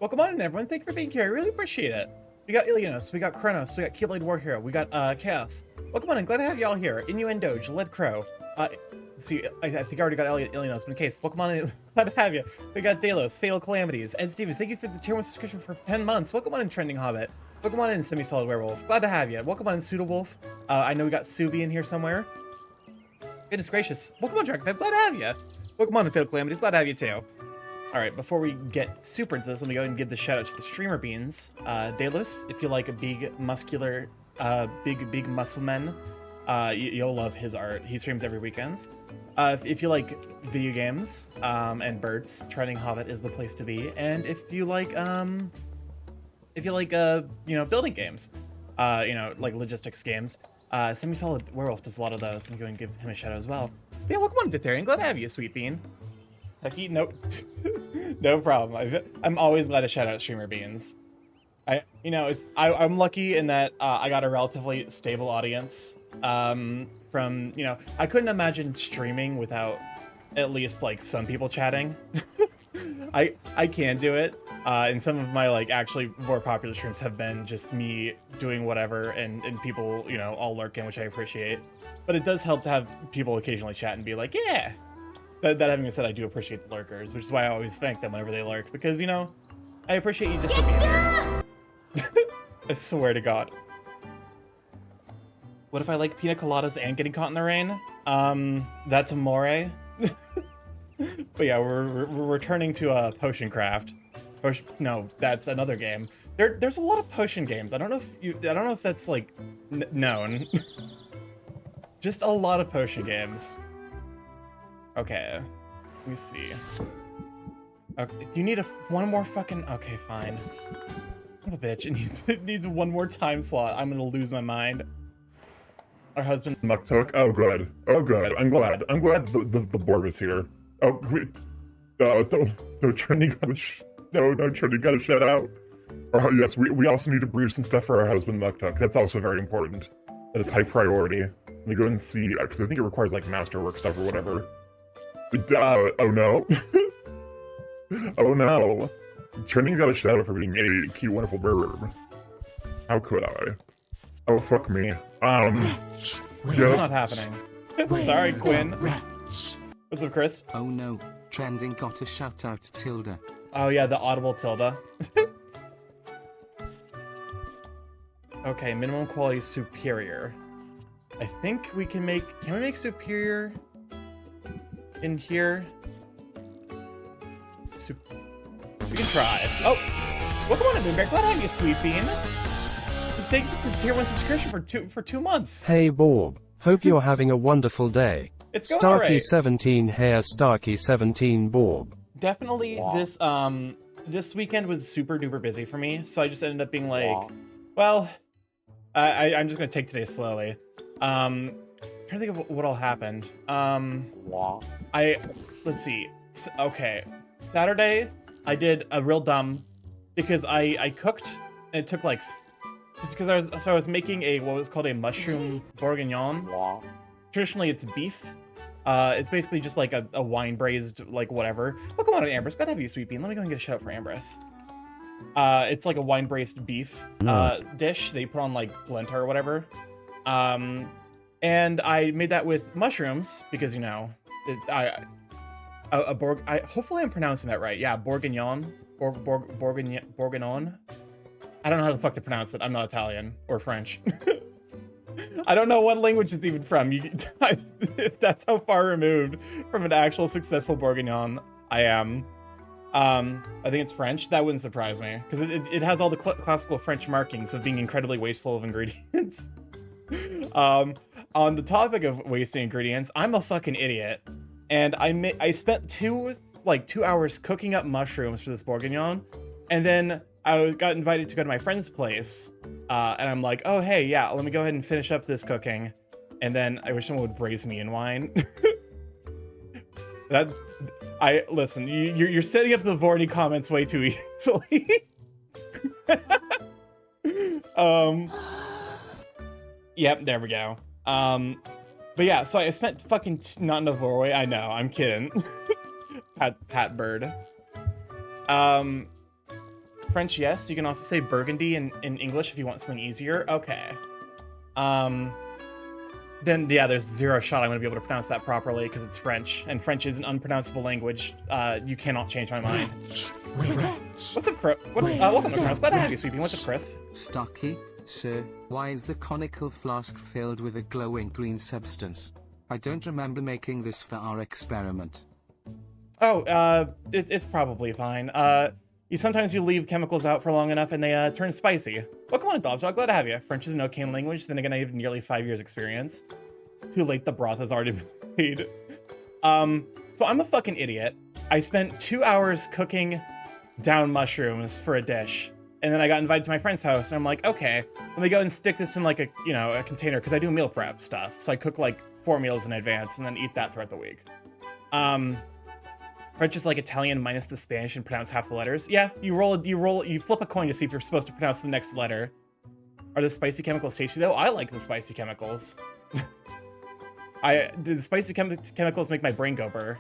Welcome on in, everyone. Thank you for being here. I really appreciate it. We got Ilianos, we got Kronos, we got Keyblade War Hero, we got Chaos. Welcome on in. Glad to have you all here. Innuendoge, Lead Crow. Let's see, I think I already got Ilianos, but in case, welcome on in. Glad to have you. We got Delos, Fatal Calamities, Ed Stevens. Thank you for the tier 1 subscription for 10 months. Welcome on in, Trending Hobbit. Welcome on in, Semi-Solid Werewolf. Glad to have you. Welcome on in, Pseudo-Wolf. I know we got Subi in here somewhere. Goodness gracious. Welcome on, Dragonfab. Glad to have you. Welcome on in, Fatal Calamities. Glad to have you too. All right, before we get super into this, let me go ahead and give the shout out to the streamer beans. Delos, if you like a big, muscular, big muscle men, you'll love his art. He streams every weekend. If you like video games and birds, Trending Hobbit is the place to be. And if you like, you know, building games, you know, like logistics games, Semi-Solid Werewolf does a lot of those. Let me go ahead and give him a shout out as well. But yeah, welcome on, Ditherian. Glad to have you, Sweet Bean. Hecky, no, no problem. I'm always glad to shout out streamer beans. You know, I'm lucky in that I got a relatively stable audience. From, you know, I couldn't imagine streaming without at least like some people chatting. I can do it. And some of my like actually more popular streams have been just me doing whatever and people, you know, all lurking, which I appreciate. But it does help to have people occasionally chat and be like, yeah. That having been said, I do appreciate the lurkers, which is why I always thank them whenever they lurk, because, you know, I appreciate you just for being here. I swear to God. What if I like pina coladas and getting caught in the rain? That's amore. But yeah, we're returning to Potion Craft. No, that's another game. There's a lot of potion games. I don't know if that's like known. Just a lot of potion games. Okay, let me see. Okay, you need one more fucking. Okay, fine. What a bitch! It needs one more time slot. I'm gonna lose my mind. Our husband. Muktok. Oh, good. Oh, good. I'm glad. I'm glad the board was here. Oh, wait. No, Trinity got no, Trinity got a shout out. Oh, yes, we also need to brew some stuff for our husband Muktok. That's also very important. That is high priority. Let me go and see, because I think it requires like masterwork stuff or whatever. Oh no. Oh no. Trinity got a shout out for being a cute, wonderful bird. How could I? Oh, fuck me. It's not happening. Sorry, Quinn. What's up, Chris? Oh no, Trending got a shout out to Tilda. Oh yeah, the audible Tilda. Okay, minimum quality superior. I think we can we make superior in here? We can try. Oh, welcome on in, Moonbear. Glad to have you, Sweet Bean. Thank you for the tier 1 subscription for 2 months. Hey Borb, hope you're having a wonderful day. It's going alright. Starky17 here, Starky17 Borb. Definitely this weekend was super duper busy for me, so I just ended up being like, well, I'm just gonna take today slowly. I'm trying to think of what all happened. Let's see. Okay, Saturday I did a real dumb because I cooked and it took like because I was making what was called a mushroom bourguignon. Traditionally it's beef. It's basically just like a wine braised like whatever. Welcome on, Ambrose. Gotta have you, Sweet Bean. Let me go and get a shout out for Ambrose. It's like a wine braised beef dish that you put on like polenta or whatever. And I made that with mushrooms because, you know, hopefully I'm pronouncing that right. Yeah, bourguignon. Bourguignon. I don't know how the fuck to pronounce it. I'm not Italian or French. I don't know what language is even from. That's how far removed from an actual successful bourguignon I am. I think it's French. That wouldn't surprise me because it has all the classical French markings of being incredibly wasteful of ingredients. On the topic of wasting ingredients, I'm a fucking idiot, and I spent 2 hours cooking up mushrooms for this bourguignon, and then I got invited to go to my friend's place, and I'm like, oh hey, yeah, let me go ahead and finish up this cooking, and then I wish someone would braise me in wine. Listen, you're setting up the Vorney comments way too easily. Yep, there we go. But yeah, so I spent fucking not in Norway. I know, I'm kidding. Pat Bird. French, yes. You can also say Burgundy in English if you want something easier. Okay. Then, yeah, there's zero shot I'm going to be able to pronounce that properly because it's French, and French is an unpronounceable language. You cannot change my mind. What's up, Chris? Welcome to Chris. Glad to have you, Sweeping. What's up, Chris? Starky, sir, why is the conical flask filled with a glowing green substance? I don't remember making this for our experiment. Oh, it's probably fine. Sometimes you leave chemicals out for long enough and they turn spicy. Welcome on, Dobbs. I'm glad to have you. French is an okay language. Then again, I have nearly 5 years experience. Too late, the broth has already been made. So I'm a fucking idiot. I spent 2 hours cooking down mushrooms for a dish. And then I got invited to my friend's house and I'm like, okay, let me go and stick this in like a container because I do meal prep stuff. So I cook like 4 meals in advance and then eat that throughout the week. French is like Italian minus the Spanish and pronounce half the letters. Yeah, you flip a coin to see if you're supposed to pronounce the next letter. Are the spicy chemicals tasty though? I like the spicy chemicals. The spicy chemicals make my brain go burr.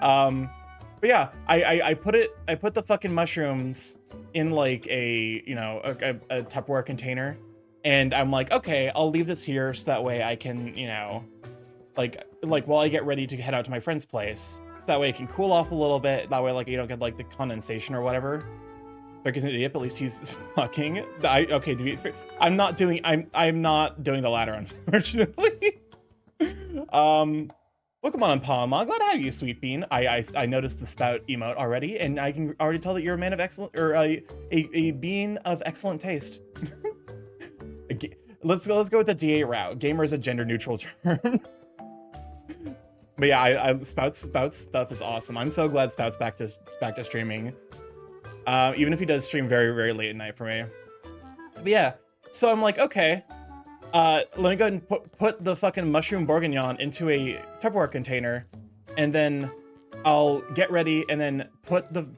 But yeah, I put the fucking mushrooms in like a Tupperware container, and I'm like, okay, I'll leave this here so that way I can, like while I get ready to head out to my friend's place, so that way it can cool off a little bit. That way, like, you don't get like the condensation or whatever. Because an idiot, but at least he's fucking. I'm not doing the latter, unfortunately. Welcome on, Palm. I'm glad to have you, Sweet Bean. I noticed the spout emote already, and I can already tell that you're a man of excellent, or a being of excellent taste. Let's go with the DA route. Gamer is a gender neutral term. But yeah, Spout's stuff is awesome. I'm so glad Spout's back to streaming. Even if he does stream very, very late at night for me. But yeah, so I'm like, okay, let me go ahead and put the fucking mushroom bourguignon into a Tupperware container, and then I'll get ready and then put the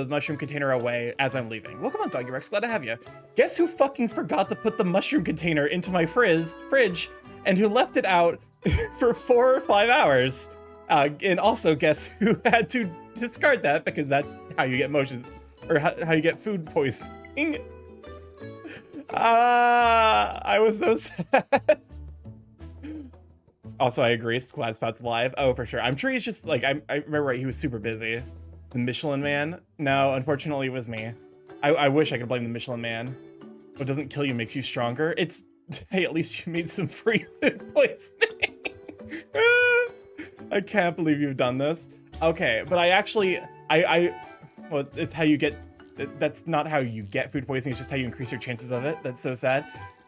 mushroom container away as I'm leaving. Welcome on, Doggy Rex. Glad to have you. Guess who fucking forgot to put the mushroom container into my fridge and who left it out for 4 or 5 hours? And also, guess who had to discard that because that's how you get motion, or how you get food poisoning. I was so sad. Also, I agree. Glad Spout's live. Oh, for sure. I'm sure he's just like, I remember right, he was super busy. The Michelin Man? No, unfortunately, it was me. I wish I could blame the Michelin Man. What doesn't kill you makes you stronger. It's, hey, at least you made some free food poisoning. I can't believe you've done this. Okay, but well, it's how you get, that's not how you get food poisoning, it's just how you increase your chances of it. That's so sad.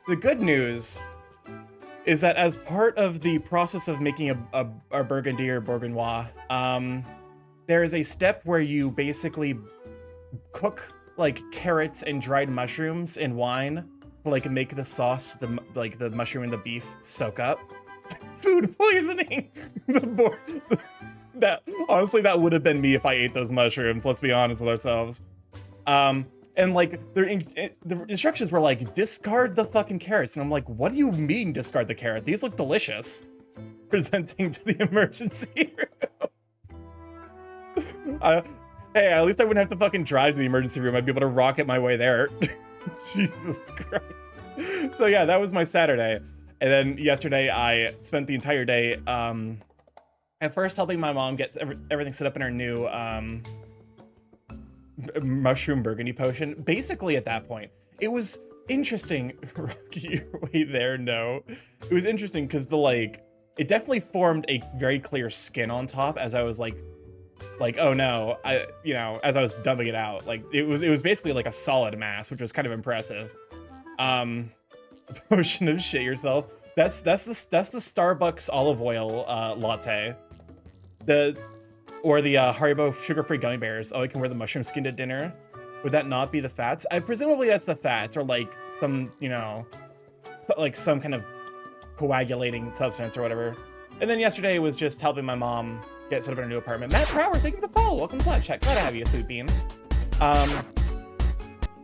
The good news is that as part of the process of making a burgundy or bourguignois, there is a step where you basically cook like carrots and dried mushrooms in wine to like make the sauce, the mushroom and the beef soak up. Food poisoning. That honestly, that would have been me if I ate those mushrooms. Let's be honest with ourselves. And like the instructions were like, discard the fucking carrots, and I'm like, what do you mean discard the carrot? These look delicious. Presenting to the emergency room. Hey, at least I wouldn't have to fucking drive to the emergency room. I'd be able to rocket my way there. Jesus Christ. So yeah, that was my Saturday. And then yesterday I spent the entire day, at first helping my mom get everything set up in her new mushroom burgundy potion. Basically at that point, it was interesting. Rocky, wait there, no. It was interesting because it definitely formed a very clear skin on top as I was like, oh no, as I was dumping it out. Like it was basically like a solid mass, which was kind of impressive. Potion of shit yourself. That's the Starbucks olive oil latte. Or the Haribo sugar-free gummy bears. Oh, I can wear the mushroom skin to dinner. Would that not be the fats? Presumably that's the fats, or like some, some kind of coagulating substance or whatever. And then yesterday was just helping my mom get set up in her new apartment. Matt Prower, thank you for the follow. Welcome to Live Chat. Glad to have you, Sweet Bean.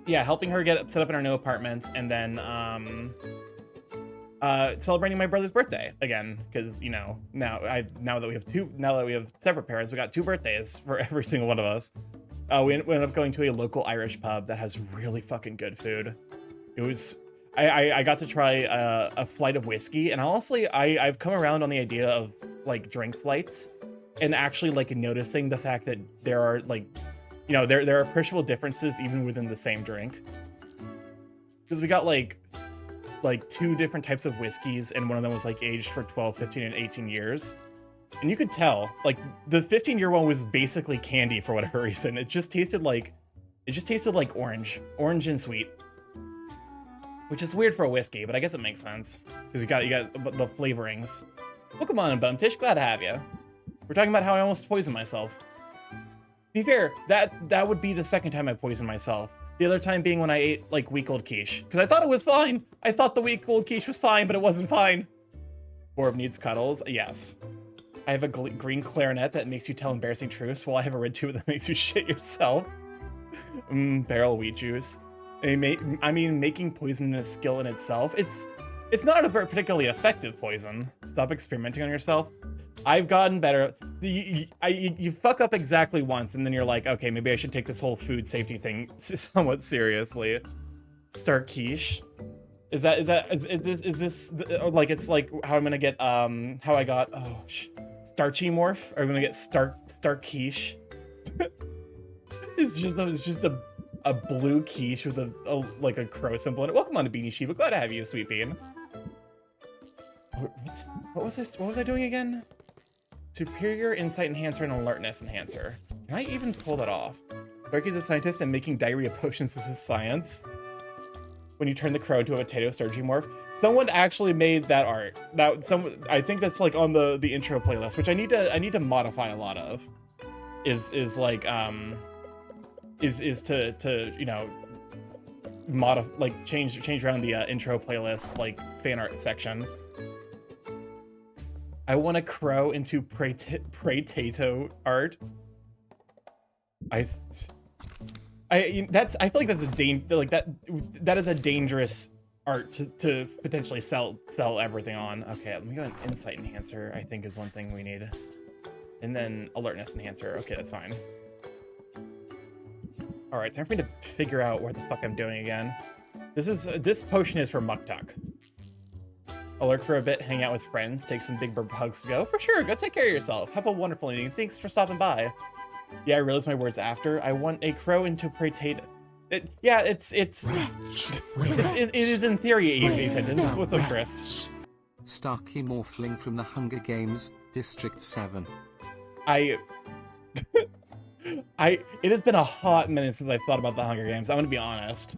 Yeah, helping her get set up in her new apartment, and then celebrating my brother's birthday again, because, you know, now that we have separate parents, we got 2 birthdays for every single one of us. We ended up going to a local Irish pub that has really fucking good food. It was, I got to try a flight of whiskey, and honestly, I've come around on the idea of like drink flights, and actually like noticing the fact that there are like, you know, there are appreciable differences even within the same drink. Because we got like 2 different types of whiskeys, and one of them was like aged for 12, 15, and 18 years. And you could tell, like, the 15-year one was basically candy for whatever reason. It just tasted like orange and sweet. Which is weird for a whiskey, but I guess it makes sense. Because you got the flavorings. Welcome on, Bumtish, glad to have you. We're talking about how I almost poisoned myself. To be fair, that would be the second time I poisoned myself. The other time being when I ate, like, week-old quiche. Because I thought it was fine. I thought the week-old quiche was fine, but it wasn't fine. Orb needs cuddles. Yes. I have a green clarinet that makes you tell embarrassing truths, while I have a red tuba that makes you shit yourself. Barrel wheat juice. I mean, making poison is a skill in itself. It's not a particularly effective poison. Stop experimenting on yourself. I've gotten better. You fuck up exactly once, and then you're like, okay, maybe I should take this whole food safety thing somewhat seriously. Start quiche. Is this like, it's like how I'm gonna get how I got StarkyMorph? Are we gonna get Stark quiche? It's just a blue quiche with a crow symbol in it. Welcome on to Beanie Shiba. Glad to have you, Sweet Bean. What was this? What was I doing again? Superior Insight Enhancer and Alertness Enhancer. Can I even pull that off? Starky's a scientist and making diarrhea potions is his science. When you turn the crow into a potato, StarkyMorph. Someone actually made that art. I think that's like on the intro playlist, which I need to modify a lot of. Is to you know, change around the intro playlist, like fan art section. I want a crow into Prey-tato art. I feel like that is a dangerous art to potentially sell everything on. Okay, let me go an Insight Enhancer, I think is one thing we need. And then Alertness Enhancer. Okay, that's fine. All right, time for me to figure out where the fuck I'm doing again. This potion is for Muktuk. I'll lurk for a bit, hang out with friends, take some big burp hugs to go. For sure, go take care of yourself. Have a wonderful evening. Thanks for stopping by. Yeah, I realized my words after. I want a crow into Prey-tato. It is in theory a sentence. What's up, Chris? StarkyMorphling from the Hunger Games, District 7. It has been a hot minute since I've thought about the Hunger Games. I'm gonna be honest.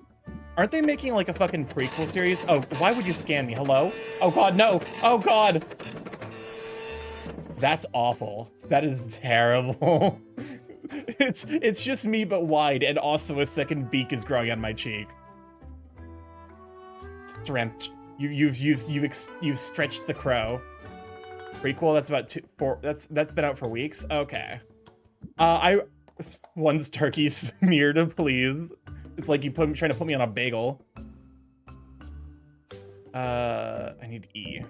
Aren't they making like a fucking prequel series? Oh, why would you scan me? Hello? Oh god, no! Oh god! That's awful. That is terrible. It's just me but wide, and also a second beak is growing on my cheek. Strength. You've stretched the crow. Prequel. That's about 4. That's been out for weeks. Okay. One Starky smeared, please. It's like you trying to put me on a bagel. I need E.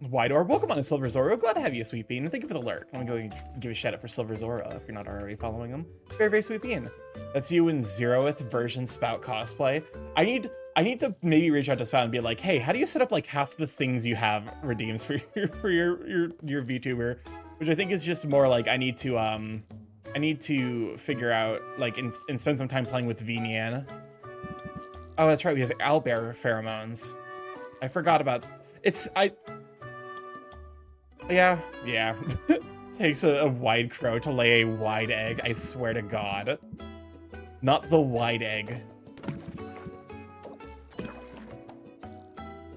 Wide Orb, welcome on to Silver Zoro. Glad to have you, Sweet Bean. Thank you for the lurk. I'm going to give a shout out for Silver Zoro if you're not already following him. Very, very Sweet Bean. That's you in 0th version Spout cosplay. I need to maybe reach out to Spout and be like, hey, how do you set up like half the things you have redeems for your VTuber? Which I think is just more like I need to figure out like and spend some time playing with Vinian. Oh, that's right. We have owlbear pheromones. I forgot about Yeah. Takes a wide crow to lay a wide egg. I swear to God. Not the wide egg.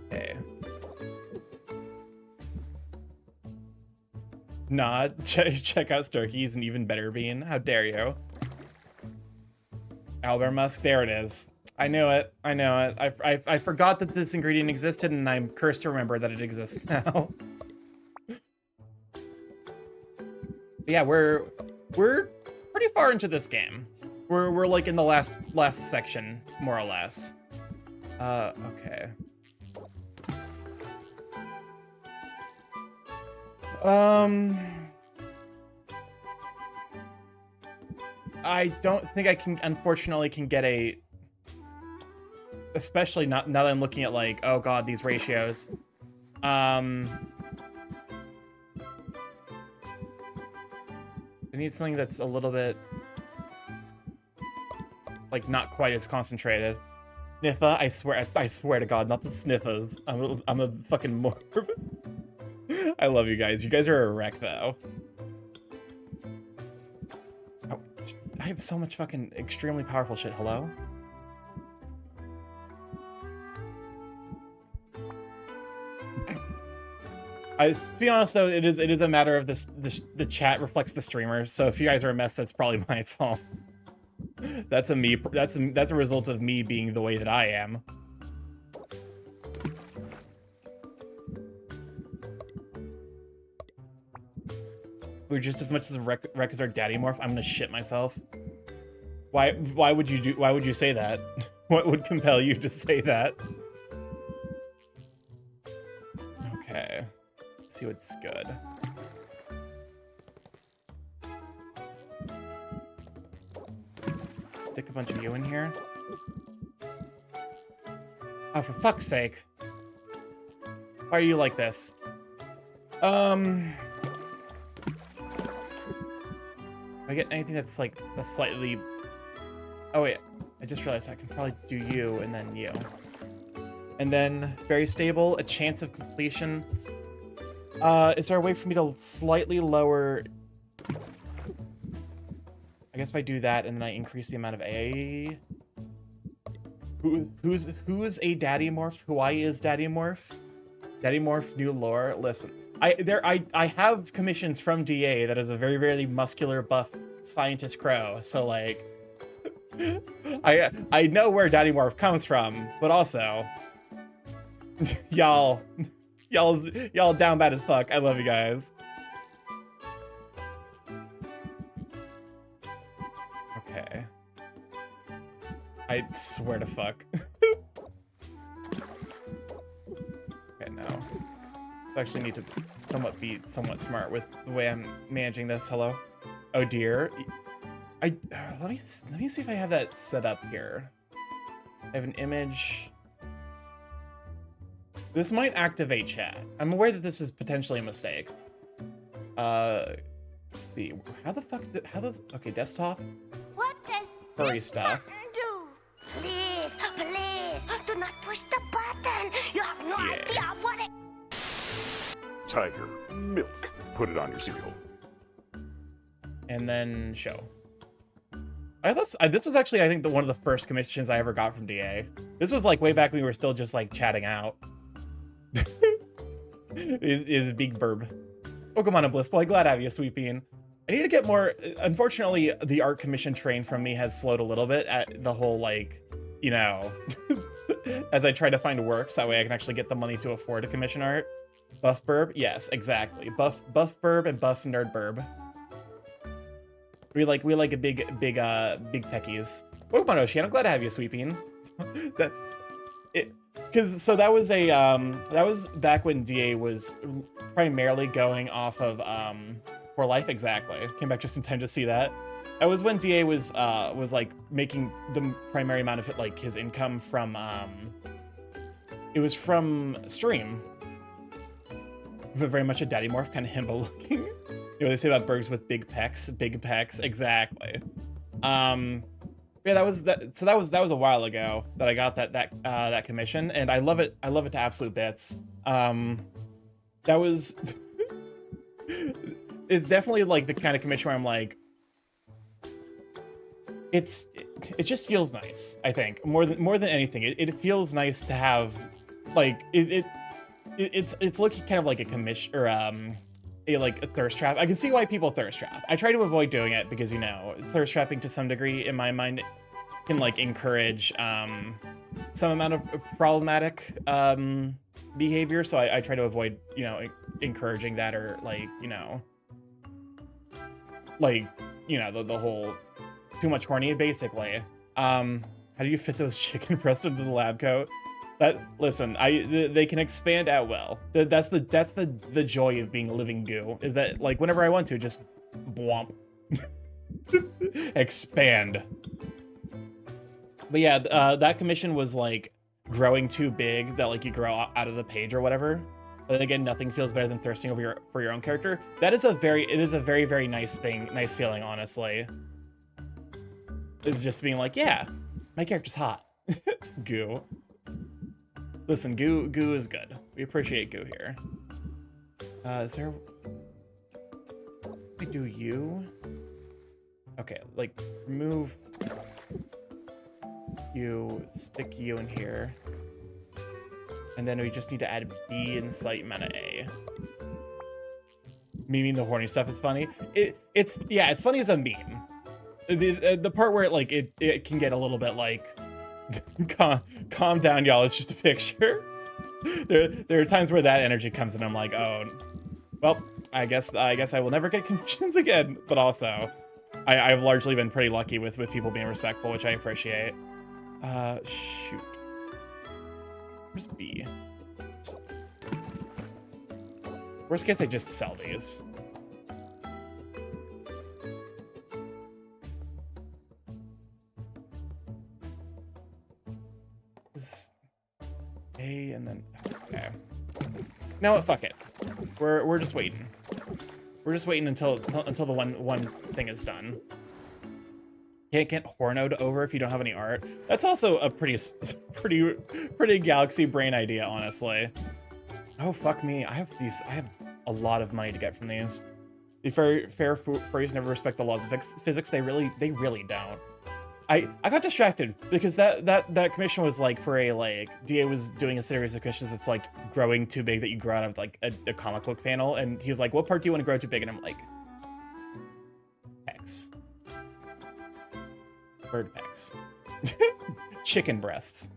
Okay. Nah, check out Starky. He's an even better bean. How dare you? Owlbear musk. There it is. I knew it. I forgot that this ingredient existed, and I'm cursed to remember that it exists now. Yeah, we're pretty far into this game. We're like in the last section, more or less. Okay. I don't think I can, unfortunately, can get a... Especially not now that I'm looking at, like, oh god, these ratios. I need something that's a little bit... like, not quite as concentrated. Sniffer, I swear to god, not the sniffers. I'm a fucking morph. I love you guys. You guys are a wreck, though. Oh, I have so much fucking extremely powerful shit. Hello? To be honest though, it is a matter of the chat reflects the streamers. So if you guys are a mess, that's probably my fault. That's a result of me being the way that I am. We're just as much as a wreck as our daddy morph. I'm gonna shit myself. Why would you say that? What would compel you to say that? Okay. Let's see what's good. Just stick a bunch of you in here. Oh, for fuck's sake. Why are you like this? If I get anything that's like a slightly... Oh wait, I just realized I can probably do you and then you. And then very stable, a chance of completion. Is there a way for me to slightly lower... I guess if I do that and then I increase the amount of A... Who's a daddy morph? Why is daddy morph? Daddy morph, new lore. Listen, I have commissions from DA that is a very, very muscular buff scientist crow. So like, I know where daddy morph comes from, but also, y'all down bad as fuck. I love you guys. Okay. I swear to fuck. Okay, no. I actually need to be somewhat smart with the way I'm managing this. Hello? Oh dear. Let me see if I have that set up here. I have an image. This might activate chat. I'm aware that this is potentially a mistake. Let's see. How does okay, desktop? What does Furry this stuff. button do? Please, please, do not push the button. You have no Yeah. idea what it... Tiger, milk. Put it on your cereal. And then show. This was actually, I think, one of the first commissions I ever got from DA. This was like way back when we were still just like chatting out. is Big Burb. Pokemon and Blissful, glad to have you, Sweet Bean. I need to get more. Unfortunately, the art commission train from me has slowed a little bit at the whole, like, you know, as I try to find work, so that way I can actually get the money to afford to commission art. Buff Burb? Yes, exactly. Buff Burb and Buff Nerd Burb. We like a big peckies. Pokemon Ocean, I'm glad to have you, Sweet Bean. That was back when DA was primarily going off of For Life. Exactly. Came back just in time to see that. That was when DA was like making the primary amount of like his income from it was from stream. But very much a daddy morph, kind of himbo looking. You know what they say about birds with big pecs, exactly. Yeah, that was a while ago that I got that commission, and I love it to absolute bits. That was it's definitely like the kind of commission where I'm like, it just feels nice. I think more than anything, it feels nice to have like it's looking kind of like a commission or a thirst trap. I can see why people thirst trap. I try to avoid doing it because, you know, thirst trapping to some degree in my mind can like encourage some amount of problematic behavior. So I try to avoid, you know, encouraging that or the whole too much horny basically. How do you fit those chicken breasts into the lab coat? Listen, they can expand at will. That's the joy of being a living goo, is that like whenever I want to, just bwomp. Expand. But yeah, that commission was like growing too big that like you grow out of the page or whatever. But then again, nothing feels better than thirsting over for your own character. It is a very, very nice feeling, honestly. It's just being like, yeah, my character's hot. Goo. Listen, goo is good. We appreciate goo here. Is there... We do you? Okay, like, remove you, stick you in here. And then we just need to add B and slight amount of A. Memeing the horny stuff is funny. It's funny as a meme. The part where it can get a little bit like calm down, y'all, it's just a picture. There are times where that energy comes and I'm like, oh well, I guess I will never get commissions again. But also I've largely been pretty lucky with people being respectful, which I appreciate. Shoot. Where's B? Worst case, I just sell these. This A and then okay. You know what? Fuck it. We're just waiting. We're just waiting until the one thing is done. Can't get Hornode over if you don't have any art. That's also a pretty galaxy brain idea, honestly. Oh fuck me! I have a lot of money to get from these. The fair furries never respect the laws of physics. They really don't. I got distracted because that commission was like for a like DA was doing a series of commissions that's like growing too big that you grow out of like a comic book panel, and he was like, "What part do you want to grow too big?" And I'm like, X. Bird pecs. Chicken breasts.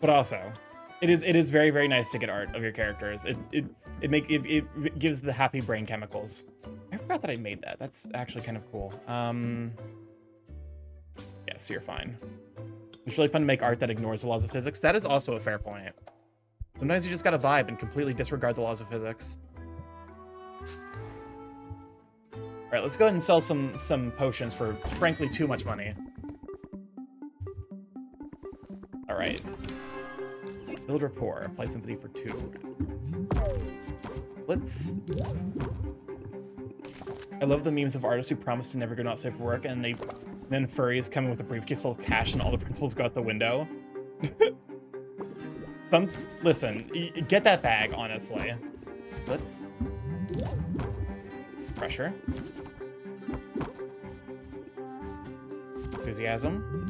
But also, it is very, very nice to get art of your characters. It gives the happy brain chemicals. I forgot that I made that. That's actually kind of cool. Yes, you're fine. It's really fun to make art that ignores the laws of physics. That is also a fair point. Sometimes you just gotta vibe and completely disregard the laws of physics. Alright, let's go ahead and sell some potions for, frankly, too much money. Alright. Build rapport. Apply sympathy for 2 rounds. Let's... I love the memes of artists who promise to never go not safe for work, and then furries come in with a briefcase full of cash and all the principles go out the window. Listen, get that bag, honestly. Let's... Pressure. Enthusiasm.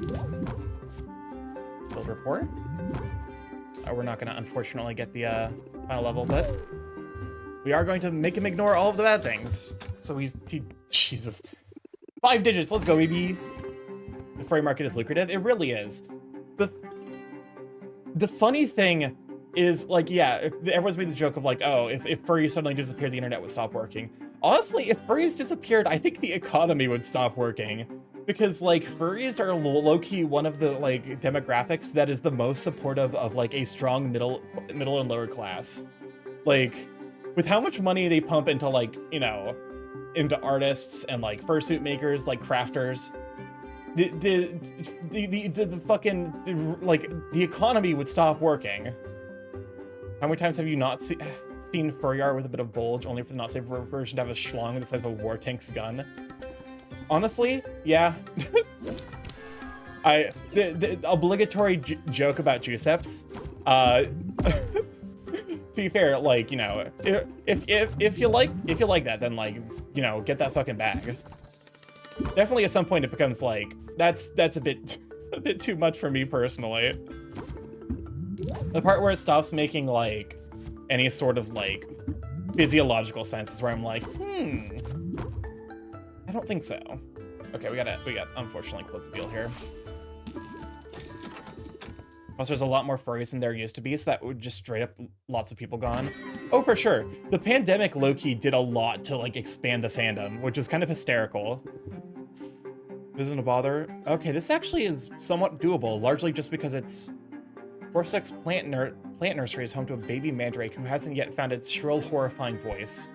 Build rapport. We're not going to, unfortunately, get the final level, but we are going to make him ignore all of the bad things. So Jesus. 5 digits, let's go, baby. The furry market is lucrative. It really is. The funny thing is, like, yeah, everyone's made the joke of, like, oh, if furries suddenly disappeared, the internet would stop working. Honestly, if furries disappeared, I think the economy would stop working. Because, like, furries are low-key one of the, like, demographics that is the most supportive of, like, a strong middle and lower class. Like, with how much money they pump into, like, you know, into artists and, like, fursuit makers, like, crafters, the fucking, like, the economy would stop working. How many times have you not seen furry art with a bit of bulge, only for the not-safe version to have a schlong the size of a war tank's gun? Honestly, yeah. The obligatory joke about juiceps. To be fair, like, you know, if you like that, then, like, you know, get that fucking bag. Definitely at some point it becomes like that's a bit too much for me personally. The part where it stops making like any sort of like physiological sense is where I'm like, I don't think so. Okay, we got unfortunately close the deal here. Plus, there's a lot more furries than there used to be, so that would just straight up lots of people gone. Oh, for sure. The pandemic low-key did a lot to, like, expand the fandom, which is kind of hysterical. This isn't a bother. Okay, this actually is somewhat doable, largely just because it's Corsex plant nursery is home to a baby mandrake who hasn't yet found its shrill, horrifying voice.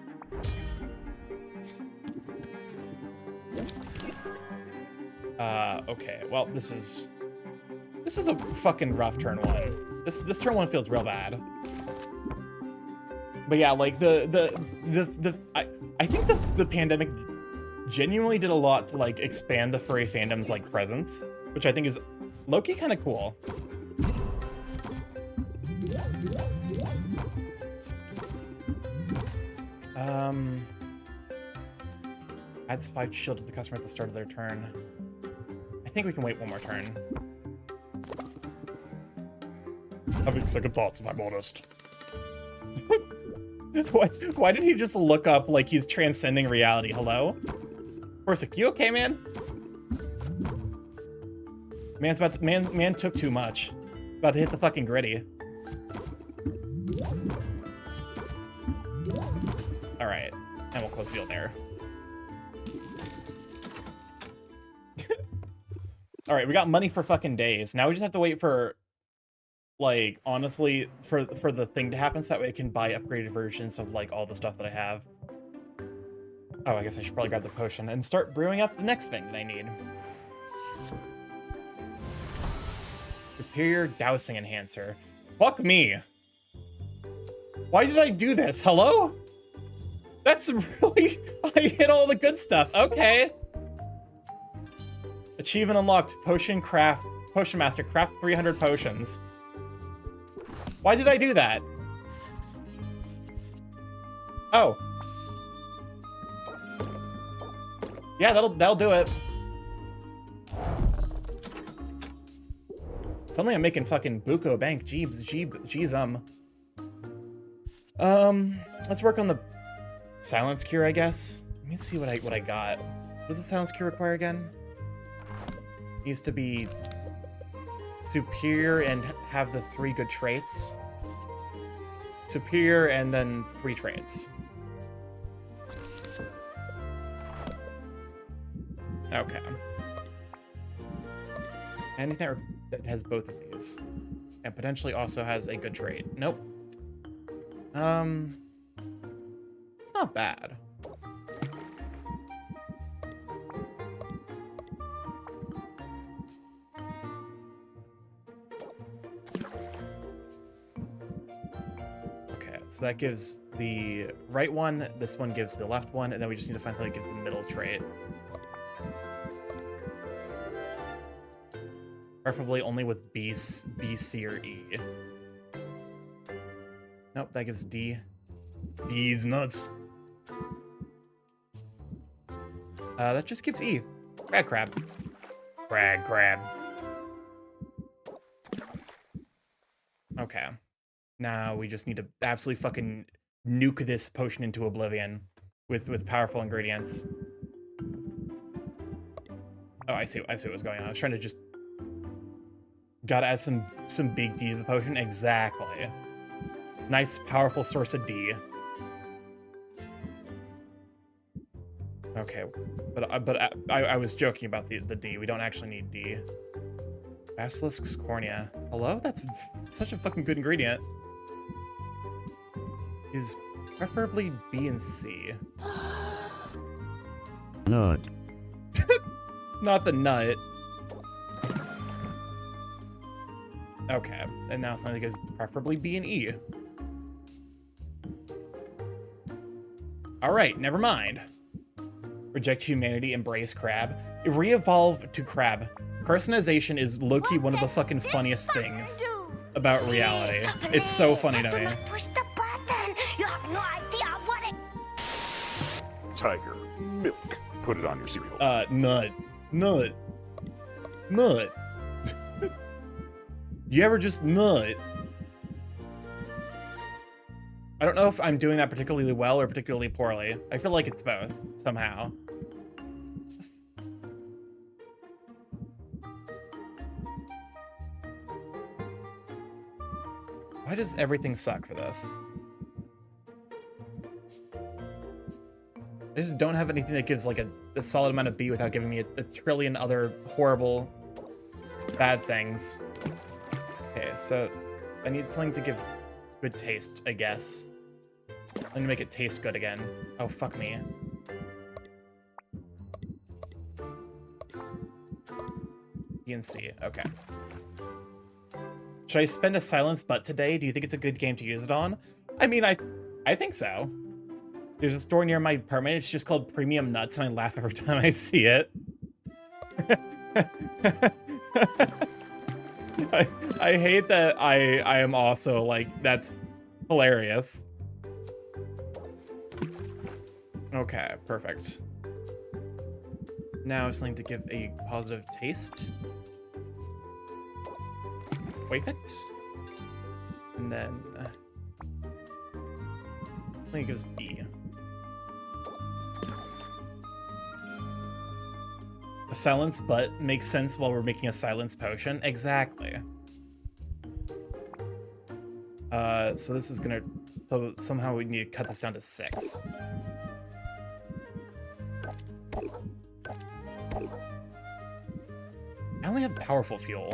Okay. Well, this is a fucking rough turn one. This turn one feels real bad. But yeah, like I think the pandemic genuinely did a lot to like expand the furry fandom's like presence, which I think is low-key kind of cool. Adds 5 shield to the customer at the start of their turn. I think we can wait one more turn. Having second thoughts, if I'm honest. Why did he just look up like he's transcending reality? Hello? Corsic, you okay, man? Man's about to, man took too much. About to hit the fucking gritty. Alright. And we'll close the deal there. Alright, we got money for fucking days. Now we just have to wait for, like, honestly, for the thing to happen so that way I can buy upgraded versions of, like, all the stuff that I have. Oh, I guess I should probably grab the potion and start brewing up the next thing that I need. Superior Dowsing Enhancer. Fuck me! Why did I do this? Hello? That's really... I hit all the good stuff. Okay. Achievement unlocked. Potion Master. Craft 300 potions. Why did I do that? Oh. Yeah, that'll do it. Suddenly I'm making fucking buco bank. Jeez. Let's work on the silence cure, I guess. Let me see what I got. What does the silence cure require again? Needs to be superior and have the 3 good traits. Superior and then 3 traits. Okay. Anything that has both of these. And potentially also has a good trait. Nope. It's not bad. So that gives the right one, this one gives the left one, and then we just need to find something that gives the middle trait. Preferably only with B, C, or E. Nope, that gives D. D's nuts. That just gives E. Brag crab. Brag crab. Okay. Now we just need to absolutely fucking nuke this potion into oblivion with powerful ingredients. Oh, I see what was going on. I was trying to just gotta add some big D to the potion. Exactly. Nice, powerful source of D. Okay, but I was joking about the D. We don't actually need D. Basilisk's cornea. Hello? That's such a fucking good ingredient. Is preferably B and C. Nut. Not the nut. Okay, and now something is preferably B and E. Alright, never mind. Reject humanity, embrace crab. Re-evolve to crab. Carcinization is low-key one of the fucking funniest things about reality. It's so funny to me. Push the button. You have no idea what it... Tiger milk. Put it on your cereal. Nut. You ever just nut? I don't know if I'm doing that particularly well or particularly poorly. I feel like it's both, somehow. Why does everything suck for this? I just don't have anything that gives like a solid amount of B without giving me a trillion other horrible, bad things. Okay, so I need something to give good taste, I guess. I'm gonna make it taste good again. Oh, fuck me. B and C, okay. Should I spend a silence butt today? Do you think it's a good game to use it on? I mean, I think so. There's a store near my apartment. It's just called Premium Nuts, and I laugh every time I see it. I hate that I am also, like, that's hilarious. Okay, perfect. Now something to give a positive taste. Wait it. And then I think it gives B. A silence but makes sense while we're making a silence potion. Exactly. So this is gonna, so somehow we need to cut this down to 6. I only have powerful fuel.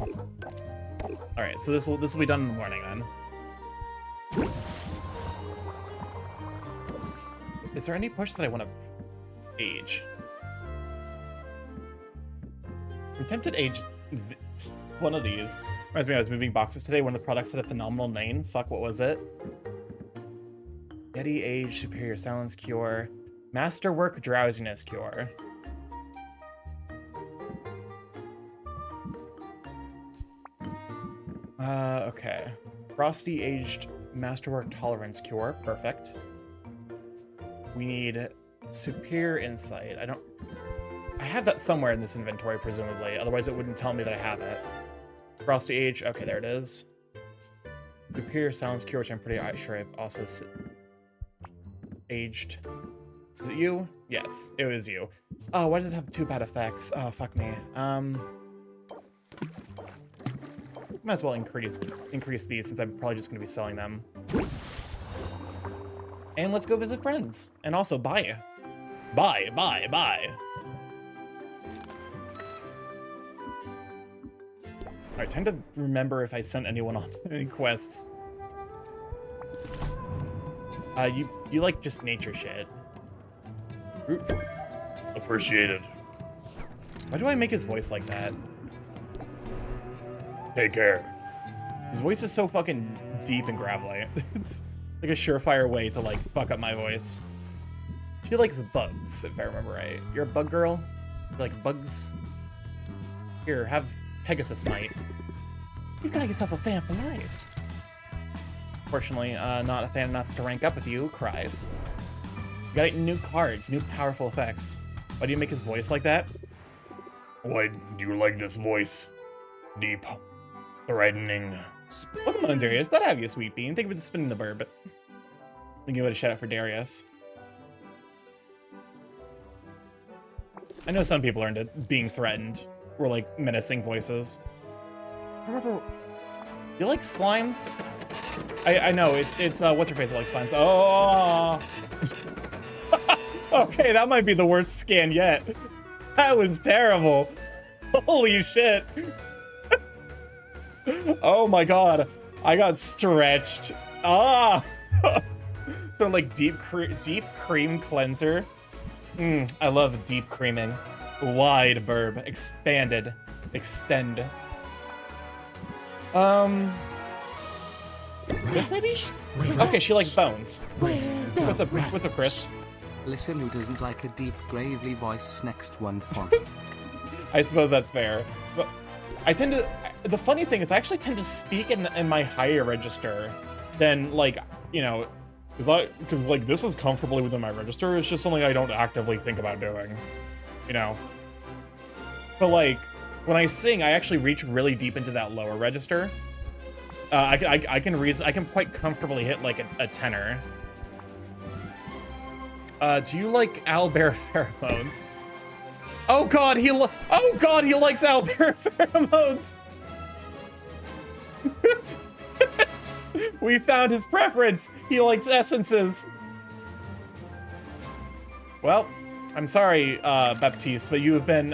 All right, so this will be done in the morning then. Is there any push that I want to age? I'm tempted to age one of these. Reminds me, I was moving boxes today. One of the products had a phenomenal name. Fuck, what was it? Yeti Age Superior Silence Cure. Masterwork Drowsiness Cure. Okay. Frosty Aged Masterwork Tolerance Cure. Perfect. We need Superior Insight. I have that somewhere in this inventory, presumably. Otherwise, it wouldn't tell me that I have it. Frosty Age. Okay, there it is. Superior Silence Cure, which I'm pretty sure I've also aged. Is it you? Yes, it was you. Oh, why does it have 2 bad effects? Oh, fuck me. Might as well increase these since I'm probably just going to be selling them. And let's go visit friends. And also buy. Buy. Alright, time to remember if I sent anyone on any quests. You like just nature shit. Appreciated. Why do I make his voice like that? Take care. His voice is so fucking deep and gravelly. It's like a surefire way to, like, fuck up my voice. She likes bugs, if I remember right. You're a bug girl? You like bugs? Here, have Pegasus Mite. You've got yourself a fan for life. Fortunately, not a fan enough to rank up with you, cries. You got new cards, new powerful effects. Why do you make his voice like that? Why do you like this voice? Deep. Threatening. Welcome on, Darius. Glad to have you, Sweet Bean. Thank you for spinning the burb. Let me give it a shout out for Darius. I know some people are into being threatened, or like menacing voices. I remember. You like slimes? I know it's what's her face that likes slimes? Oh. Okay, that might be the worst scan yet. That was terrible. Holy shit. Oh my god, I got stretched. Ah! So like deep cream cleanser. I love deep creaming. Wide burb, expanded, extend. This maybe? Okay, she likes bones. What's up, Chris? Listen, who doesn't like a deep, gravely voice next one? I suppose that's fair. But I tend to. The funny thing is, I actually tend to speak in my higher register than, like, you know, because like this is comfortably within my register. It's just something I don't actively think about doing, you know. But like when I sing, I actually reach really deep into that lower register. I can quite comfortably hit like a tenor. Do you like owlbear pheromones? Oh god, he likes owlbear pheromones. We found his preference. He likes essences. Well, I'm sorry, Baptiste, but you have been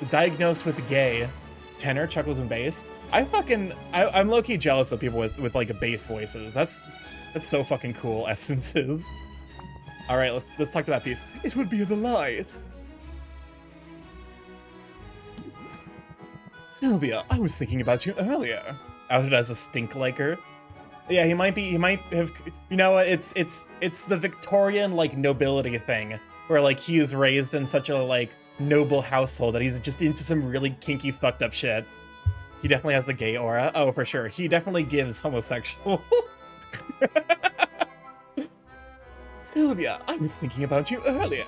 diagnosed with gay. Tenor, chuckles, and bass. I'm low-key jealous of people with like bass voices. That's so fucking cool, Essences. All right, let's talk to that piece. It would be a delight. Sylvia, I was thinking about you earlier. Outed as a stink liker. Yeah, he might have, you know what, it's the Victorian, like, nobility thing, where, like, he is raised in such a, like, noble household that he's just into some really kinky, fucked up shit. He definitely has the gay aura. Oh, for sure. He definitely gives homosexual. Sylvia, I was thinking about you earlier.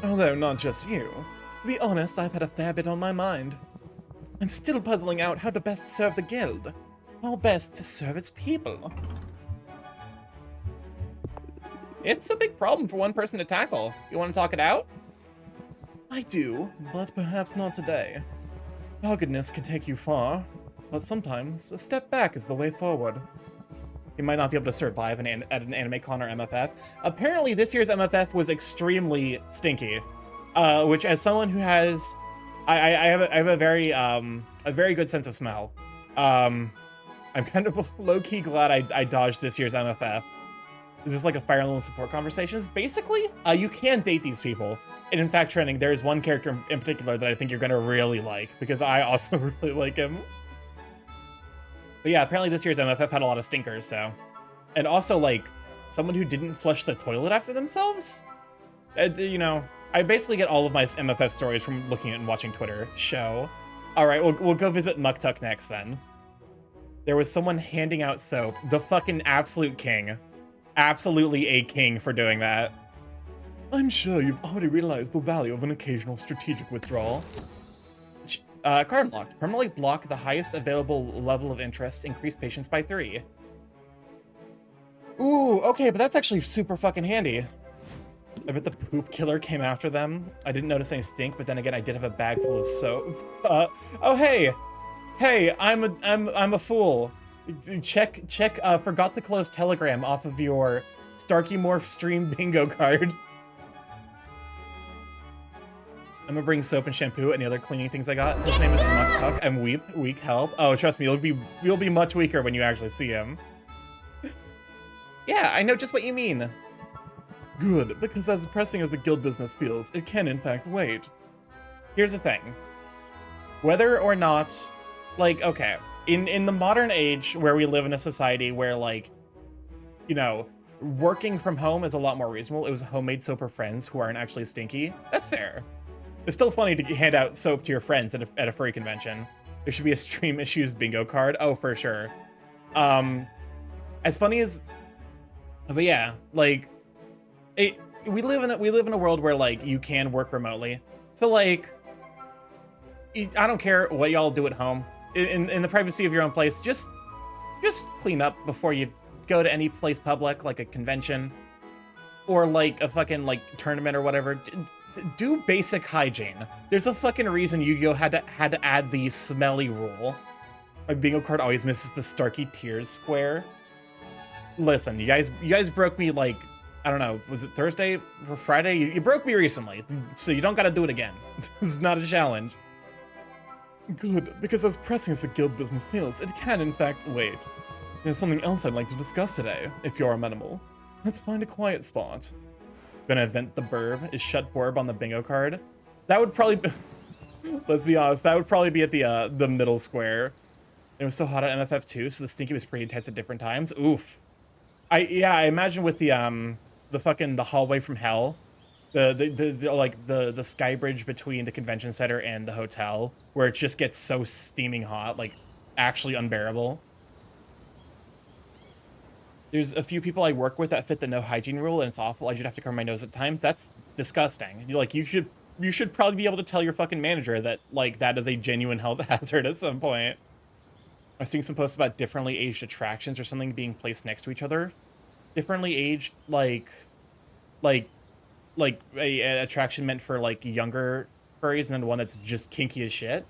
Although not just you. To be honest, I've had a fair bit on my mind. I'm still puzzling out how to best serve the guild. How best to serve its people. It's a big problem for one person to tackle. You want to talk it out? I do, but perhaps not today. Doggedness can take you far, but sometimes a step back is the way forward. You might not be able to survive at an anime con or MFF. Apparently this year's MFF was extremely stinky, which as someone who has... I have a very good sense of smell. I'm kind of low-key glad I dodged this year's MFF. Is this like a Fire Emblem support conversations? Basically, you can date these people. And in fact, Trending, there is one character in particular that I think you're gonna really like, because I also really like him. But yeah, apparently this year's MFF had a lot of stinkers, so. And also, like, someone who didn't flush the toilet after themselves? You know, I basically get all of my MFF stories from looking at and watching Twitter. Show. Alright, we'll go visit Muktuk next, then. There was someone handing out soap. The fucking absolute king. Absolutely a king for doing that. I'm sure you've already realized the value of an occasional strategic withdrawal. Card unlocked. Permanently block the highest available level of interest. Increase patience by 3. Ooh, okay, but that's actually super fucking handy. I bet the poop killer came after them. I didn't notice any stink, but then again, I did have a bag full of soap. Oh hey! Hey, I'm a fool. Check, forgot to close Telegram off of your StarkyMorph stream bingo card. I'm gonna bring soap and shampoo and the other cleaning things I got. His name is Muktuk. I'm weak help. Oh, trust me, you'll be much weaker when you actually see him. Yeah, I know just what you mean. Good, because as pressing as the guild business feels, it can in fact wait. Here's the thing. Whether or not, like, okay, in the modern age where we live in a society where, like, you know, working from home is a lot more reasonable. It was homemade soap for friends who aren't actually stinky. That's fair. It's still funny to hand out soap to your friends at a furry convention. There should be a stream issues bingo card. Oh, for sure. As funny as, but yeah, like, we live in a world where, like, you can work remotely. So, like, I don't care what y'all do at home. In the privacy of your own place, just clean up before you go to any place public, like a convention or like a fucking like tournament or whatever. Do basic hygiene. There's a fucking reason Yu-Gi-Oh had to add the smelly rule. My bingo card always misses the Starky Tears square. Listen, you guys broke me, like, I don't know, was it Thursday or Friday? You broke me recently, so you don't gotta do it again. This is not a challenge. Good, because as pressing as the guild business feels, it can in fact wait. There's something else I'd like to discuss today, if you're amenable. Let's find a quiet spot. Gonna vent the burb. Is shut borb on the bingo card? That would probably be, let's be honest, that would probably be at the middle square. It was so hot at MFF2, so the stinky was pretty intense at different times. Oof. I imagine with the hallway from hell, the sky bridge between the convention center and the hotel, where it just gets so steaming hot, like actually unbearable. There's a few people I work with that fit the no hygiene rule, and it's awful. I should have to cover my nose at times. That's disgusting. Like, you should probably be able to tell your fucking manager that, like, that is a genuine health hazard at some point. I was seeing some posts about differently aged attractions or something being placed next to each other. Differently aged, like an attraction meant for, like, younger furries, and then one that's just kinky as shit.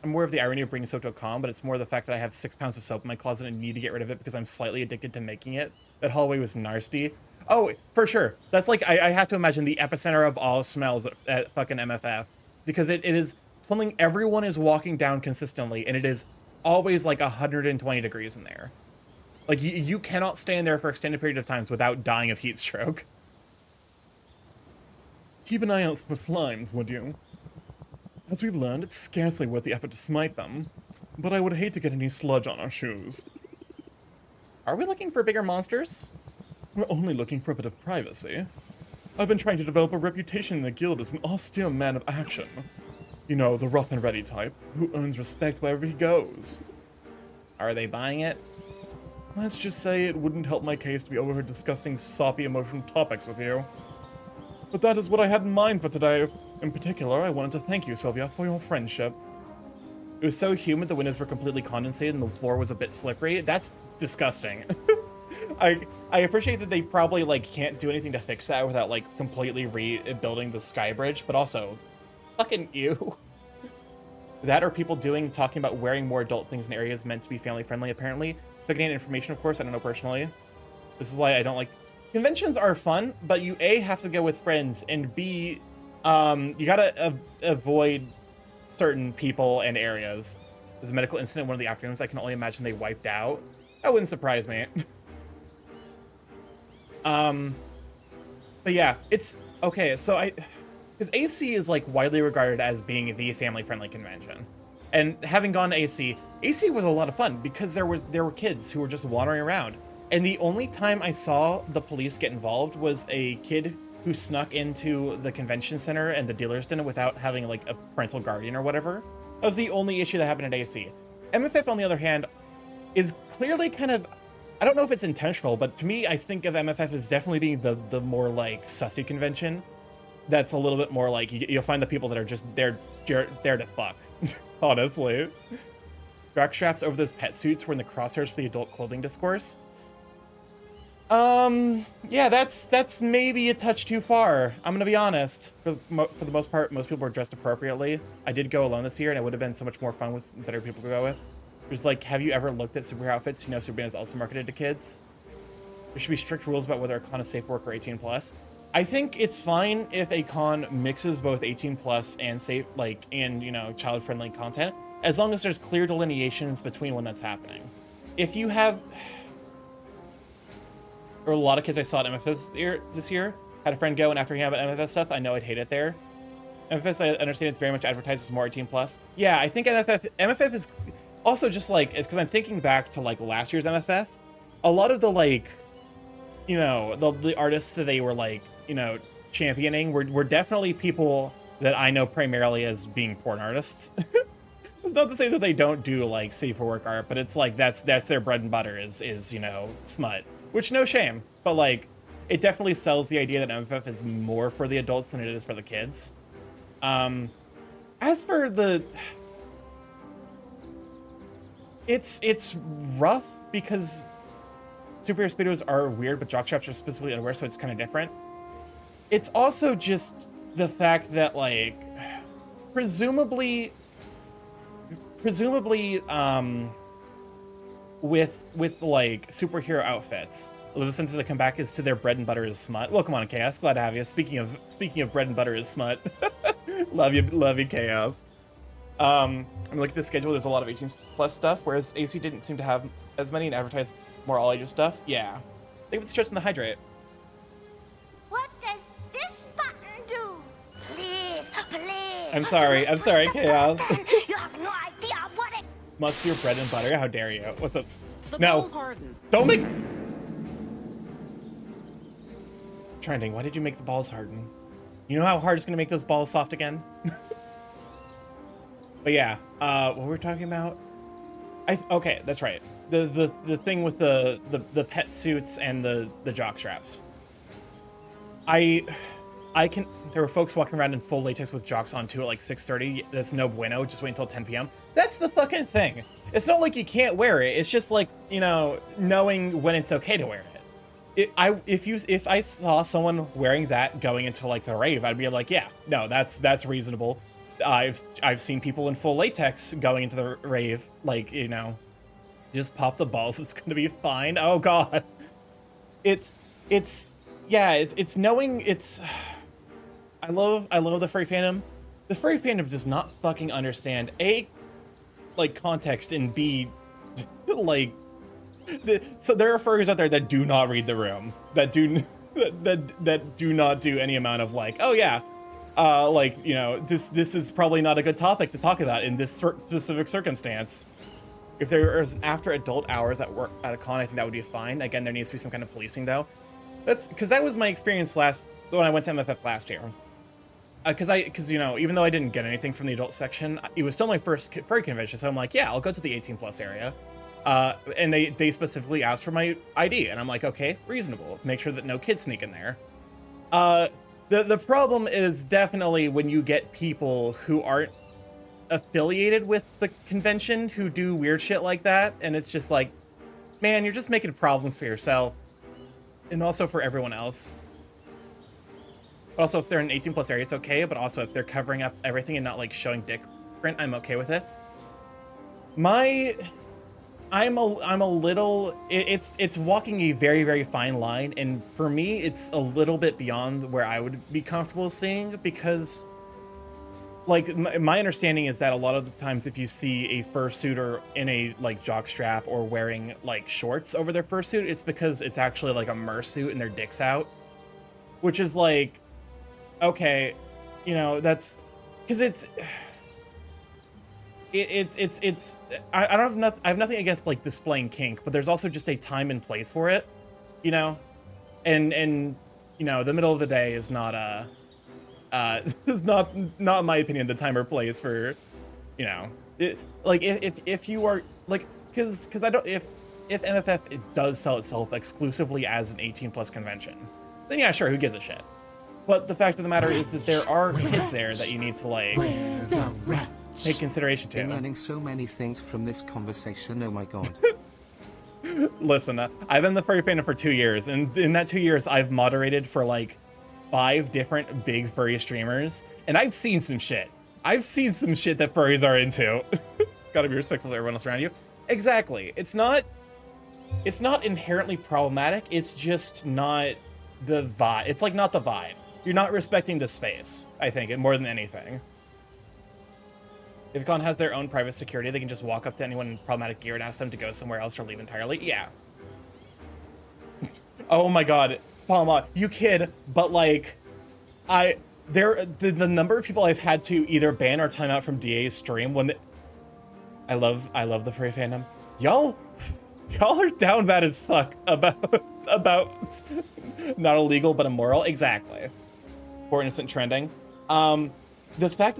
I'm more of the irony of bringing soap to a con, but it's more the fact that I have 6 pounds of soap in my closet and need to get rid of it because I'm slightly addicted to making it. That hallway was nasty. Oh, for sure. That's like, I have to imagine the epicenter of all smells at fucking MFF. Because it is something everyone is walking down consistently, and it is always like 120 degrees in there. Like, you cannot stay in there for extended period of times without dying of heat stroke. Keep an eye out for slimes, would you? As we've learned, it's scarcely worth the effort to smite them, but I would hate to get any sludge on our shoes. Are we looking for bigger monsters? We're only looking for a bit of privacy. I've been trying to develop a reputation in the guild as an austere man of action. You know, the rough and ready type, who earns respect wherever he goes. Are they buying it? Let's just say it wouldn't help my case to be overheard discussing soppy emotional topics with you. But that is what I had in mind for today. In particular, I wanted to thank you, Sylvia, for your friendship. It was so humid the windows were completely condensated and the floor was a bit slippery. That's disgusting. I appreciate that they probably, like, can't do anything to fix that without, like, completely rebuilding the sky bridge, but also, fucking ew. That or people talking about wearing more adult things in areas meant to be family friendly, apparently. So getting information, of course, I don't know personally. This is why I don't like... Conventions are fun, but you A, have to go with friends, and B, you gotta avoid certain people and areas. There's a medical incident in one of the afternoons. I can only imagine they wiped out. That wouldn't surprise me. But yeah, it's... Okay, so because AC is, like, widely regarded as being the family-friendly convention. And having gone to AC was a lot of fun because there were kids who were just wandering around. And the only time I saw the police get involved was a kid who snuck into the convention center and the dealer's den without having, like, a parental guardian or whatever. That was the only issue that happened at AC. MFF, on the other hand, is clearly kind of... I don't know if it's intentional, but to me, I think of MFF as definitely being the more, like, sussy convention. That's a little bit more like, you'll find the people that are just there to fuck, honestly. Jock straps over those pet suits were in the crosshairs for the adult clothing discourse. Yeah, that's maybe a touch too far. I'm gonna be honest. For the most part, most people were dressed appropriately. I did go alone this year, and it would have been so much more fun with better people to go with. There's like, have you ever looked at superhero outfits? You know, Superman is also marketed to kids. There should be strict rules about whether a con is safe for work or 18+. I think it's fine if a con mixes both 18+ and safe, like, and, you know, child-friendly content, as long as there's clear delineations between when that's happening. If you have... Or a lot of kids I saw at MFS this year had a friend go, and after hearing about MFS stuff, I know I'd hate it there. MFS, I understand it's very much advertised as more 18+. Yeah, I think MFF is also just like, it's because I'm thinking back to like last year's MFF. A lot of the like, you know, the artists that they were like, you know, championing were definitely people that I know primarily as being porn artists. It's not to say that they don't do like safe for work art, but it's like that's their bread and butter is you know, smut. Which, no shame, but like, it definitely sells the idea that MFF is more for the adults than it is for the kids. As for the... It's rough because superhero speedos are weird, but jockstraps are specifically unaware, so it's kind of different. It's also just the fact that, like, presumably, with like superhero outfits, the sense that come back is to their bread and butter is smut. Welcome on, Chaos. Glad to have you. Speaking of bread and butter is smut. love you, Chaos. I'm looking at the schedule. There's a lot of 18+ stuff, whereas AC didn't seem to have as many and advertised more all ages stuff. Yeah, think of the stretch and the hydrate. What does this button do? Please. I'm sorry, Chaos. You have no idea what it... Must your bread and butter? How dare you? What's up? The No. ball's hardened. Don't make... Trending, why did you make the balls harden? You know how hard it's gonna make those balls soft again? But yeah, what were we talking about? Okay, that's right. The thing with the pet suits and the jock straps. There were folks walking around in full latex with jocks on too at like 6:30. That's no bueno. Just wait until 10 p.m. That's the fucking thing. It's not like you can't wear it. It's just like, you know, knowing when it's okay to wear it. If I saw someone wearing that going into like the rave, I'd be like, yeah, no, that's reasonable. I've seen people in full latex going into the rave, like, you know, just pop the balls. It's gonna be fine. Oh god, it's knowing it's. I love the furry fandom. The furry fandom does not fucking understand like context and b like so there are furries out there that do not read the room, that do that do not do any amount of like, oh yeah, like, you know, this is probably not a good topic to talk about in this specific circumstance. If there is after adult hours at work at a con, I think that would be fine. Again, there needs to be some kind of policing though. That's because that was my experience when I went to MFF last year. Because you know, even though I didn't get anything from the adult section, it was still my first furry convention. So I'm like, yeah, I'll go to the 18+ area. And they specifically asked for my ID, and I'm like, okay, reasonable. Make sure that no kids sneak in there. The problem is definitely when you get people who aren't affiliated with the convention who do weird shit like that, and it's just like, man, you're just making problems for yourself and also for everyone else. Also, if they're in 18+ area, it's okay, but also if they're covering up everything and not like showing dick print, I'm okay with it. I'm a little, it's walking a very, very fine line, and for me, it's a little bit beyond where I would be comfortable seeing, because like my understanding is that a lot of the times if you see a fursuiter in a like jock strap or wearing like shorts over their fursuit, it's because it's actually like a mersuit and their dick's out, which is like, okay, you know, that's because I have nothing against like displaying kink, but there's also just a time and place for it, you know, and you know, the middle of the day is not is not in my opinion the time or place for, you know, like if you are like, because I don't, if MFF it does sell itself exclusively as an 18+ convention, then yeah, sure, who gives a shit. But the fact of the matter is that there are kids there that you need to like take consideration to. I'm learning so many things from this conversation. Oh my god. Listen, I've been the furry fandom for 2 years, and in that 2 years, I've moderated for like 5 different big furry streamers, and I've seen some shit. I've seen some shit that furries are into. Gotta be respectful of everyone else around you. Exactly. It's not inherently problematic. It's just not the vibe. It's like not the vibe. You're not respecting the space, I think, more than anything. If con has their own private security, they can just walk up to anyone in problematic gear and ask them to go somewhere else or leave entirely. Yeah. Oh my god, Palma, you kid, but like, the number of people I've had to either ban or time out from DA's stream when I love the furry fandom. Y'all are down bad as fuck about not illegal but immoral. Exactly. For innocent trending. The fact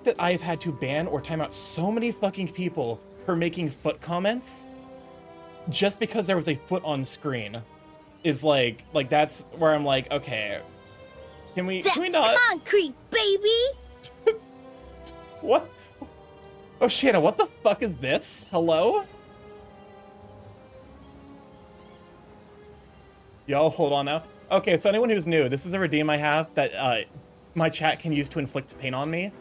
that I've had to ban or time out so many fucking people for making foot comments just because there was a foot on screen is like that's where I'm like, okay, can we not? Concrete, baby. What? Oh, Shanna, what the fuck is this? Hello? Yo, hold on now. Okay, so anyone who's new, this is a redeem I have that my chat can use to inflict pain on me.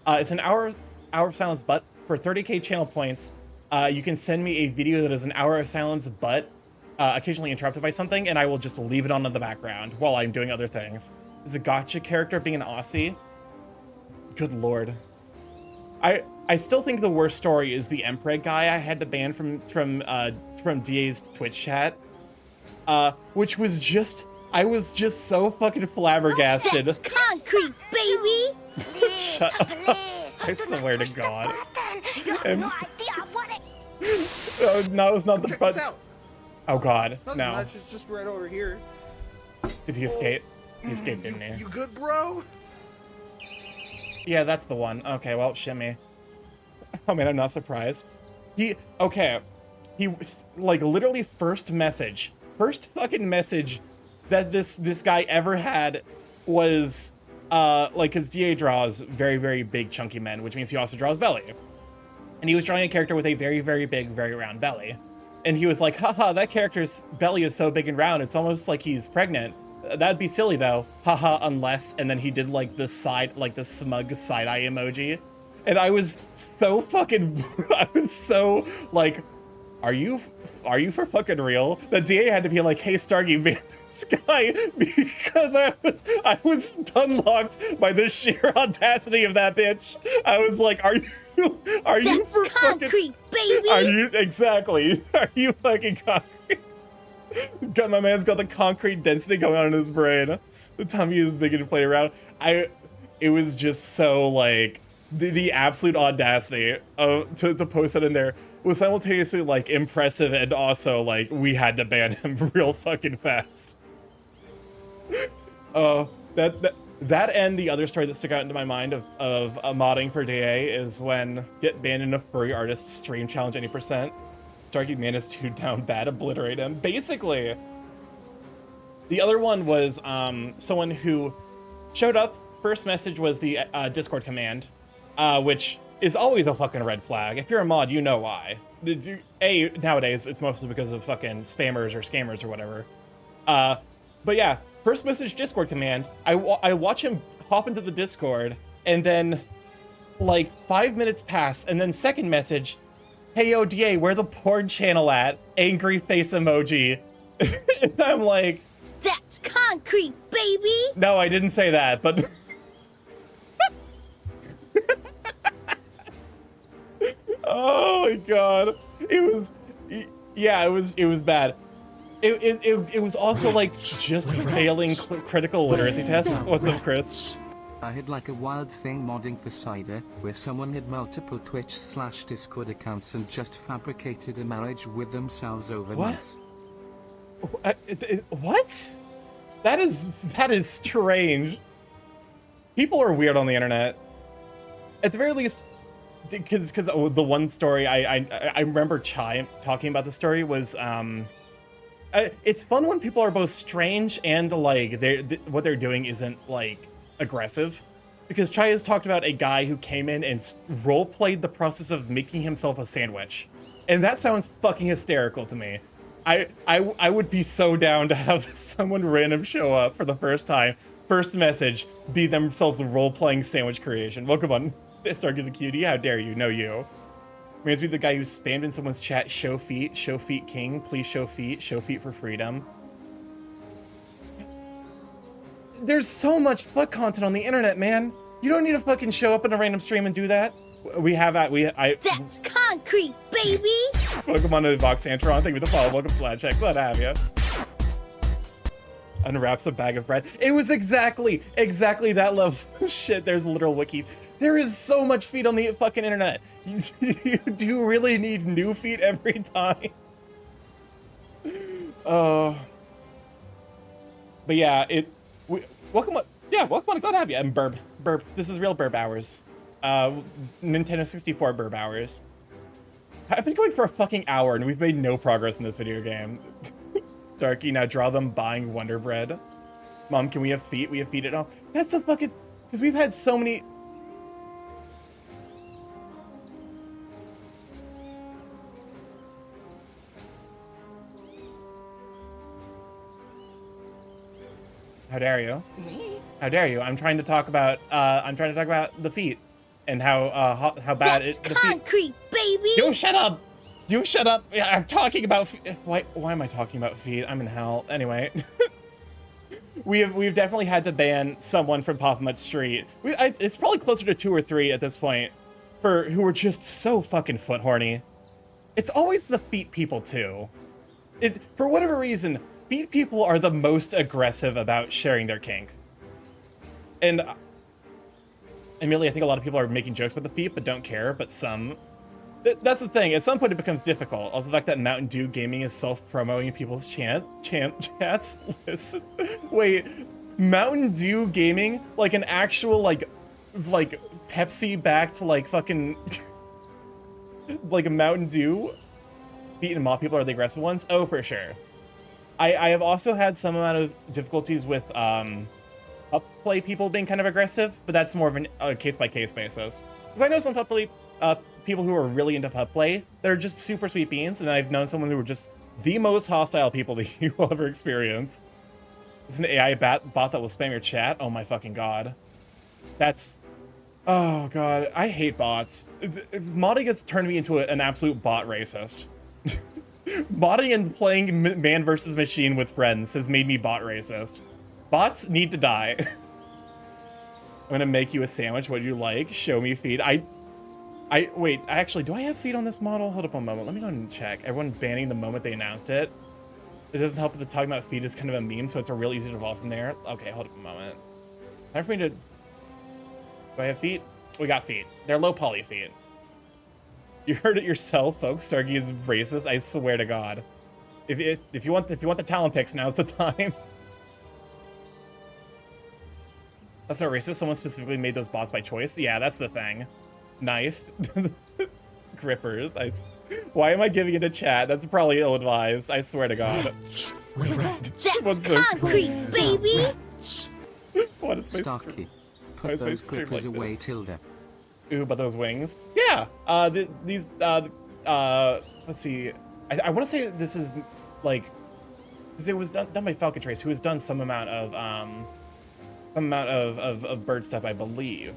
It's an hour of silence, but for 30k channel points, you can send me a video that is an hour of silence, but occasionally interrupted by something, and I will just leave it on in the background while I'm doing other things. Is a gotcha character being an Aussie? Good lord. I still think the worst story is the Empreg guy I had to ban from DA's Twitch chat, which was just. I was just so fucking flabbergasted. That's concrete, baby. Shut up. I swear to God. You have no idea what it. Oh, no, it's not the Check button. this out. Oh God, Nothing no. much, it's just right over here. Did he escape? He escaped, didn't he? You good, bro? Yeah, that's the one. Okay, well, shimmy. I mean, I'm not surprised. Okay. He, like, literally first fucking message that this guy ever had was, like, his DA draws very, very big, chunky men, which means he also draws belly. And he was drawing a character with a very, very big, very round belly. And he was like, haha, that character's belly is so big and round, it's almost like he's pregnant. That'd be silly, though. Haha, unless... And then he did, like, the smug side-eye emoji. And I was so fucking... I was so, like... are you for fucking real? The DA had to be like, hey, Starky, ban this guy because I was stun locked by the sheer audacity of that bitch. I was like, are you That's for concrete, fucking, baby. are you exactly? Are you fucking concrete? Got my man's got the concrete density going on in his brain. The time he was beginning to play around, it was just so like the absolute audacity of to post that in there was simultaneously like impressive and also like we had to ban him real fucking fast. That and the other story that stuck out into my mind of modding for DA is when get banned in a furry artist stream challenge any %. Starky managed to down bad, obliterate him. Basically, the other one was someone who showed up. First message was the Discord command, which is always a fucking red flag. If you're a mod, you know why. Nowadays, it's mostly because of fucking spammers or scammers or whatever. But yeah, first message Discord command. I watch him hop into the Discord, and then like 5 minutes pass, and then second message, hey, yo, DA, where the porn channel at? Angry face emoji. And I'm like... That's concrete, baby. No, I didn't say that, but... Oh my god. It was... Yeah, it was bad. It was also like just failing critical literacy tests. What's up, Chris? I had like a wild thing modding for Cider, where someone had multiple Twitch/Discord accounts and just fabricated a marriage with themselves over What? months. What? That is strange. People are weird on the internet. At the very least, because the one story I remember Chai talking about the story was it's fun when people are both strange and like what they're doing isn't like aggressive, because Chai has talked about a guy who came in and role played the process of making himself a sandwich, and that sounds fucking hysterical to me. I would be so down to have someone random show up for the first time, first message, be themselves a role-playing sandwich creation. Welcome on, Stark is a cutie, how dare you, no you. Reminds me of the guy who spammed in someone's chat, show feet king, please show feet for freedom. There's so much foot content on the internet, man. You don't need to fucking show up in a random stream and do that. That's concrete, baby. Welcome on to Vox Antron. Thank you for the follow. Welcome to Lad Check. Glad to have you. Unwraps a bag of bread. It was exactly that level. Shit, there's a literal wiki. There is so much feed on the fucking internet. You do really need new feed every time. But yeah, welcome on. Yeah, welcome on. Glad to have you. I'm Burb. This is real Burb hours. Nintendo 64 Burb hours. I've been going for a fucking hour and we've made no progress in this video game. Starky, now draw them buying Wonder Bread. Mom, can we have feet? We have feet at all. That's the fucking... Because we've had so many... How dare you? Me? How dare you? I'm trying to talk about the feet and how bad That's the feet. concrete, baby. You shut up! You shut up! Yeah, I'm talking about why am I talking about feet? I'm in hell. Anyway. We've definitely had to ban someone from Pop-Mut Street. It's probably closer to 2 or 3 at this point who are just so fucking foot horny. It's always the feet people too. For whatever reason, feet people are the most aggressive about sharing their kink. And admittedly, I think a lot of people are making jokes about the feet, but don't care, but some... That's the thing, at some point it becomes difficult. Also the fact that Mountain Dew Gaming is self-promoting people's chats. Listen, wait, Mountain Dew Gaming? Like an actual, like Pepsi-backed, like, fucking... like a Mountain Dew? Feet and mop people are the aggressive ones? Oh, for sure. I have also had some amount of difficulties with, pup play people being kind of aggressive, but that's more of a case-by-case basis. Because I know some pup play, people who are really into pup play that are just super sweet beans, and then I've known someone who were just the most hostile people that you will ever experience. It's an AI bot that will spam your chat. Oh my fucking god. That's... Oh god, I hate bots. Modding has turned me into an absolute bot racist. Modding and playing man versus machine with friends has made me bot racist. Bots need to die. I'm gonna make you a sandwich. What do you like? Show me feed. Wait, actually, do I have feed on this model? Hold up a moment. Let me go and check. Everyone banning the moment they announced it. It doesn't help that the talking about feed is kind of a meme, so it's a real easy to evolve from there. Okay, hold up a moment. Time for me to... Do I have feet? We got feet. They're low poly feet. You heard it yourself, folks. Starky is racist. I swear to God. If you want the talent picks, now's the time. That's not racist. Someone specifically made those bots by choice. Yeah, that's the thing. Knife. Grippers. Why am I giving it a chat? That's probably ill-advised. I swear to God. That's concrete, baby! What is my Starky, why is put my those stream clippers like away, Tilda. Ooh, but those wings. Yeah. Let's see. I want to say that this is like, because it was done by Falcatrace, who has done some amount of bird stuff, I believe.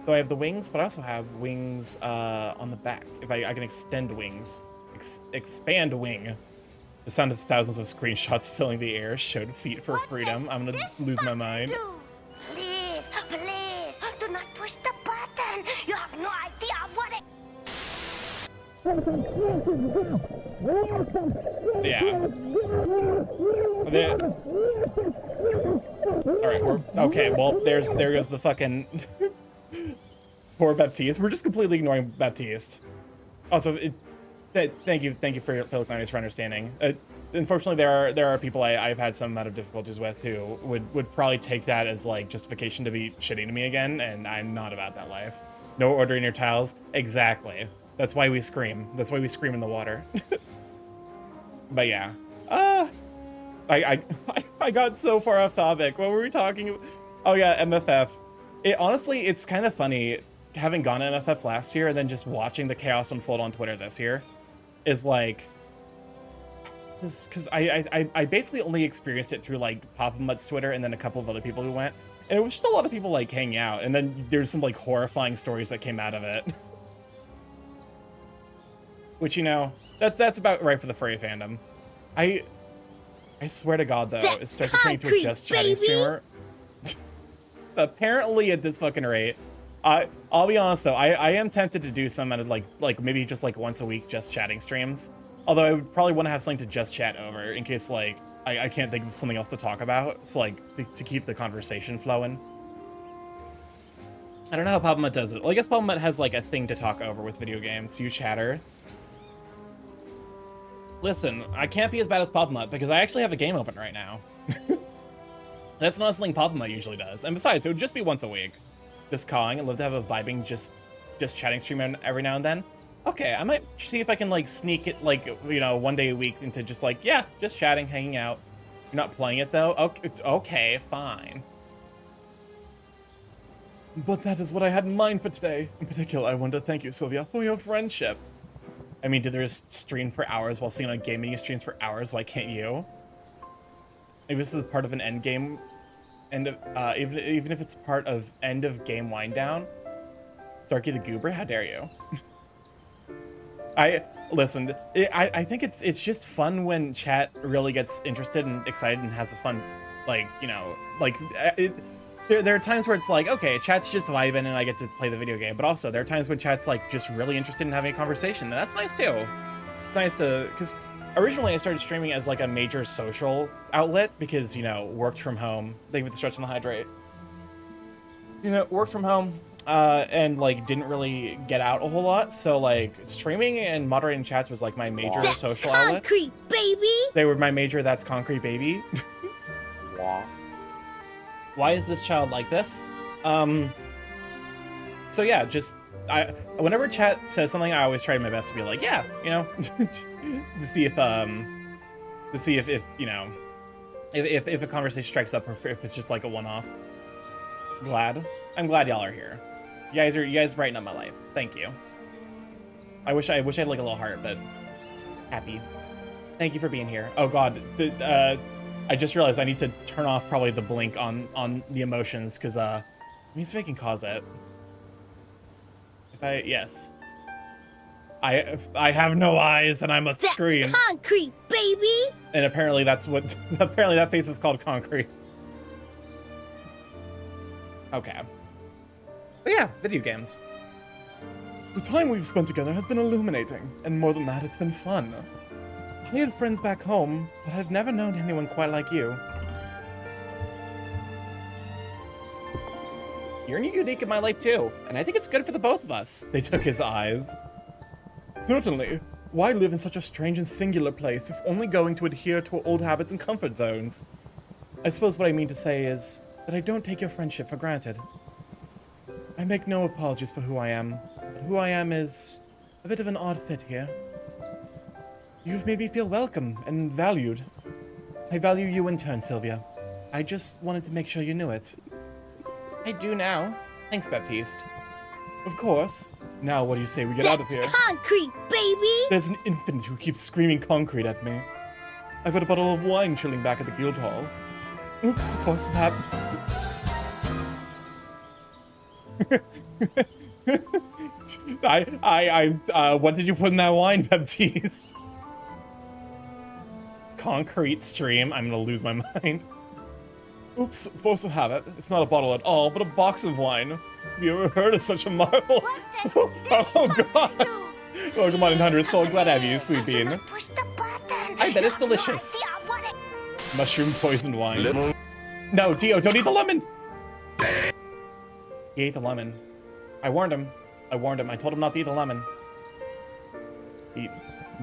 So I have the wings, but I also have wings on the back. If I can extend wings, expand wing. The sound of thousands of screenshots filling the air showed feet for freedom. I'm gonna lose my mind. Please, please, do not push the button. You have no idea what it... Yeah. All right. Okay. Well, there goes the fucking poor Baptiste. We're just completely ignoring Baptiste. Also, thank you for understanding. Unfortunately, there are people I've had some amount of difficulties with who would probably take that as like justification to be shitty to me again, and I'm not about that life. No ordering your tiles. Exactly. That's why we scream. That's why we scream in the water. But yeah. I got so far off topic. What were we talking about? Oh yeah, MFF. Honestly, it's kind of funny having gone to MFF last year and then just watching the chaos unfold on Twitter this year is like, because I basically only experienced it through like Pop-Mutt's Twitter and then a couple of other people who went, and it was just a lot of people like hanging out, and then there's some like horrifying stories that came out of it. Which, you know, that's about right for the furry fandom. I swear to God, though, it's starting to turn into a just chatting streamer. Apparently, at this fucking rate, I'll be honest though, I am tempted to do some out of like maybe just like once a week just chatting streams. Although I would probably want to have something to just chat over in case like I can't think of something else to talk about. So like to keep the conversation flowing. I don't know how Pop-Mutt does it. Well, I guess Pop-Mutt has like a thing to talk over with video games. You chatter. Listen, I can't be as bad as Pop-Mutt because I actually have a game open right now. That's not something Pop-Mutt usually does. And besides, it would just be once a week. Just calling. I'd love to have a vibing, just chatting stream every now and then. Okay, I might see if I can like sneak it like, you know, one day a week into just like, yeah, just chatting, hanging out. You're not playing it though? Okay, fine. But that is what I had in mind for today. In particular, I want to thank you, Sylvia, for your friendship. I mean, did there just stream for hours while seeing on gaming streams for hours? Why can't you? Maybe this is part of an end game, even if it's part of end of game wind down. Starky the Goober, how dare you? Listen. I think it's just fun when chat really gets interested and excited and has a fun, like, you know, like there are times where it's like, okay, chat's just vibing and I get to play the video game, but also there are times when chat's like just really interested in having a conversation, and that's nice too. It's nice to, because originally I started streaming as like a major social outlet because, you know, worked from home. Thank you for the stretch and the hydrate. You know, worked from home and like didn't really get out a whole lot, so like streaming and moderating chats was like my major social outlets. That's concrete, baby! They were my major that's concrete, baby. Why is this child like this? So yeah, just whenever chat says something, I always try my best to be like, yeah, you know, to see if you know, if a conversation strikes up or if it's just like a one-off. I'm glad y'all are here. You guys brighten up my life. Thank you. I wish I had like a little heart, but happy. Thank you for being here. Oh God, I just realized I need to turn off probably the blink on the emotions, because let me see if I can cause it. Yes. I have no eyes and I must That's scream. concrete, baby! And apparently that's what, apparently that face is called concrete. Okay. But yeah, video games. The time we've spent together has been illuminating, and more than that, it's been fun. I had friends back home, but I've never known anyone quite like you. You're unique in my life too, and I think it's good for the both of us. They took his eyes. Certainly. Why live in such a strange and singular place if only going to adhere to old habits and comfort zones? I suppose what I mean to say is that I don't take your friendship for granted. I make no apologies for who I am, but who I am is a bit of an odd fit here. You've made me feel welcome and valued. I value you in turn, Sylvia. I just wanted to make sure you knew it. I do now. Thanks, Baptiste. Of course. Now what do you say we get out of here? That's concrete, baby! There's an infant who keeps screaming concrete at me. I've got a bottle of wine chilling back at the guild hall. Oops, of course it happened. What did you put in that wine, Baptiste? Concrete stream. I'm gonna lose my mind. Oops, force of habit. It's not a bottle at all, but a box of wine. Have you ever heard of such a marvel? Oh god! Welcome on in 100 Soul. Glad to have you, Sweet Bean. Push the button. I bet it's delicious. Mushroom poisoned wine. No, Dio, don't eat the lemon! He ate the lemon. I warned him. I told him not to eat the lemon.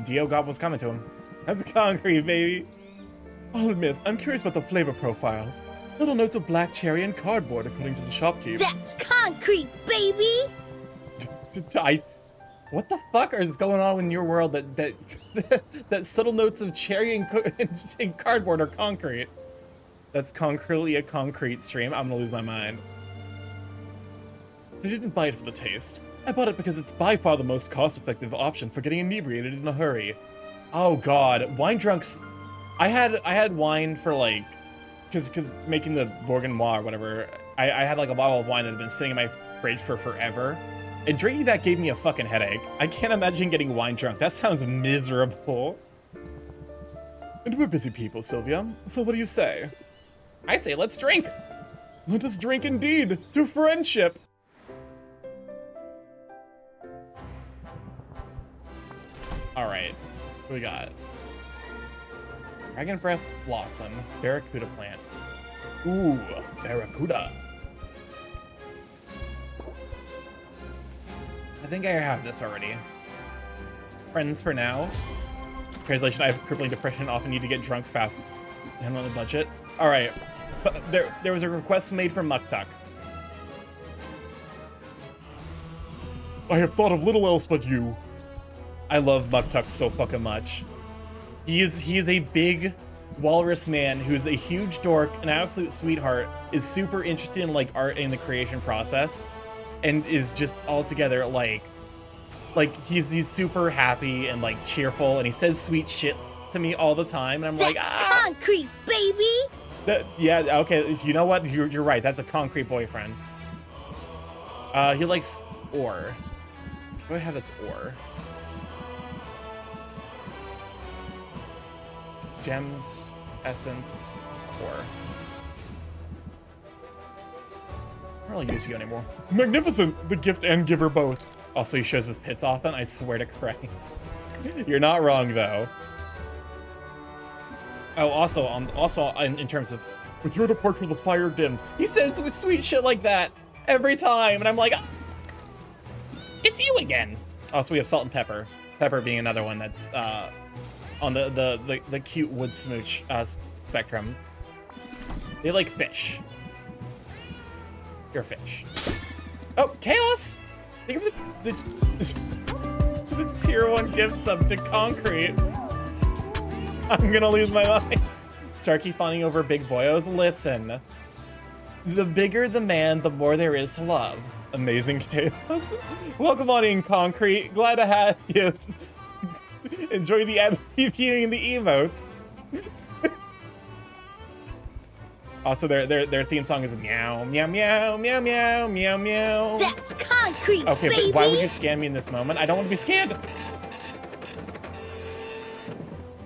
Dio got what's coming to him. That's concrete, baby. I'll admit, I'm curious about the flavor profile. Little notes of black cherry and cardboard, according to the shopkeep. That's concrete, baby! What the fuck is going on in your world that subtle notes of cherry and cardboard are concrete? That's concretely a concrete stream. I'm gonna lose my mind. I didn't buy it for the taste. I bought it because it's by far the most cost-effective option for getting inebriated in a hurry. Oh god, wine drunks. I had wine for like, cause making the Bourgogne or whatever. I had like a bottle of wine that had been sitting in my fridge for forever. And drinking that gave me a fucking headache. I can't imagine getting wine drunk. That sounds miserable. And we're busy people, Sylvia. So what do you say? I say let's drink. Let us drink indeed to friendship. All right, what we got? Dragon Breath Blossom, Barracuda Plant. Ooh, Barracuda. I think I have this already. Friends for now. Translation, I have crippling depression and often need to get drunk fast and on a budget. All right, so there was a request made from Muktuk. I have thought of little else but you. I love Muktuk so fucking much. He is a big walrus man who's a huge dork, an absolute sweetheart, is super interested in like art and the creation process, and is just altogether like he's super happy and like cheerful, and he says sweet shit to me all the time, and I'm like, ah! Concrete, baby! Yeah, okay, you know what? You're right, that's a concrete boyfriend. He likes ore. What do I have that's ore? Gems, essence, ore. I don't really use you anymore. Magnificent! The gift and giver both. Also, he shows his pits often. I swear to Christ. You're not wrong, though. Oh, also in terms of, with your departure, the fire dims. He says with sweet shit like that every time, and I'm like, it's you again. Also, we have salt and pepper. Pepper being another one that's on the cute wood smooch spectrum. They like fish. You're a fish. Oh, Chaos! Think of the tier 1 gift sub to concrete. I'm gonna lose my mind. Starky fawning over big boyos. Listen. The bigger the man, the more there is to love. Amazing Chaos. Welcome on in, Concrete. Glad to have you. Enjoy the ad viewing the emotes. Also, their theme song is meow, meow, meow, meow, meow, meow, meow. That's concrete, Okay, baby. but why would you scan me in this moment? I don't want to be scanned.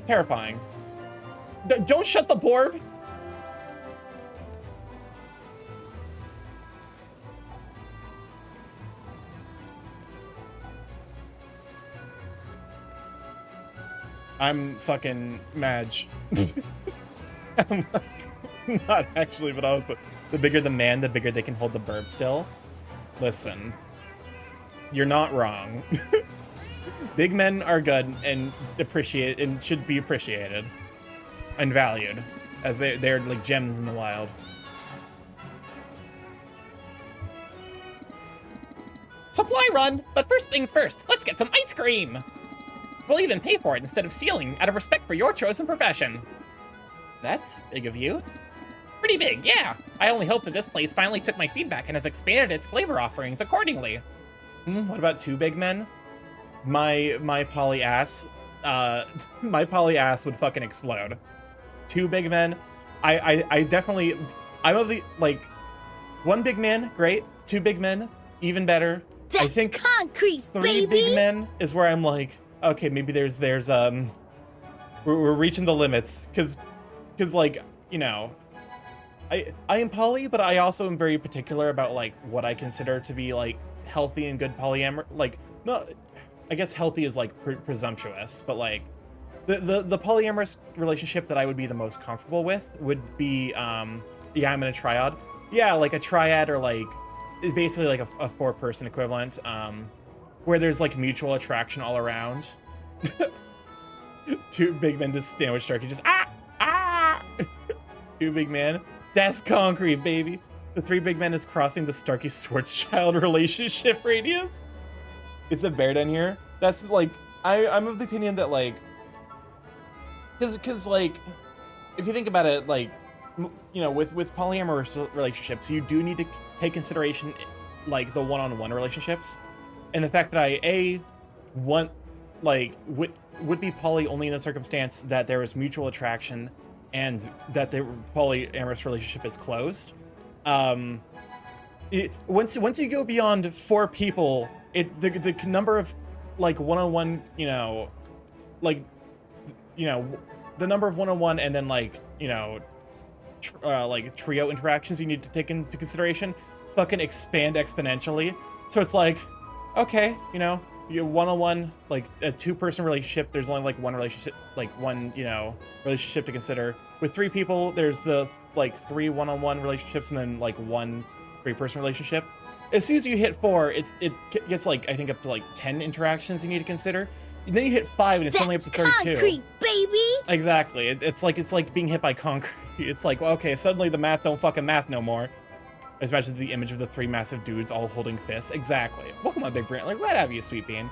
Terrifying. Don't shut the borb. I'm fucking Madge. I'm not actually, but I was the bigger the man, the bigger they can hold the burb still. Listen, you're not wrong. Big men are good and appreciate and should be appreciated and valued, as they're like gems in the wild. Supply run, but first things first, let's get some ice cream. We'll even pay for it instead of stealing, out of respect for your chosen profession. That's big of you. Pretty big, yeah. I only hope that this place finally took my feedback and has expanded its flavor offerings accordingly. What about two big men? My poly ass, my poly ass would fucking explode. Two big men, I definitely, I'm of the, like, one big man, great. Two big men, even better. That's I think concrete, three baby. big men is where I'm like, okay, maybe there's we're reaching the limits, cause like, you know, I am poly, but I also am very particular about like what I consider to be like healthy and good polyamory. Like, not, I guess healthy is like presumptuous, but like the polyamorous relationship that I would be the most comfortable with would be yeah, I'm in a triad. Yeah, like a triad, or like basically like a 4-person equivalent, where there's like mutual attraction all around. Two big men just sandwich Starky, just Two big men. That's concrete, baby. The three big men is crossing the Starky Schwarzschild relationship radius. It's a bear down here. That's like, I'm of the opinion that like, cause like, if you think about it, like, you know, with polyamorous relationships, you do need to take consideration like the one-on-one relationships, and the fact that I want like would be poly only in the circumstance that there is mutual attraction and that the polyamorous relationship is closed. Once you go beyond 4 people, the number of like one-on-one, you know, like, you know, the number of one-on-one and then like, you know, like trio interactions you need to take into consideration fucking expand exponentially. So it's like, okay, you know, you one-on-one, like a 2-person relationship, there's only like one relationship, like one, you know, relationship to consider. With 3 people, there's the like 3 one-on-one relationships and then like 1 3-person relationship. As soon as you hit 4, it gets like, I think up to like 10 interactions you need to consider. And then you hit 5 and it's only up to 32. Concrete, baby. Exactly. It's like being hit by concrete. It's like, well, okay, suddenly the math don't fucking math no more. I just imagine the image of the 3 massive dudes all holding fists. Exactly. Welcome on, Big Brant. Like, glad to have you, Sweet Bean.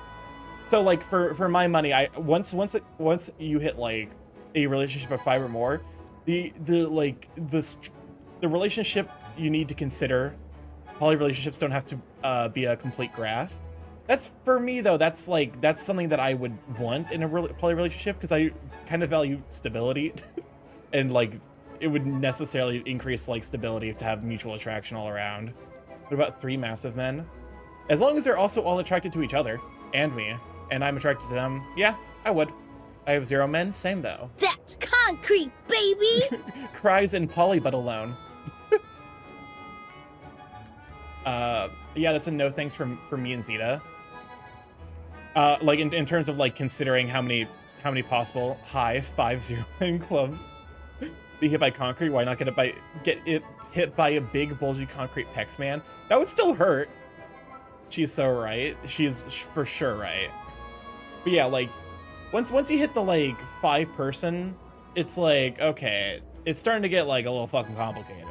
So like for my money, once you hit like a relationship of 5 or more, the relationship you need to consider, poly relationships don't have to be a complete graph. That's, for me though, that's something that I would want in a poly relationship, because I kind of value stability and like it would necessarily increase like stability to have mutual attraction all around. What about 3 massive men? As long as they're also all attracted to each other and me, and I'm attracted to them, yeah, I would. I have 0 men, same though. That's concrete, baby. Cries and poly but alone. Yeah, that's a no thanks for me and Zeta. Like in terms of like considering how many possible 5-0 in club be hit by concrete. Why not get hit by a big bulgy concrete pecs man? That would still hurt. She's so right. She's for sure right. But yeah, like once you hit the like 5-person, it's like, okay, it's starting to get like a little fucking complicated.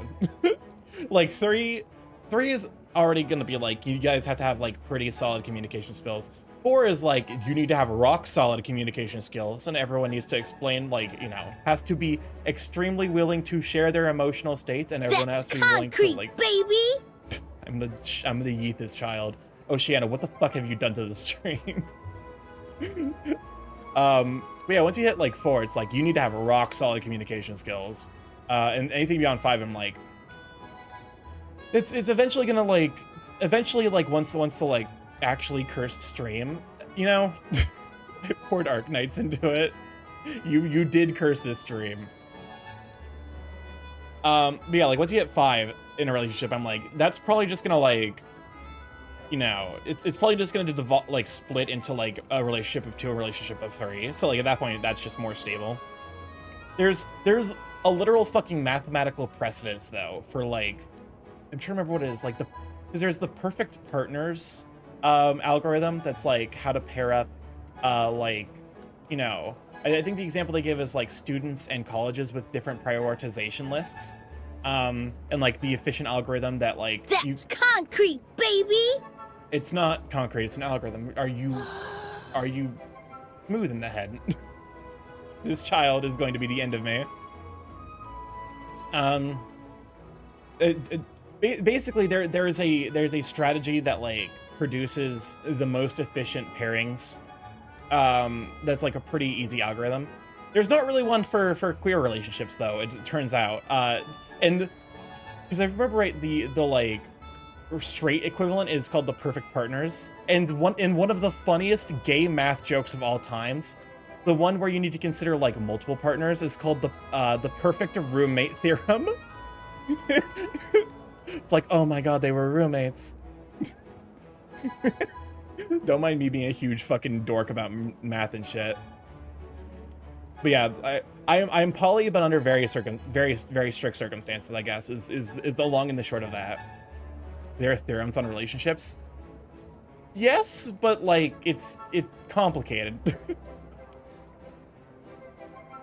Like 3 is already gonna be like, you guys have to have like pretty solid communication skills. 4 is like, you need to have rock solid communication skills, and everyone needs to explain, like, you know, has to be extremely willing to share their emotional states, and everyone has to be willing to like, baby. I'm gonna yeet this child. Oceana, what the fuck have you done to the stream? But yeah, once you hit like 4, it's like you need to have rock solid communication skills. And anything beyond 5, I'm like, it's eventually gonna like, once the like actually cursed stream, you know, I poured Arknights into it. You did curse this stream. But yeah, like once you hit 5 in a relationship, I'm like, that's probably just gonna like, you know, it's probably just gonna like split into like a relationship of 2, a relationship of 3. So like at that point, that's just more stable. There's a literal fucking mathematical precedence though for like, I'm trying to remember what it is, like because there's the perfect partners algorithm that's like how to pair up like, you know, I think the example they give is like students and colleges with different prioritization lists. And like the efficient algorithm that like That's concrete, baby! It's not concrete, it's an algorithm. Are you smooth in the head? This child is going to be the end of me. Basically there's a strategy that like produces the most efficient pairings. That's like a pretty easy algorithm. There's not really one for queer relationships though, it turns out. And because I remember right, the like straight equivalent is called the perfect partners. And one of the funniest gay math jokes of all times, the one where you need to consider like multiple partners, is called the perfect roommate theorem. It's like, oh my god, they were roommates. Don't mind me being a huge fucking dork about math and shit. But yeah, I'm poly, but under very strict circumstances, I guess, is the long and the short of that. There are theorems on relationships. Yes, but like it's complicated.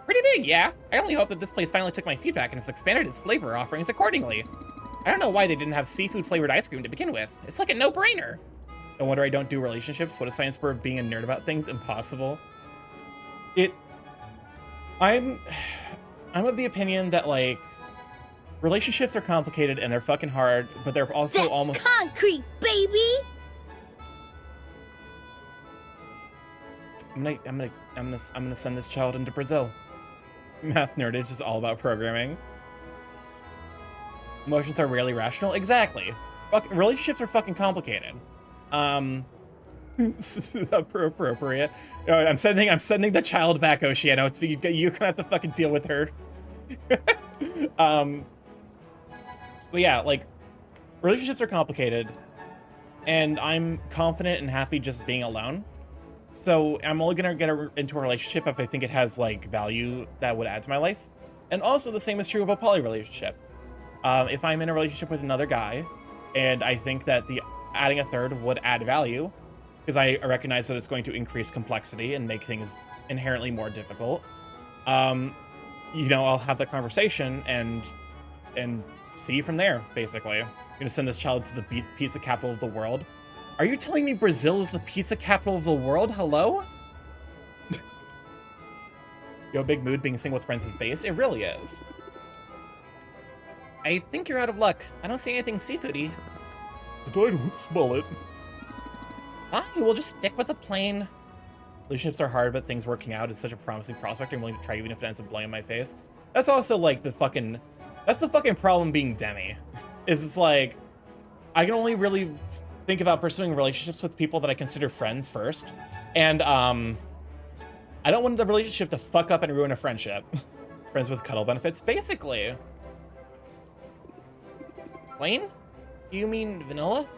Pretty big, yeah. I only hope that this place finally took my feedback and has expanded its flavor offerings accordingly. I don't know why they didn't have seafood-flavored ice cream to begin with. It's like a no-brainer. No wonder I don't do relationships. What a science for being a nerd about things. Impossible. I'm of the opinion that, like, relationships are complicated and they're fucking hard, but they're also That's almost concrete, baby! I'm gonna send this child into Brazil. Math nerdage is all about programming. Emotions are rarely rational. Exactly. Relationships are fucking complicated. Appropriate. I'm sending the child back, Oceano. You're gonna have to fucking deal with her. But yeah, like, relationships are complicated, and I'm confident and happy just being alone. So I'm only gonna get into a relationship if I think it has like value that would add to my life. And also the same is true of a poly relationship. If I'm in a relationship with another guy, and I think that adding a third would add value, because I recognize that it's going to increase complexity and make things inherently more difficult, you know, I'll have that conversation and see from there, basically. I'm gonna send this child to the pizza capital of the world. Are you telling me Brazil is the pizza capital of the world? Hello? Yo, big mood being single with friends is base. It really is. I think you're out of luck. I don't see anything seafoody. I died with Smollett. Fine, we'll just stick with a plain. Relationships are hard, but things working out is such a promising prospect. I'm willing to try even if it ends up blowing in my face. That's also like that's the fucking problem being Demi. It's like, I can only really think about pursuing relationships with people that I consider friends first. And I don't want the relationship to fuck up and ruin a friendship. Friends with cuddle benefits, basically. Plain? You mean vanilla?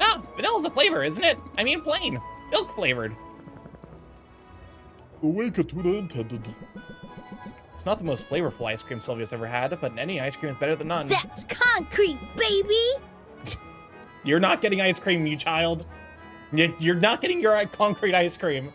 No, vanilla's a flavor, isn't it? I mean plain. Milk flavored. Awake to the intended. It's not the most flavorful ice cream Sylvia's ever had, but any ice cream is better than none. That's concrete, baby! You're not getting ice cream, you child. You're not getting your concrete ice cream.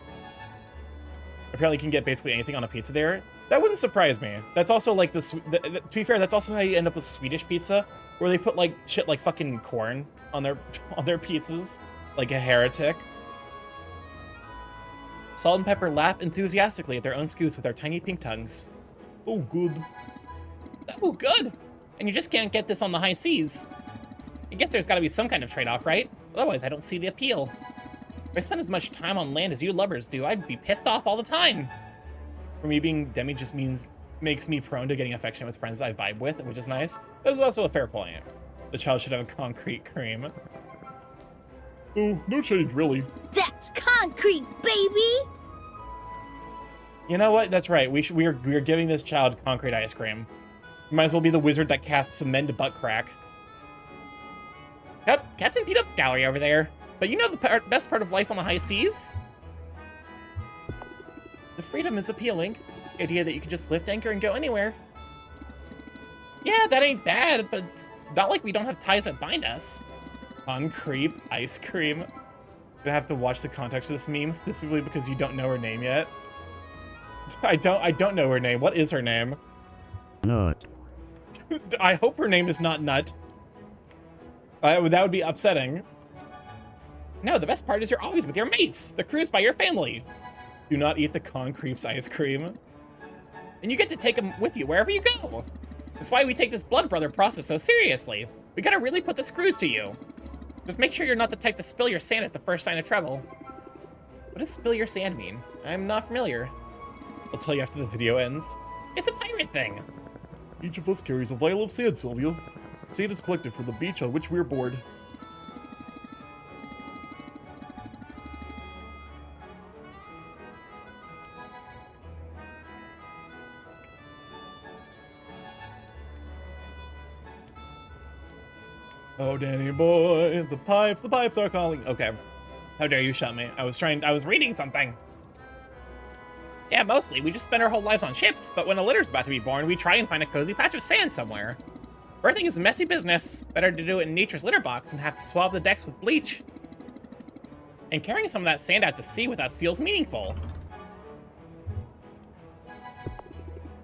Apparently you can get basically anything on a pizza there. That wouldn't surprise me. That's also like to be fair, that's also how you end up with Swedish pizza, where they put like shit like fucking corn on their pizzas, like a heretic. Salt and pepper lap enthusiastically at their own scoots with their tiny pink tongues. Oh, good. Oh, good. And you just can't get this on the high seas. I guess there's got to be some kind of trade-off, right? Otherwise, I don't see the appeal. If I spend as much time on land as you lovers do, I'd be pissed off all the time. For me, being Demi just means makes me prone to getting affectionate with friends I vibe with, which is nice. This is also a fair point. The child should have a concrete cream. Oh, no change, really. That's concrete, baby! You know what? That's right. We are giving this child concrete ice cream. You might as well be the wizard that casts cement to butt crack. Yep, Captain Pete Up Gallery over there. But you know the best part of life on the high seas? The freedom is appealing. The idea that you can just lift anchor and go anywhere. Yeah, that ain't bad, but it's not like we don't have ties that bind us. Concrete ice cream. Gonna have to watch the context of this meme specifically because you don't know her name yet. I don't know her name. What is her name? Nut. I hope her name is not Nut. That would be upsetting. No, the best part is you're always with your mates. The crew's by your family. Do not eat the concrete's ice cream. And you get to take them with you wherever you go. That's why we take this blood brother process so seriously. We gotta really put the screws to you. Just make sure you're not the type to spill your sand at the first sign of trouble. What does spill your sand mean? I'm not familiar. I'll tell you after the video ends. It's a pirate thing. Each of us carries a vial of sand, Sylvia. Sand is collected from the beach on which we are bored. Oh, Danny boy, the pipes are calling. Okay. How dare you shut me? I was reading something. Yeah, mostly. We just spend our whole lives on ships, but when a litter's about to be born, we try and find a cozy patch of sand somewhere. Birthing is a messy business. Better to do it in nature's litter box and have to swab the decks with bleach. And carrying some of that sand out to sea with us feels meaningful.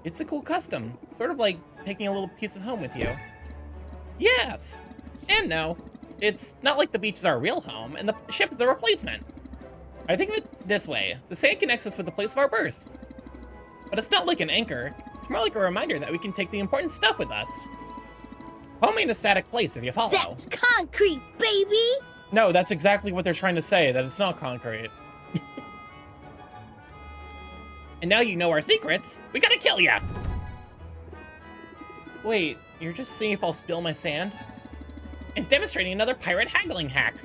It's a cool custom. Sort of like taking a little piece of home with you. Yes! And no. It's not like the beach is our real home, and the ship is the replacement. I think of it this way. The sand connects us with the place of our birth. But it's not like an anchor. It's more like a reminder that we can take the important stuff with us. Home ain't a static place, if you follow. That's concrete, baby! No, that's exactly what they're trying to say, that it's not concrete. And now you know our secrets. We gotta kill ya! Wait, you're just seeing if I'll spill my sand? And demonstrating another pirate haggling hack.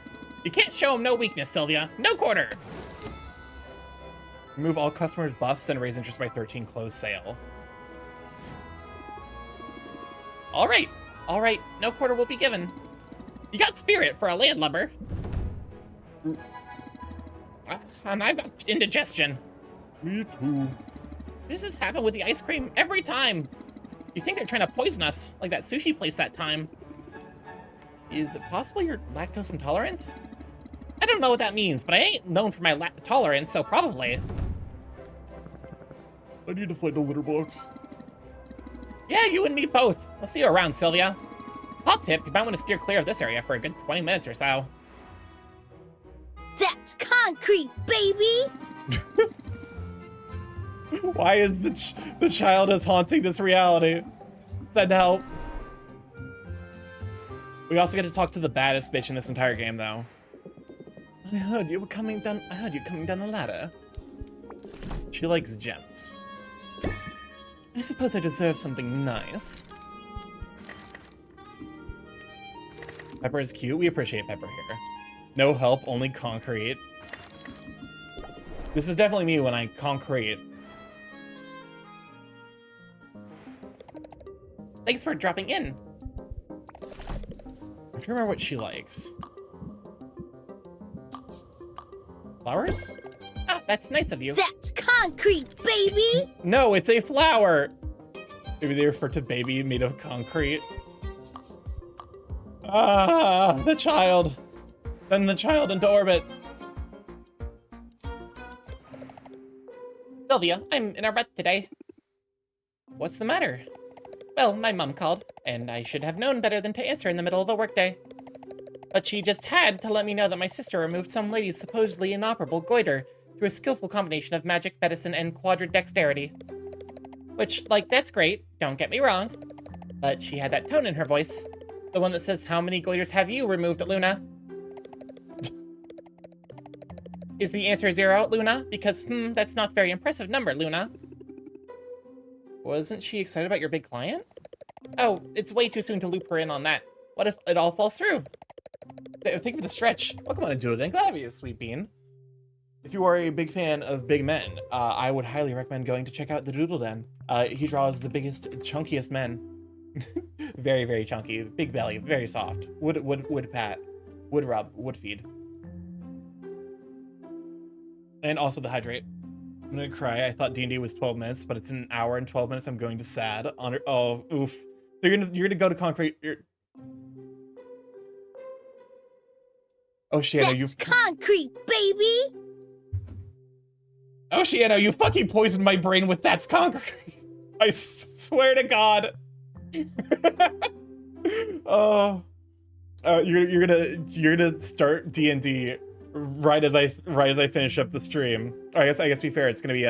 You can't show him no weakness, Sylvia. No quarter! Remove all customers' buffs and raise interest by 13, close sale. Alright, no quarter will be given. You got spirit for a landlubber. And I've got indigestion. Me too. Does this happen with the ice cream every time? You think they're trying to poison us, like that sushi place that time. Is it possible you're lactose intolerant? I don't know what that means, but I ain't known for my tolerance, so probably. I need to find a litter box. Yeah, you and me both. We'll see you around, Sylvia. Hot tip, you might want to steer clear of this area for a good 20 minutes or so. That's concrete, baby! Why is the child is haunting this reality? Send help. We also get to talk to the baddest bitch in this entire game, though. I heard you coming down the ladder. She likes gems. I suppose I deserve something nice. Pepper is cute. We appreciate Pepper here. No help, only concrete. This is definitely me when I concrete. Thanks for dropping in. I have to remember what she likes. Flowers? Ah, that's nice of you. That's concrete, baby! No, it's a flower! Maybe they refer to baby made of concrete. Ah, the child. Send the child into orbit. Sylvia, I'm in our breath today. What's the matter? Well, my mom called, and I should have known better than to answer in the middle of a workday. But she just had to let me know that my sister removed some lady's supposedly inoperable goiter through a skillful combination of magic, medicine, and quadridexterity. Which, like, that's great, don't get me wrong. But she had that tone in her voice. The one that says, "How many goiters have you removed, Luna?" Is the answer 0, Luna? Because, that's not very impressive number, Luna. Wasn't she excited about your big client? Oh, it's way too soon to loop her in on that. What if it all falls through? Thank you for the stretch. Welcome on a Doodle Den. Glad to have you, Sweet Bean. If you are a big fan of big men, I would highly recommend going to check out the Doodle Den. He draws the biggest, chunkiest men. Very, very chunky. Big belly, very soft. Would pat. Would rub. Would feed. And also the hydrate. I'm gonna cry. I thought D&D was 12 minutes, but it's an hour and 12 minutes. I'm going to sad. Oh, oof. You're gonna go to concrete. Oceano, you concrete, baby! Oceano, you fucking poisoned my brain with that's concrete. I swear to God. Oh, you're gonna start D&D right as I finish up the stream. I guess to be fair, it's gonna be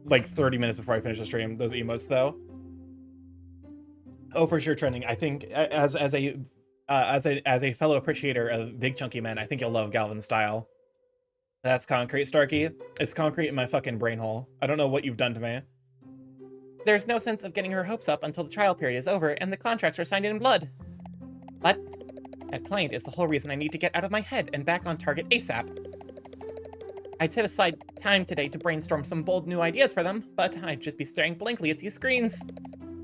like 30 minutes before I finish the stream. Those emotes though. Oh, for sure, trending. I think as a fellow appreciator of big chunky men, I think you'll love Galvin's style. That's concrete, Starky. It's concrete in my fucking brain hole. I don't know what you've done to me. There's no sense of getting her hopes up until the trial period is over and the contracts are signed in blood. But that client is the whole reason I need to get out of my head and back on target ASAP. I'd set aside time today to brainstorm some bold new ideas for them, but I'd just be staring blankly at these screens.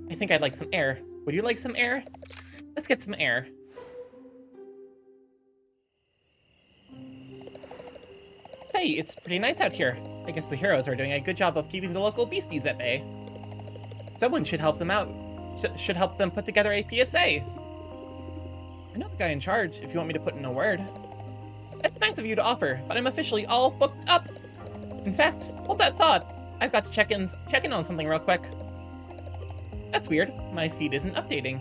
I think I'd like some air. Would you like some air? Let's get some air. Say, it's pretty nice out here. I guess the heroes are doing a good job of keeping the local beasties at bay. Someone should help them out. Should help them put together a PSA. I know the guy in charge, if you want me to put in a word. That's nice of you to offer, but I'm officially all booked up. In fact, hold that thought. I've got to check in on something real quick. That's weird. My feed isn't updating.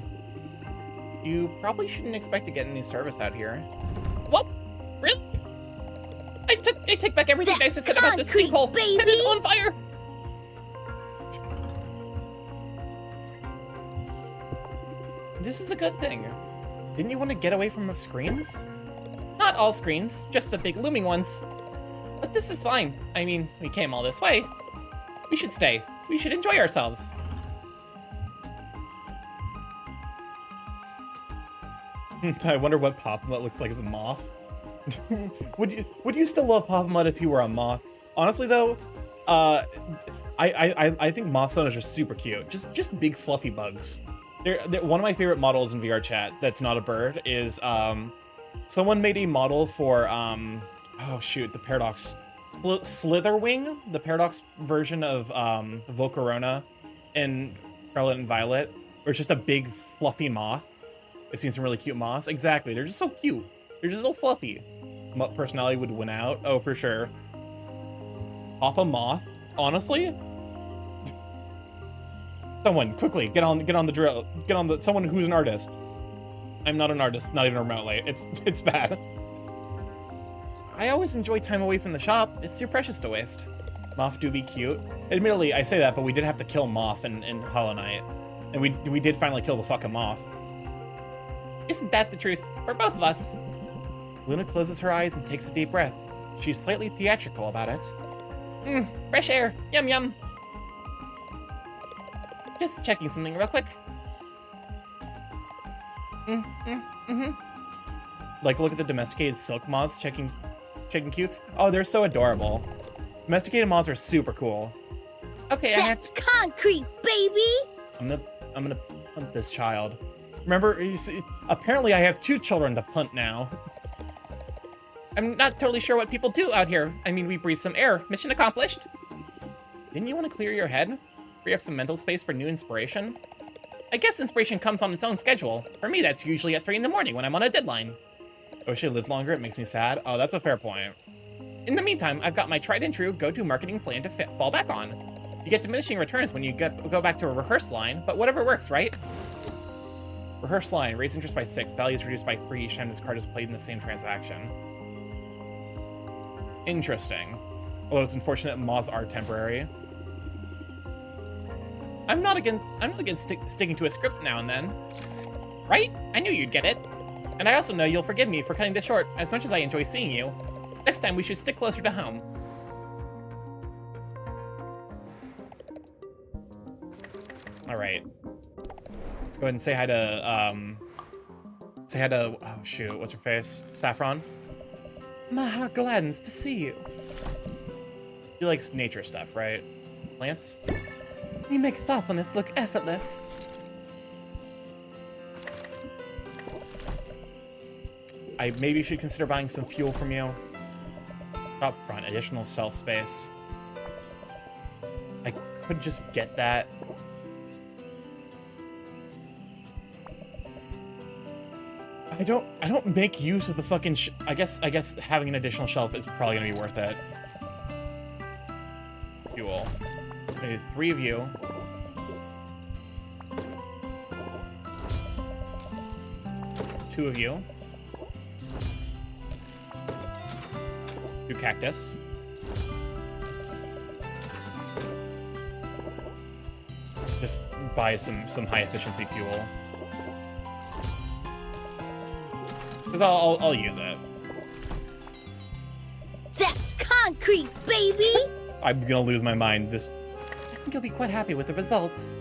You probably shouldn't expect to get any service out here. What? Really? I take back everything nice I said about this sinkhole. Set it on fire! This is a good thing. Didn't you want to get away from the screens? Not all screens, just the big looming ones. But this is fine. I mean, we came all this way. We should stay. We should enjoy ourselves. I wonder what Pop-Mut looks like as a moth. Would you still love Pop-Mut if you were a moth? Honestly though, I think moth sonas are super cute. Just big fluffy bugs. They're one of my favorite models in VR chat that's not a bird is someone made a model for oh shoot, the Paradox Slitherwing, the Paradox version of Volcarona in Scarlet and Violet, where it's just a big fluffy moth. I've seen some really cute moths. Exactly, they're just so cute. They're just so fluffy. What personality would win out? Oh, for sure. Pop a moth? Honestly? Someone, quickly, get on the drill. Get on the, someone who's an artist. I'm not an artist, not even remotely. It's bad. I always enjoy time away from the shop. It's too precious to waste. Moth do be cute. Admittedly, I say that, but we did have to kill Moth in Hollow Knight. And we did finally kill the fucking Moth. Isn't that the truth for both of us? Luna closes her eyes and takes a deep breath. She's slightly theatrical about it. Fresh air. Yum yum. Just checking something real quick. Like, look at the domesticated silk moths checking cute. Oh, they're so adorable. Domesticated moths are super cool. Okay, That's concrete, baby! I'm gonna punt this child. Remember, you see, apparently I have 2 children to punt now. I'm not totally sure what people do out here. I mean, we breathe some air. Mission accomplished. Didn't you want to clear your head? Free up some mental space for new inspiration? I guess inspiration comes on its own schedule. For me, that's usually at 3 in the morning when I'm on a deadline. Oh, she lived longer, it makes me sad. Oh, that's a fair point. In the meantime, I've got my tried and true go-to marketing plan to fall back on. You get diminishing returns when you go back to a rehearse line, but whatever works, right? Rehearse line, raise interest by 6, values reduced by 3 each time this card is played in the same transaction. Interesting. Although it's unfortunate moths are temporary. I'm not against sticking to a script now and then. Right? I knew you'd get it. And I also know you'll forgive me for cutting this short, as much as I enjoy seeing you. Next time we should stick closer to home. All right. Let's go ahead and say hi to, oh shoot, what's her face? Saffron? How gladdens to see you. She likes nature stuff, right? Plants? You make thoughtfulness look effortless. I maybe should consider buying some fuel from you. Up front, additional shelf space. I could just get that. I don't make use of the fucking I guess having an additional shelf is probably gonna be worth it. Fuel. I need 3 of you. Two of you. 2 cactus. Just buy some high efficiency fuel. Because I'll use it. That's concrete, baby! I'm gonna lose my mind. I think you'll be quite happy with the results.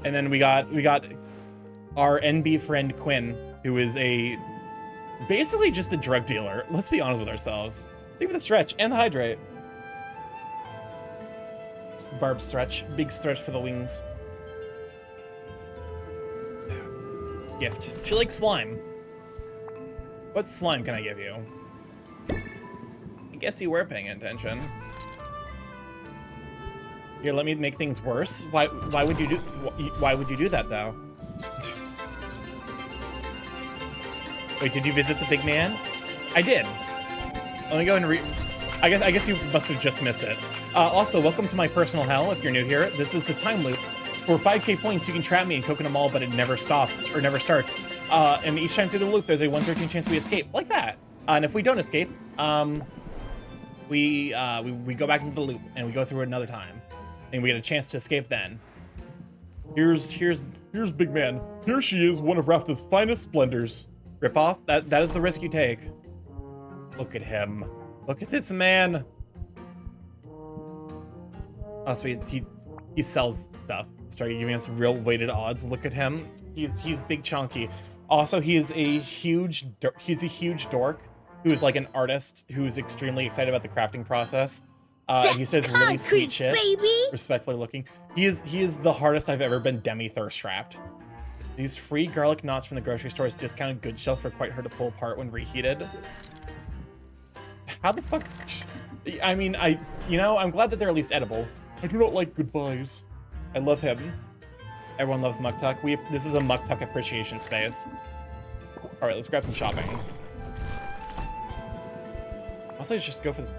And then we got our NB friend Quinn, who is basically just a drug dealer. Let's be honest with ourselves. Leave the stretch and the hydrate. Barb stretch, big stretch for the wings. Gift. She likes slime. What slime can I give you? I guess you were paying attention. Here, let me make things worse. Why would you do that though? Wait, did you visit the big man? I did. Let me go and I guess you must have just missed it. Also, welcome to my personal hell. If you're new here, this is the time loop. For 5k points, you can trap me in Coconut Mall, but it never stops or never starts. And each time through the loop, there's a 1/13 chance we escape, like that. And if we don't escape, we go back into the loop and we go through it another time, and we get a chance to escape then. Here's Big Man. Here she is, one of Rafta's finest splendors. Rip off. That is the risk you take. Look at him. Look at this man. Oh, so he sells stuff. Started giving us real weighted odds. Look at him. He's big chunky. Also, he is a huge dork who is like an artist who's extremely excited about the crafting process. And he says really sweet shit. Baby. Respectfully looking. He is the hardest I've ever been thirst trapped. These free garlic knots from the grocery store's discounted goods shelf are quite hard to pull apart when reheated. How the fuck? I mean, I'm glad that they're at least edible. I do not like goodbyes. I love him. Everyone loves Muktuk. This is a Muktuk appreciation space. All right, let's grab some shopping. Also, just go for this.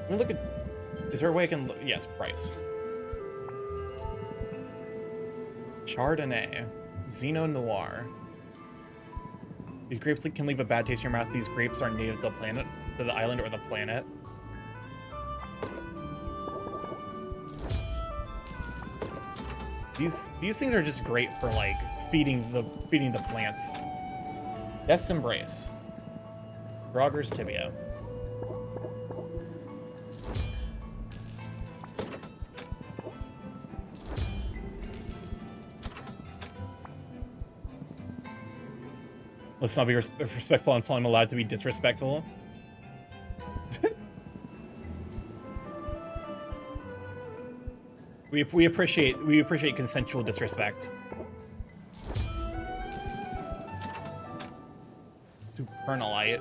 Let me look at. Is there a way I can look? Yes, price. Chardonnay, Xeno Noir. These grapes can leave a bad taste in your mouth. These grapes are native to the planet, to the island or the planet. These things are just great for like feeding the plants. Death's Embrace. Grogger's Tibia. Let's not be respectful until I'm allowed to be disrespectful. We appreciate consensual disrespect. Supernalite.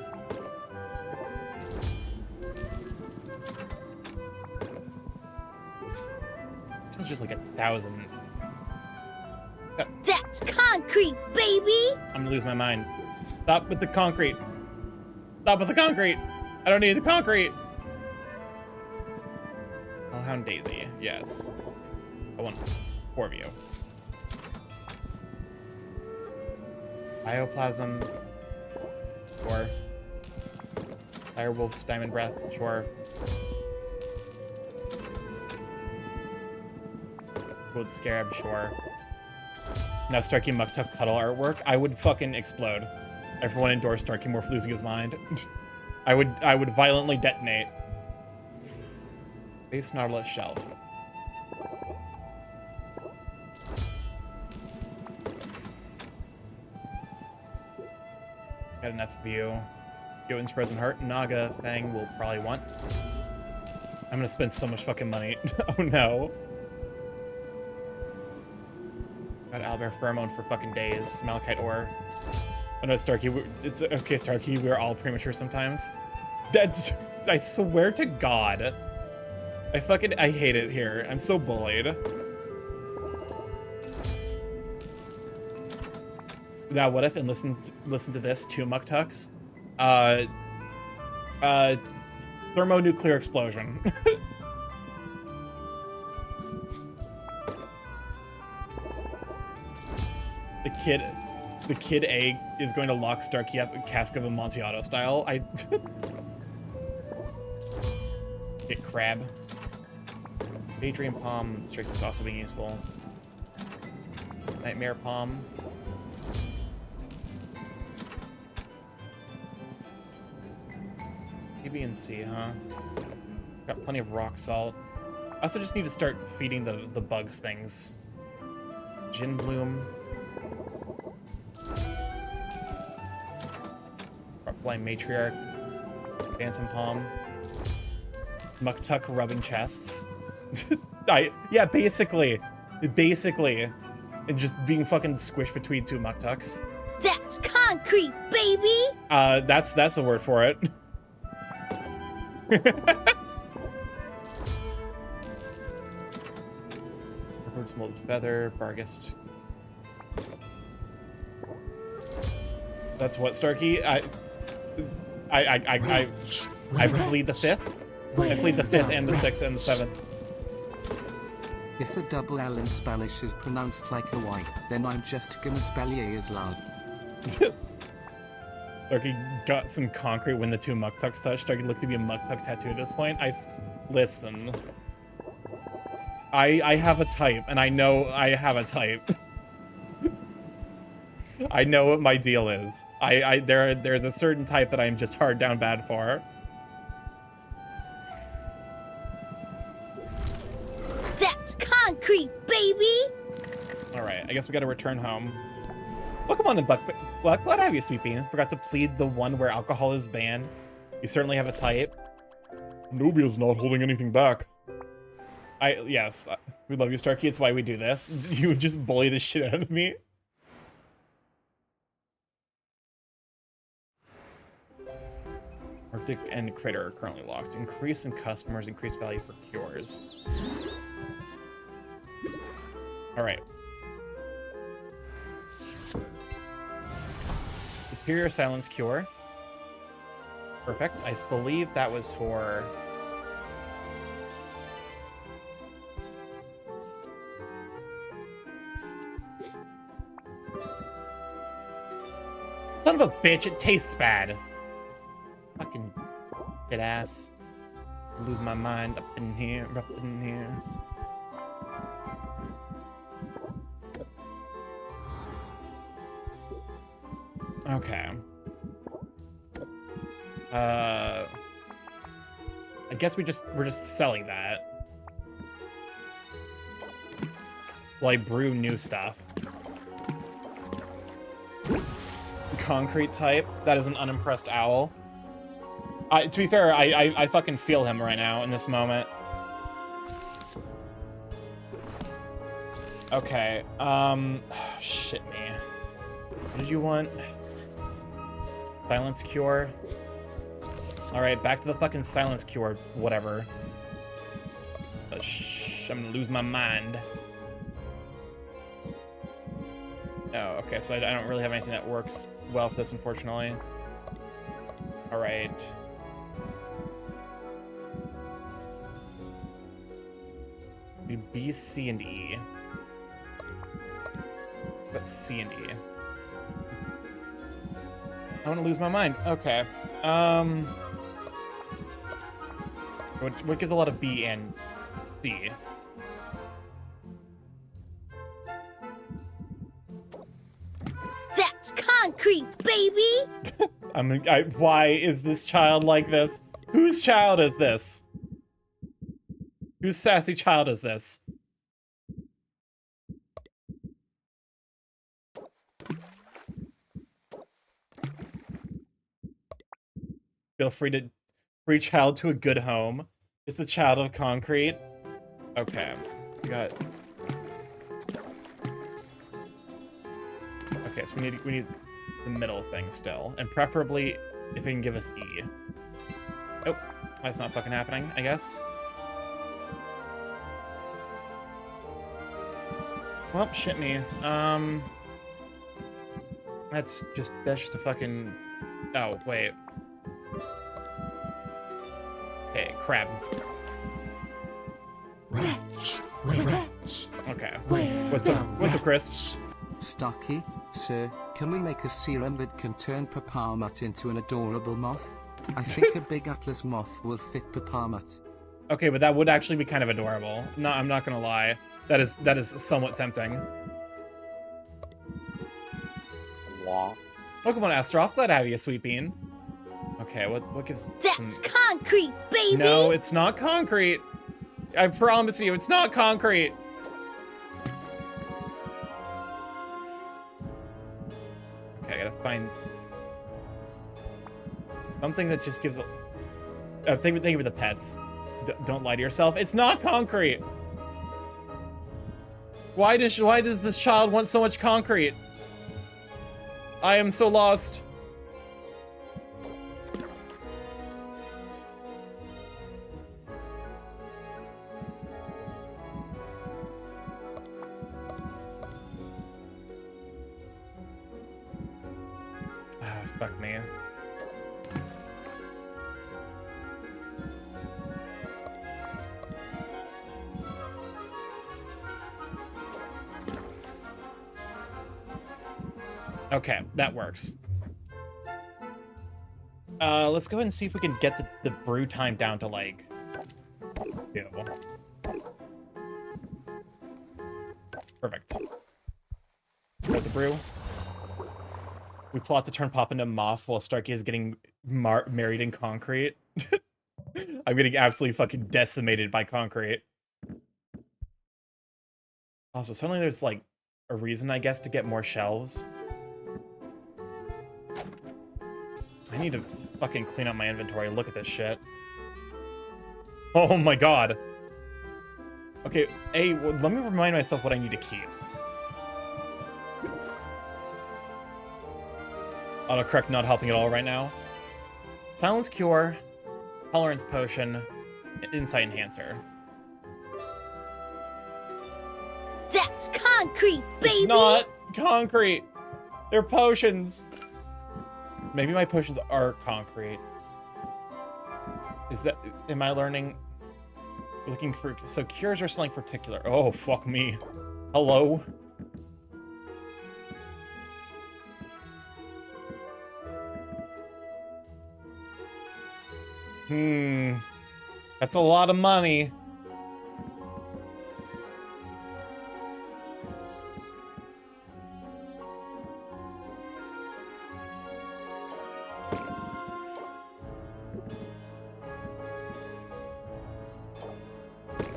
Sounds just like 1,000. That's concrete, baby! I'm gonna lose my mind. Stop with the concrete. Stop with the concrete. I don't need the concrete. Hellhound Daisy. Yes. I want 4 of you. Bioplasm. Sure. Direwolf's Diamond Breath. Sure. Wood Scarab. Sure. Now Starky Muktuk Cuddle artwork. I would fucking explode. Everyone endorse StarkyMorph losing his mind. I would violently detonate. Base Nautilus Shelf. Got enough of you. Jotun's Present Heart, Naga, Fang will probably want. I'm gonna spend so much fucking money. Oh no. Got Albert Pheromone for fucking days. Malachite Ore. Oh no, Starky, it's okay, Starky, we're all premature sometimes. That's, I swear to God. I hate it here. I'm so bullied. Now, what if, and listen to this, 2 Muktuks? Thermonuclear explosion. The kid egg is going to lock Starky up in Cask of Amontillado style. Get Crab. Daydream Palm, Strix is also being useful. Nightmare Palm. A, B, and C, huh? Got plenty of rock salt. I also just need to start feeding the bugs things. Gin Bloom. Flying Matriarch. Phantom Palm. Muktuk rubbing chests. Yeah, basically. And just being fucking squished between 2 Muktuks. That's concrete, baby! That's a word for it. Bird's Molded Feather, Bargist. That's what, Starky? I plead the 5th. I plead the 5th and the 6th and the 7th. If the double L in Spanish is pronounced like a Y, then I'm just gonna spell ye as loud. Starky got some concrete when the 2 Muktuks touched. Starky looked to be a Muktuk tattoo at this point. Listen. I have a type, and I know I have a type. I know what my deal is. There's a certain type that I'm just hard down bad for. That's concrete, baby! Alright, I guess we gotta return home. Welcome on in, Buck. Glad to have you, Sweet Bean. Forgot to plead the one where alcohol is banned. You certainly have a type. Nubia's not holding anything back. Yes, we love you, Starky. It's why we do this. You would just bully the shit out of me. Arctic and Crater are currently locked. Increase in customers, increase value for cures. Alright. Superior Silence Cure. Perfect. I believe that was for... Son of a bitch, it tastes bad. Fucking shit ass. Lose my mind up in here, up in here. Okay. I guess we're just selling that. While I brew new stuff. Concrete type. That is an unimpressed owl. To be fair, I fucking feel him right now in this moment. Okay. Shit me. What did you want? Silence Cure. Alright, back to the fucking Silence Cure, whatever. I'm gonna lose my mind. Oh, okay, so I don't really have anything that works well for this, unfortunately. Alright. B, C, and E. But C and E. I want to lose my mind. Okay. What gives a lot of B and C? That's concrete, baby! Why is this child like this? Whose child is this? Whose sassy child is this? Feel free to free child to a good home. Is the child of concrete? Okay. We got. Okay, so we need the middle thing still, and preferably if it can give us E. Oh, that's not fucking happening, I guess. Well, shit me. That's just a fucking. Oh wait. Hey, crab. Rats, rats. Okay. What's up? What's up, Chris? Starky, sir, can we make a serum that can turn Paparmut into an adorable moth? I think a big Atlas moth will fit Paparmut. Okay, but that would actually be kind of adorable. No, I'm not gonna lie. That is somewhat tempting. Pokemon Astroth, glad to have you, Sweet Bean. Okay, what gives That's concrete, baby! No, it's not concrete. I promise you, it's not concrete. Okay, I gotta find something that just gives a... thank you for the pets. Don't lie to yourself. It's not concrete. Why does this child want so much concrete? I am so lost. Ah, fuck me. Okay, that works. Let's go ahead and see if we can get the brew time down to, like, 2. Perfect. Got the brew. We plot to turn Pop into Moth while Starky is getting married in concrete. I'm getting absolutely fucking decimated by concrete. Also, suddenly there's, like, a reason, I guess, to get more shelves. I need to fucking clean up my inventory. Look at this shit. Oh my god. Okay, well, let me remind myself what I need to keep. Autocorrect not helping at all right now. Silence Cure, Tolerance Potion, Insight Enhancer. That's concrete, baby! It's not concrete. They're potions. Maybe my potions are concrete. Is that... Am I learning... Looking for... So cures are selling for particular... Oh, fuck me. Hello? That's a lot of money.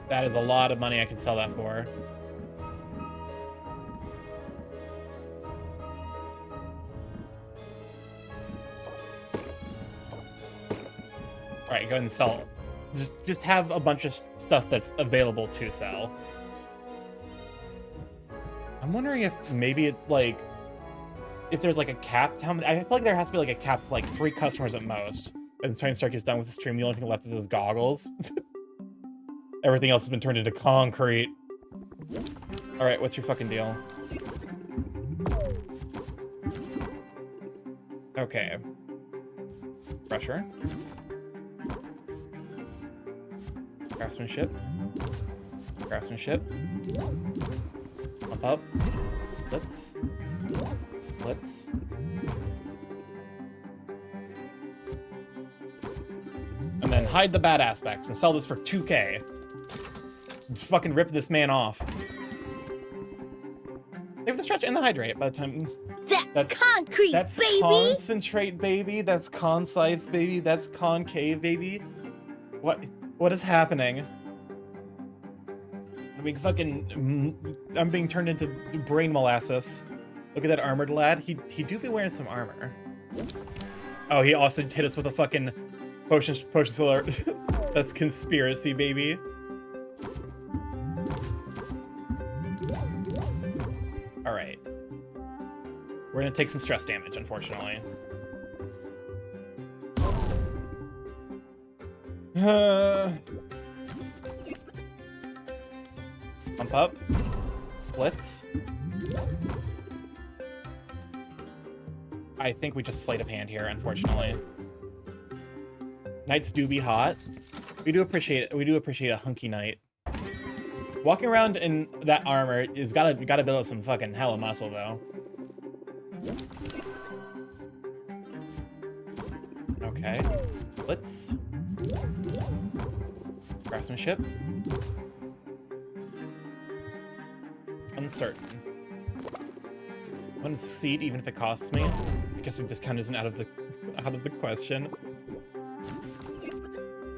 That is a lot of money I can sell that for. Alright, go ahead and sell. Just have a bunch of stuff that's available to sell. I'm wondering if maybe it, like... If there's, like, a cap to how many... I feel like there has to be, like, a cap to, like, 3 customers at most. And Tiny Stark is done with the stream, the only thing left is his goggles. Everything else has been turned into concrete. Alright, what's your fucking deal? Okay. Pressure. Craftsmanship. Craftsmanship. Pump up. Let's. And then hide the bad aspects and sell this for 2K. Just fucking rip this man off. They have the stretch and the hydrate by the time. That's concrete, that's baby! Concentrate, baby. That's concise, baby. That's concave, baby. What is happening? I'm being I'm being turned into brain molasses. Look at that armored lad. He do be wearing some armor. Oh, he also hit us with a fucking potion alert. That's conspiracy, baby. All right. We're gonna take some stress damage, unfortunately. Pump up. Blitz. I think we just sleight of hand here, unfortunately. Knights do be hot. We do appreciate a hunky knight. Walking around in that armor is gotta build up some fucking hella muscle though. Okay. Blitz. Craftsmanship. Uncertain. I'm gonna succeed even if it costs me. I guess the discount isn't out of the question.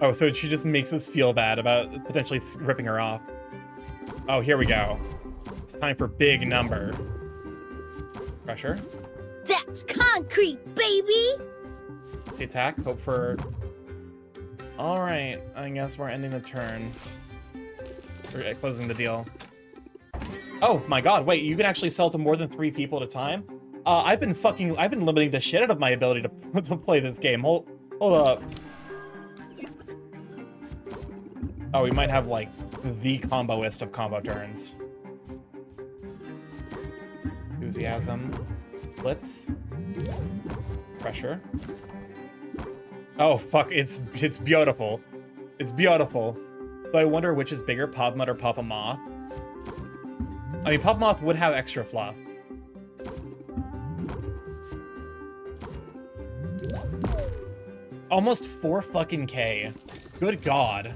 Oh, so she just makes us feel bad about potentially ripping her off. Oh, here we go. It's time for big number. Pressure. That's concrete, baby! Let's see, attack. Hope for... Alright, I guess we're ending the turn. We're closing the deal. Oh my god, wait, you can actually sell to more than 3 people at a time? I've been limiting the shit out of my ability to play this game. Hold up. Oh, we might have, like, the comboist of combo turns. Enthusiasm. Blitz. Pressure. Oh, fuck, it's beautiful. It's beautiful. So I wonder which is bigger, Pop-Mud or Pop-A-Moth? I mean, Pop-Moth would have extra fluff. Almost 4 fucking K. Good god.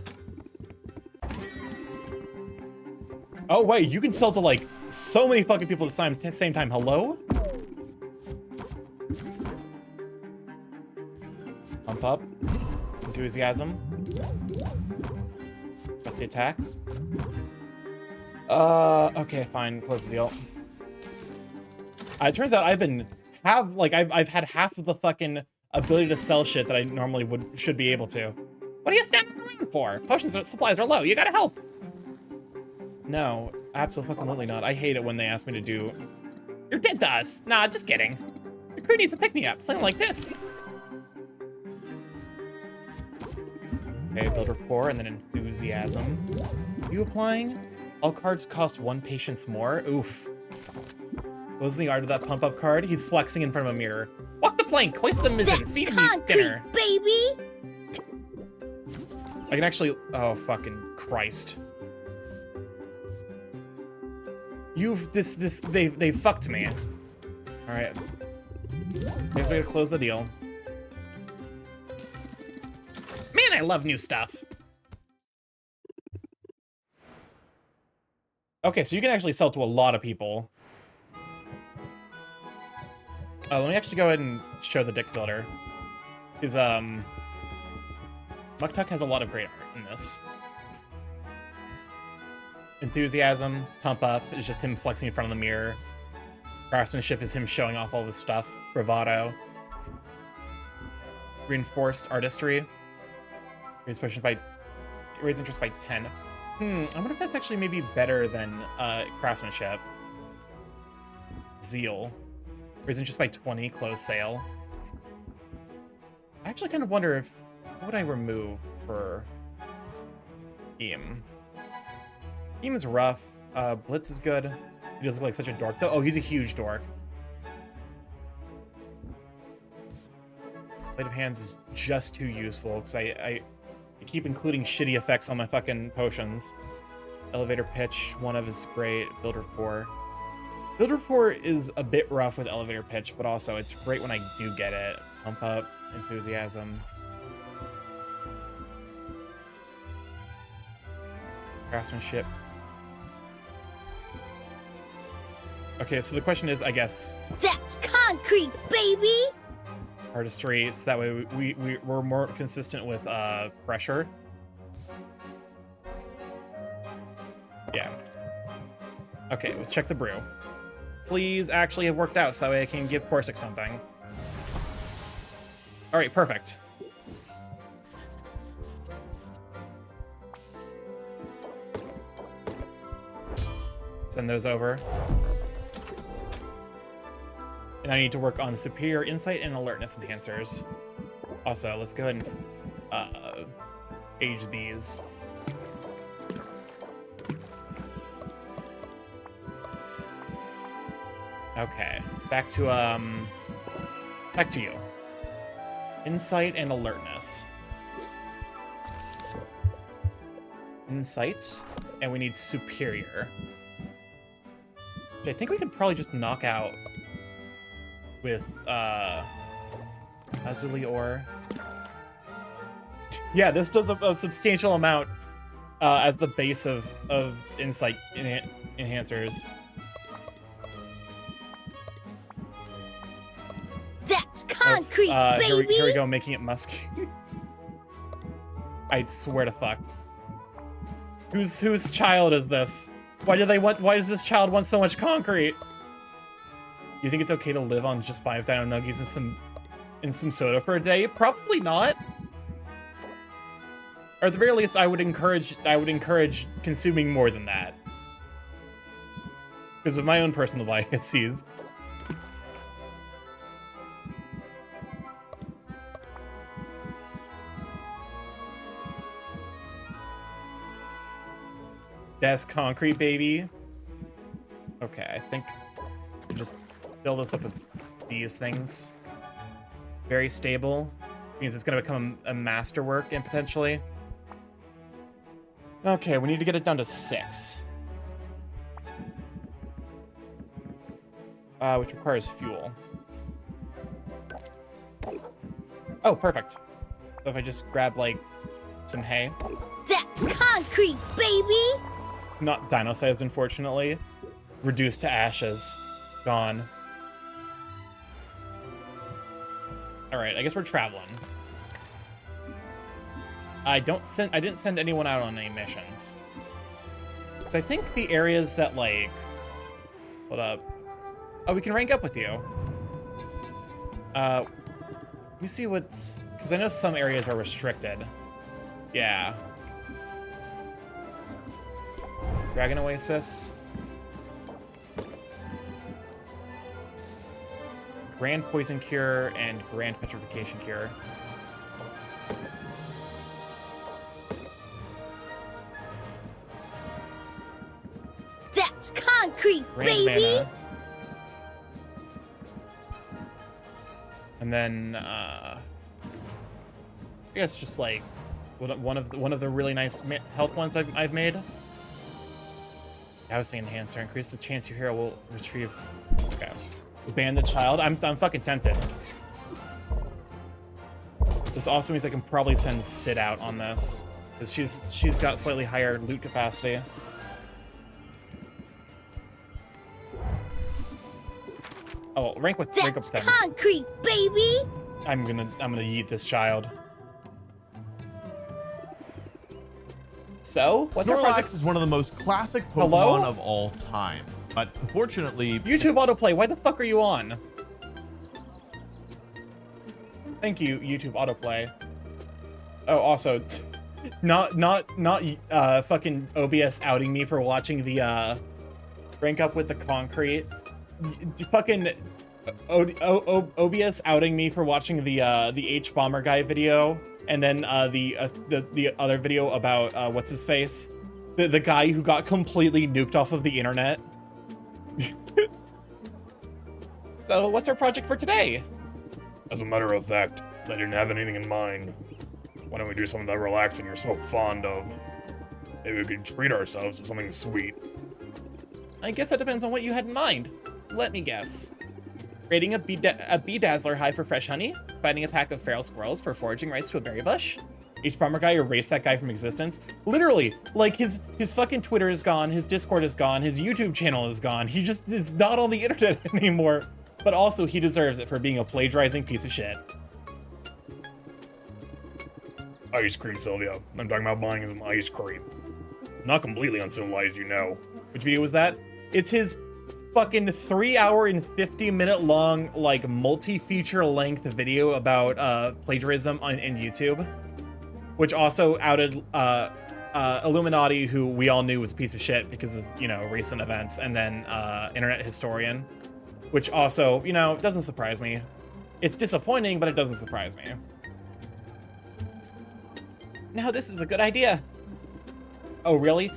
Oh, wait, you can sell to, like, so many fucking people at the same time. Hello? Pump up. Enthusiasm. Press the attack. Okay, fine. Close the deal. It turns out I've had half of the fucking ability to sell shit that I normally should be able to. What are you standing around for? Supplies are low. You gotta help. No, absolutely not. I hate it when they ask me to do... You're dead to us. Nah, just kidding. The crew needs a pick-me-up. Something like this. Okay, build rapport and then enthusiasm. You applying? All cards cost 1 patience more. Oof. Closing the art of that pump-up card. He's flexing in front of a mirror. Walk the plank, hoist the mizzen, feed me dinner. Baby! I can actually... Oh, fucking Christ. They fucked me. Alright. Guess we gotta close the deal. Man, I love new stuff. Okay, so you can actually sell to a lot of people. Let me actually go ahead and show the deck builder. Because, Muktuk has a lot of great art in this. Enthusiasm, Pump Up is just him flexing in front of the mirror. Craftsmanship is him showing off all this stuff. Bravado. Reinforced Artistry. Raise interest by 10. I wonder if that's actually maybe better than Craftsmanship. Zeal. Raise interest by 20, close sale. I actually kind of wonder if... What would I remove for... Eam? Eam is rough. Blitz is good. He does look like such a dork, though. Oh, he's a huge dork. Blade of Hands is just too useful, because I keep including shitty effects on my fucking potions. Elevator Pitch, one of is great. Build Rapport. Build Rapport is a bit rough with Elevator Pitch, but also it's great when I do get it. Pump Up, Enthusiasm. Craftsmanship. Okay, so the question is, I guess... That's concrete, baby! Artistry, it's that way we're more consistent with pressure. Yeah. Okay, let's check the brew. Please actually have worked out so that way I can give Corsic something. All right, perfect. Send those over. And I need to work on superior insight and alertness enhancers. Also, let's go ahead and age these. Okay, back to you. Insight and alertness. Insight, and we need superior. Which I think we can probably just knock out with Azuli Ore. Yeah, this does a substantial amount as the base of insight enhancers. That's concrete, baby. Here we go, making it musky. I swear to fuck. Whose child is this? Why does this child want so much concrete? You think it's okay to live on just 5 Dino Nuggies and some soda for a day? Probably not. Or at the very least, I would encourage consuming more than that. Because of my own personal biases. That's concrete, baby. Okay, I think I'll just fill this up with these things. Very stable. Means it's gonna become a masterwork and potentially. Okay, we need to get it down to 6. Which requires fuel. Oh, perfect. So if I just grab, like, some hay. That's concrete, baby. Not dino-sized, unfortunately. Reduced to ashes. Gone. Alright, I guess we're traveling. I didn't send anyone out on any missions. So I think the areas that, like... Hold up. Oh, we can rank up with you. Let me see what's... Because I know some areas are restricted. Yeah. Dragon Oasis. Grand Poison Cure and Grand Petrification Cure. That's concrete, Grand baby. Mana. And then, I guess just like one of the really nice health ones I've made. Housing enhancer, increase the chance your hero will retrieve. Okay, ban the child. I'm fucking tempted. This also means I can probably send Sid out on this because she's got slightly higher loot capacity. Oh, rank up with them. That's concrete, baby. I'm gonna yeet this child. So, what's our Snorlax project? is one of the most classic Pokemon Hello? of all time, but unfortunately, YouTube autoplay. Why the fuck are you on? Thank you, YouTube autoplay. Oh, also, not fucking OBS outing me for watching the rank up with the concrete. Fucking OBS outing me for watching the H Bomber guy video. And then the other video about what's his face, the guy who got completely nuked off of the internet. So what's our project for today? As a matter of fact, I didn't have anything in mind. Why don't we do something that relaxing you're so fond of? Maybe we could treat ourselves to something sweet. I guess that depends on what you had in mind. Let me guess. Raiding a bee dazzler hive for fresh honey, finding a pack of feral squirrels for foraging rights to a berry bush. H Bomber guy erased that guy from existence. Literally, like his fucking Twitter is gone, his Discord is gone, his YouTube channel is gone. He just is not on the internet anymore. But also, he deserves it for being a plagiarizing piece of shit. Ice cream, Sylvia. I'm talking about buying some ice cream. Not completely uncivilized, you know. Which video was that? It's his fucking 3-hour and 50-minute long, like, multi-feature length video about plagiarism in YouTube, which also outed Illuminati, who we all knew was a piece of shit because of, you know, recent events, and then Internet Historian, which also, you know, doesn't surprise me. It's disappointing, but it doesn't surprise me. Now this is a good idea. Oh, really?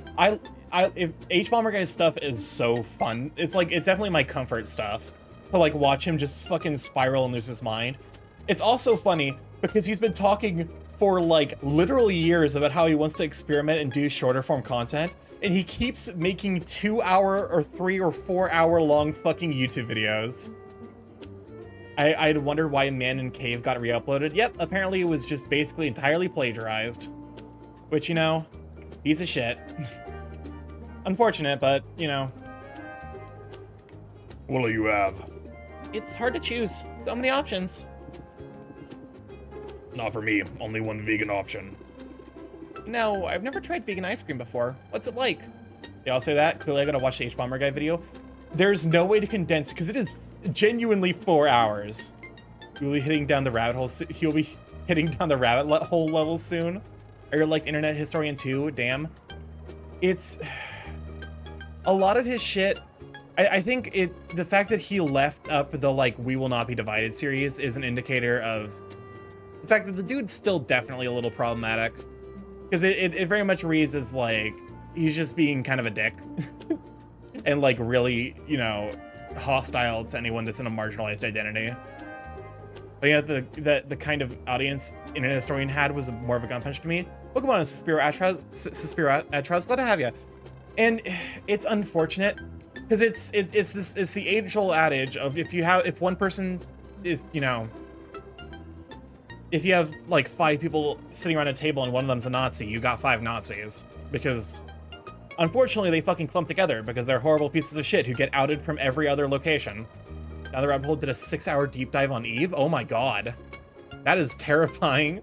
If H-Bomber Guy's stuff is so fun. It's like, it's definitely my comfort stuff. To like watch him just fucking spiral and lose his mind. It's also funny because he's been talking for like literally years about how he wants to experiment and do shorter form content. And he keeps making 2-hour or 3 or 4 hour long fucking YouTube videos. I'd wondered why Man in Cave got re-uploaded. Yep, apparently it was just basically entirely plagiarized. Which, you know, piece of shit. Unfortunate, but, you know. What'll you have? It's hard to choose. So many options. Not for me. Only one vegan option. No, I've never tried vegan ice cream before. What's it like? They all say that. Clearly I gotta watch the H-Bomber Guy video. There's no way to condense it because it is genuinely 4 hours. You'll be hitting down the rabbit hole. He'll be hitting down the rabbit hole level soon. Or you're like Internet Historian too. Damn. It's a lot of his shit. I think the fact that he left up the like "We Will Not Be Divided" series is an indicator of the fact that the dude's still definitely a little problematic. Because it very much reads as like he's just being kind of a dick. And like really, you know, hostile to anyone that's in a marginalized identity. But yeah, the kind of audience Internet Historian had was more of a gun punch to me. Pokemon and Suspiro Atraz, glad to have you. And it's unfortunate because it's the age-old adage of if one person is, you know, if you have like 5 people sitting around a table and one of them's a Nazi, you got 5 Nazis. Because unfortunately they fucking clump together because they're horrible pieces of shit who get outed from every other location. Now the rabbit hole did a 6-hour deep dive on Eve. Oh my god. That is terrifying.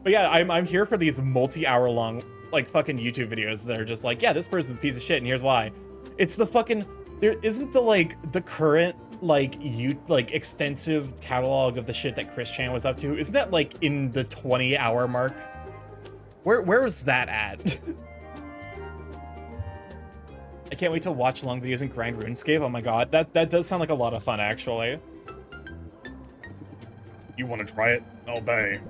But yeah, I'm here for these multi-hour long like fucking YouTube videos that are just like, yeah, this person's a piece of shit and here's why. It's the fucking, there isn't the like the current like extensive catalog of the shit that Chris Chan was up to. Isn't that like in the 20-hour mark? Where was that at? I can't wait to watch long videos and grind RuneScape. Oh my god, that does sound like a lot of fun actually. You want to try it? I'll pay.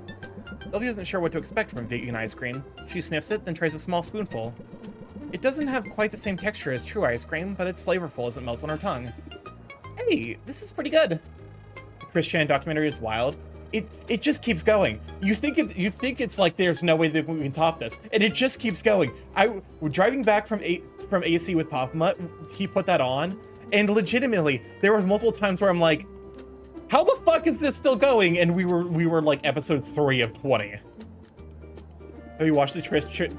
Sylvia isn't sure what to expect from vegan ice cream. She sniffs it, then tries a small spoonful. It doesn't have quite the same texture as true ice cream, but it's flavorful as it melts on her tongue. Hey, this is pretty good. The Chris Chan documentary is wild. It just keeps going. You think it's like there's no way that we can top this, and it just keeps going. We're driving back from AC with Papa Mutt. He put that on, and legitimately, there were multiple times where I'm like, how the fuck is this still going? And we were like episode 3 of 20. Have you watched the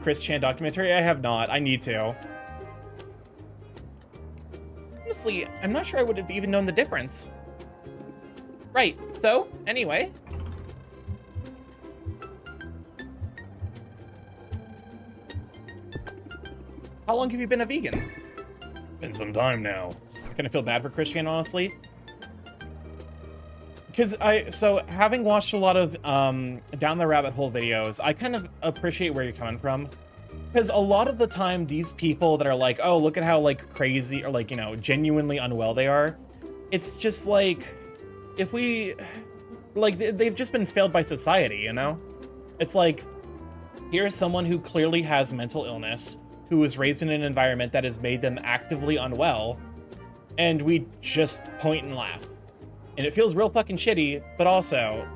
Chris Chan documentary? I have not. I need to. Honestly, I'm not sure I would have even known the difference. Right, so, anyway. How long have you been a vegan? Been some time now. I kind of feel bad for Chris Chan, honestly. Because so having watched a lot of Down the Rabbit Hole videos, I kind of appreciate where you're coming from. Because a lot of the time, these people that are like, oh, look at how like crazy or like, you know, genuinely unwell they are. It's just like, if we, like, they've just been failed by society, you know? It's like, here's someone who clearly has mental illness, who was raised in an environment that has made them actively unwell, and we just point and laugh. And it feels real fucking shitty, but also,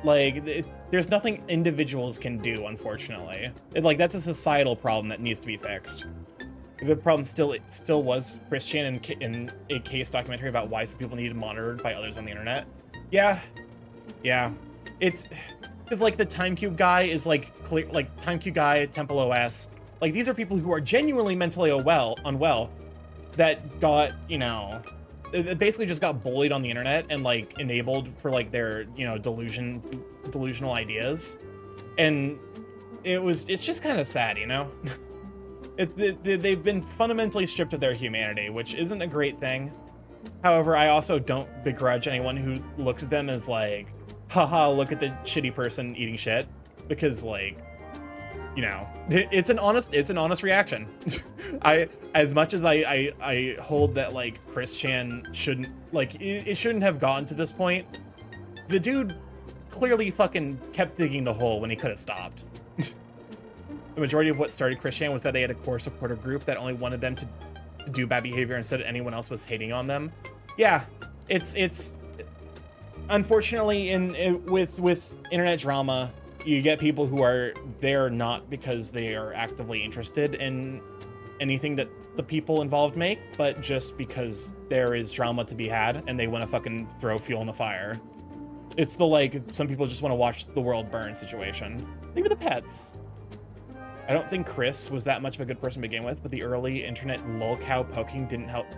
like, there's nothing individuals can do, unfortunately. Like, that's a societal problem that needs to be fixed. The problem still was Chris Chan in a case documentary about why some people needed monitored by others on the internet. Yeah. It's because like the TimeCube guy is like TimeCube guy, Temple OS. Like these are people who are genuinely mentally unwell that got, you know, it basically just got bullied on the internet and like enabled for like their, you know, delusional ideas. And it's just kind of sad, you know? They've been fundamentally stripped of their humanity, which isn't a great thing. However, I also don't begrudge anyone who looks at them as like, haha, look at the shitty person eating shit, because like, you know, it's an honest reaction. As much as I hold that like Chris Chan shouldn't, like, it shouldn't have gotten to this point, the dude clearly fucking kept digging the hole when he could have stopped. The majority of what started Chris Chan was that they had a core supporter group that only wanted them to do bad behavior instead of anyone else was hating on them. Yeah, it's unfortunately with internet drama, you get people who are there not because they are actively interested in anything that the people involved make, but just because there is drama to be had and they want to fucking throw fuel in the fire. It's the like, some people just want to watch the world burn situation. Leave the pets. I don't think Chris was that much of a good person to begin with, but the early internet lolcow poking didn't help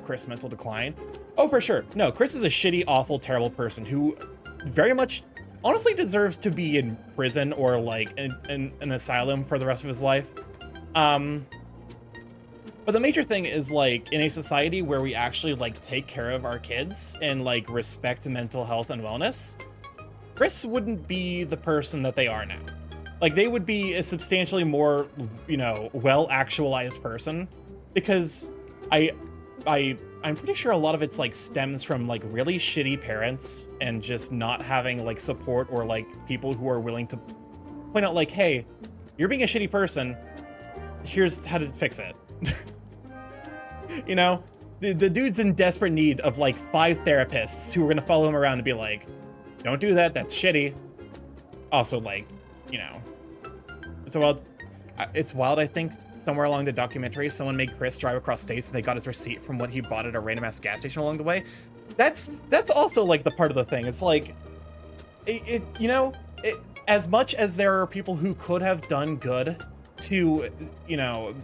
Chris' mental decline. Oh, for sure. No, Chris is a shitty, awful, terrible person who very much honestly deserves to be in prison or like in an asylum for the rest of his life. But the major thing is like in a society where we actually like take care of our kids and like respect mental health and wellness, Chris wouldn't be the person that they are now. Like they would be a substantially more, you know, well-actualized person, because I'm pretty sure a lot of it's like stems from like really shitty parents and just not having like support or like people who are willing to point out like, hey, you're being a shitty person, here's how to fix it. You know, the dude's in desperate need of like 5 therapists who are gonna follow him around and be like, don't do that, that's shitty. Also, like, you know, it's wild. I think somewhere along the documentary, someone made Chris drive across states and they got his receipt from what he bought at a random ass gas station along the way. That's also like the part of the thing. It's like, you know, as much as there are people who could have done good to, you know,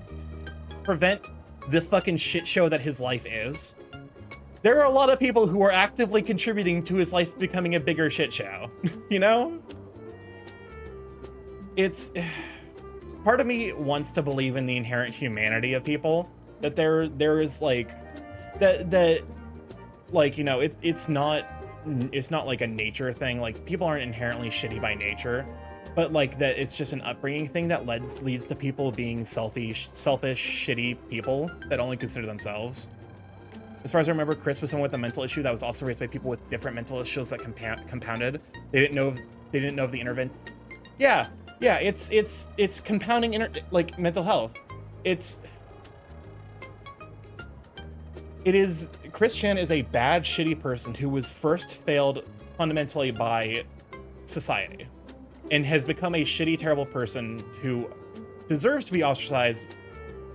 prevent the fucking shit show that his life is, there are a lot of people who are actively contributing to his life becoming a bigger shit show. You know? It's... Part of me wants to believe in the inherent humanity of people, that there is like that like, you know, it's not like a nature thing. Like people aren't inherently shitty by nature, but like that it's just an upbringing thing that leads to people being selfish, shitty people that only consider themselves. As far as I remember, Chris was someone with a mental issue that was also raised by people with different mental issues that compounded. They didn't know of the intervention. Yeah, it's compounding like mental health. Chris Chan is a bad, shitty person who was first failed fundamentally by society and has become a shitty, terrible person who deserves to be ostracized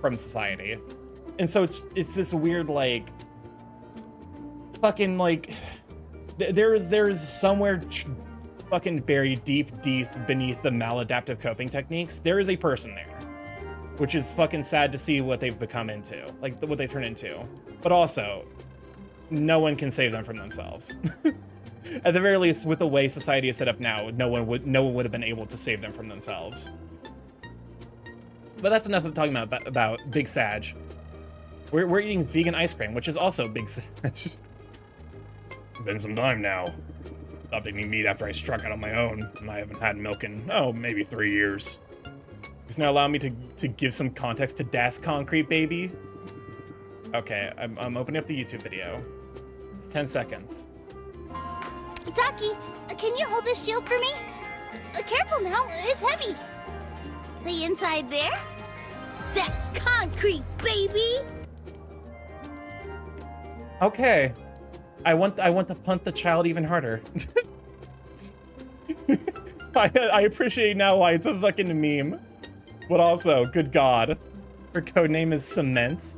from society. And so it's this weird, like, fucking, like, there is somewhere fucking buried deep beneath the maladaptive coping techniques, there is a person there, which is fucking sad to see what they've become into, like what they turn into. But also, no one can save them from themselves. At the very least, with the way society is set up now, no one would have been able to save them from themselves. But that's enough of talking about Big Sag. We're eating vegan ice cream, which is also Big Sag. Been some time now. Stopped eating meat after I struck out on my own, and I haven't had milk in, maybe 3 years. He's now allowing me to give some context to Das Concrete Baby. Okay, I'm opening up the YouTube video. It's 10 seconds. Ducky, can you hold this shield for me? Careful now, it's heavy. The inside there? That's concrete, baby! Okay. I want to punt the child even harder. I appreciate now why it's a fucking meme. But also, good God. Her codename is Cement.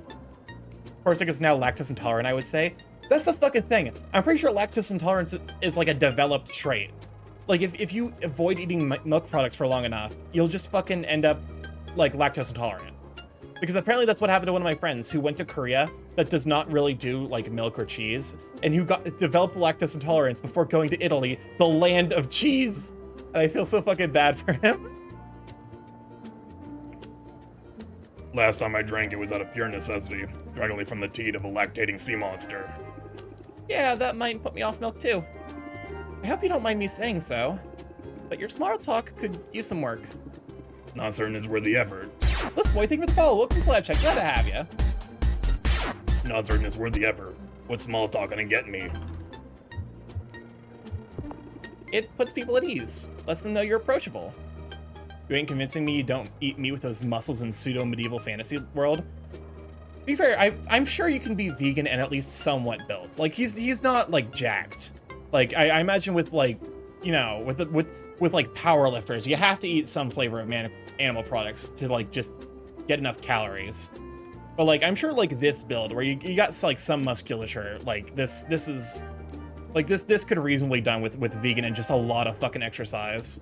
Corsic is now lactose intolerant, I would say. That's the fucking thing. I'm pretty sure lactose intolerance is like a developed trait. Like, if you avoid eating milk products for long enough, you'll just fucking end up, like, lactose intolerant. Because apparently that's what happened to one of my friends who went to Korea that does not really do, like, milk or cheese, and who developed lactose intolerance before going to Italy, the land of cheese. And I feel so fucking bad for him. Last time I drank it was out of pure necessity, directly from the teat of a lactating sea monster. Yeah, that might put me off milk too. I hope you don't mind me saying so, but your small talk could use some work. Not certain it's worth the effort. Listen, boy, thank you for the follow. Welcome to Lab Check. Glad to have you. Not certain it's worth the effort. What's small talk gonna get me? It puts people at ease. Lets them know you're approachable. You ain't convincing me you don't eat meat with those muscles in pseudo-medieval fantasy world. To be fair, I'm sure you can be vegan and at least somewhat built. Like, he's not, like, jacked. Like, I imagine with, like, you know, with like, power lifters, you have to eat some flavor of animal products to, like, just get enough calories. But, like, I'm sure, like, this build, where you got, like, some musculature, like, this is... Like, this could reasonably done with vegan and just a lot of fucking exercise.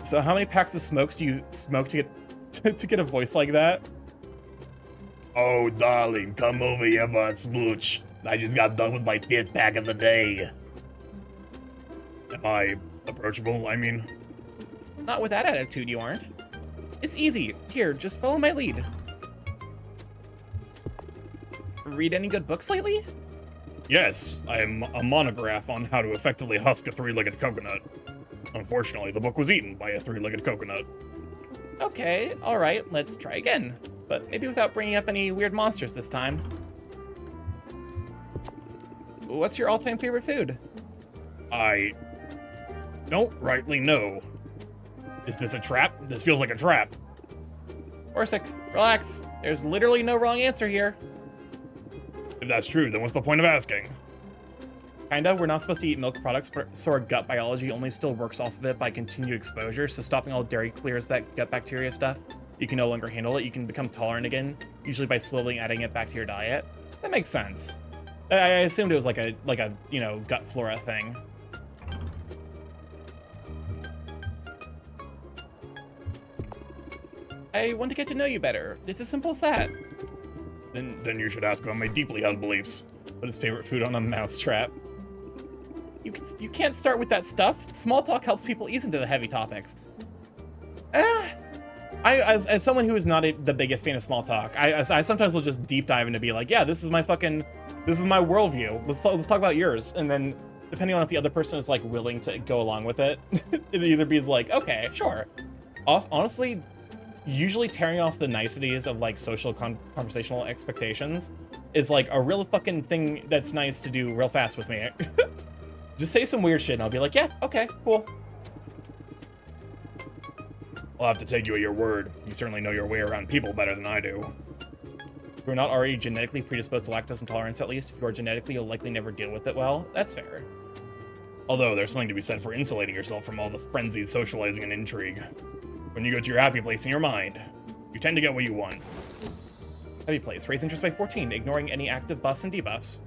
So how many packs of smokes do you smoke to get to get a voice like that? Oh, darling, come over here for a smooch. I just got done with my 5th pack of the day. Am I approachable, I mean? Not with that attitude, you aren't. It's easy. Here, just follow my lead. Read any good books lately? Yes, I am a monograph on how to effectively husk a 3-legged coconut. Unfortunately, the book was eaten by a 3-legged coconut. Okay, alright, let's try again. But maybe without bringing up any weird monsters this time. What's your all-time favorite food? I don't rightly know. Is this a trap? This feels like a trap. Orsic, relax. There's literally no wrong answer here. If that's true, then what's the point of asking? Kinda, we're not supposed to eat milk products, so our gut biology only still works off of it by continued exposure, so stopping all dairy clears that gut bacteria stuff. You can no longer handle it, you can become tolerant again, usually by slowly adding it back to your diet. That makes sense. I assumed it was like a, you know, gut flora thing. I want to get to know you better. It's as simple as that. Then you should ask about my deeply held beliefs. Put his favorite food on a mousetrap. You can't start with that stuff. Small talk helps people ease into the heavy topics. As someone who is not the biggest fan of small talk, I sometimes will just deep dive into be like, yeah, this is my worldview. Let's talk about yours. And then depending on if the other person is like willing to go along with it, it'll either be like, okay, sure. Honestly, usually tearing off the niceties of like social conversational expectations is like a real fucking thing that's nice to do real fast with me. Just say some weird shit and I'll be like, yeah, okay, cool. I'll have to take you at your word. You certainly know your way around people better than I do. If you're not already genetically predisposed to lactose intolerance, at least, if you are genetically, you'll likely never deal with it well. That's fair. Although, there's something to be said for insulating yourself from all the frenzied socializing and intrigue. When you go to your happy place in your mind, you tend to get what you want. Happy place. Raise interest by 14, ignoring any active buffs and debuffs.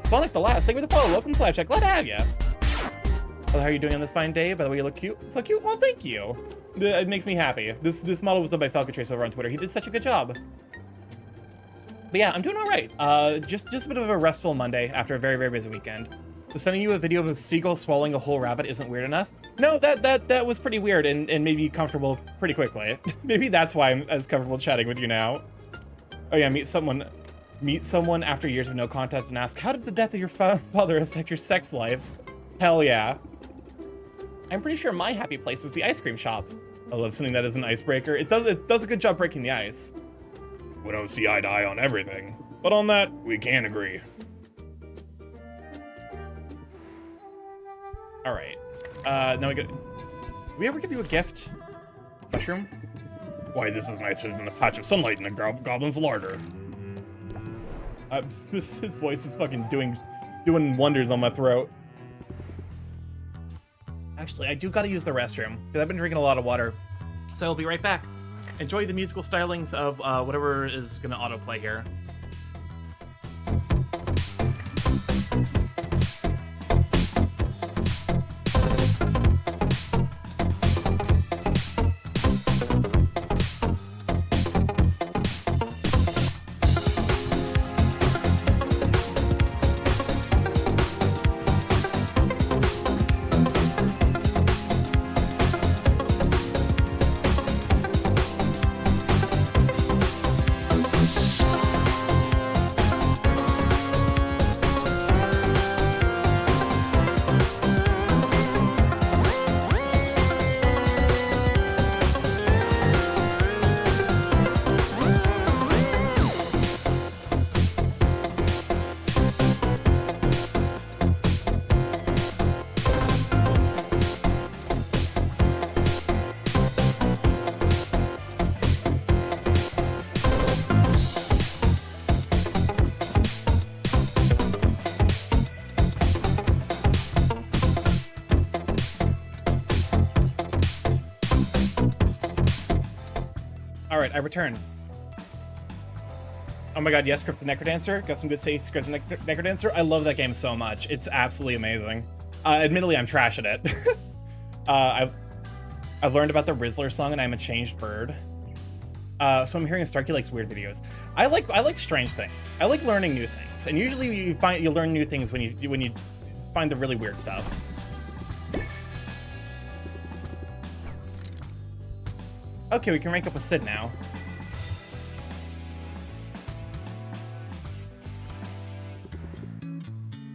Sonic the Last, thank you for the follow. Welcome to Live Check. Glad to have you. Well, how are you doing on this fine day? By the way, you look cute. So cute. Well, thank you. It makes me happy. This model was done by Falcatrace over on Twitter. He did such a good job. But yeah, I'm doing all right. Just a bit of a restful Monday after a very, very busy weekend. So sending you a video of a seagull swallowing a whole rabbit isn't weird enough? No, that was pretty weird and made me comfortable pretty quickly. Maybe that's why I'm as comfortable chatting with you now. Oh yeah, meet someone after years of no contact and ask, how did the death of your father affect your sex life? Hell yeah. I'm pretty sure my happy place is the ice cream shop. I love something that is an icebreaker. It does a good job breaking the ice. We don't see eye to eye on everything, but on that, we can agree. All right. Now did we ever give you a gift? Mushroom? Why, this is nicer than a patch of sunlight in a goblin's larder. His voice is fucking doing wonders on my throat. Actually, I do gotta use the restroom, because I've been drinking a lot of water. So I'll be right back. Enjoy the musical stylings of whatever is gonna autoplay here. All right, I return. Oh my god, yes, Crypt the Necrodancer. Got some good safe Crypt the Necrodancer. I love that game so much. It's absolutely amazing. Admittedly, I'm trash at it. I've learned about the Rizzler song and I'm a changed bird. So I'm hearing Starky likes weird videos. I like strange things. I like learning new things. And usually you learn new things when you find the really weird stuff. Okay, we can rank up with Sid now.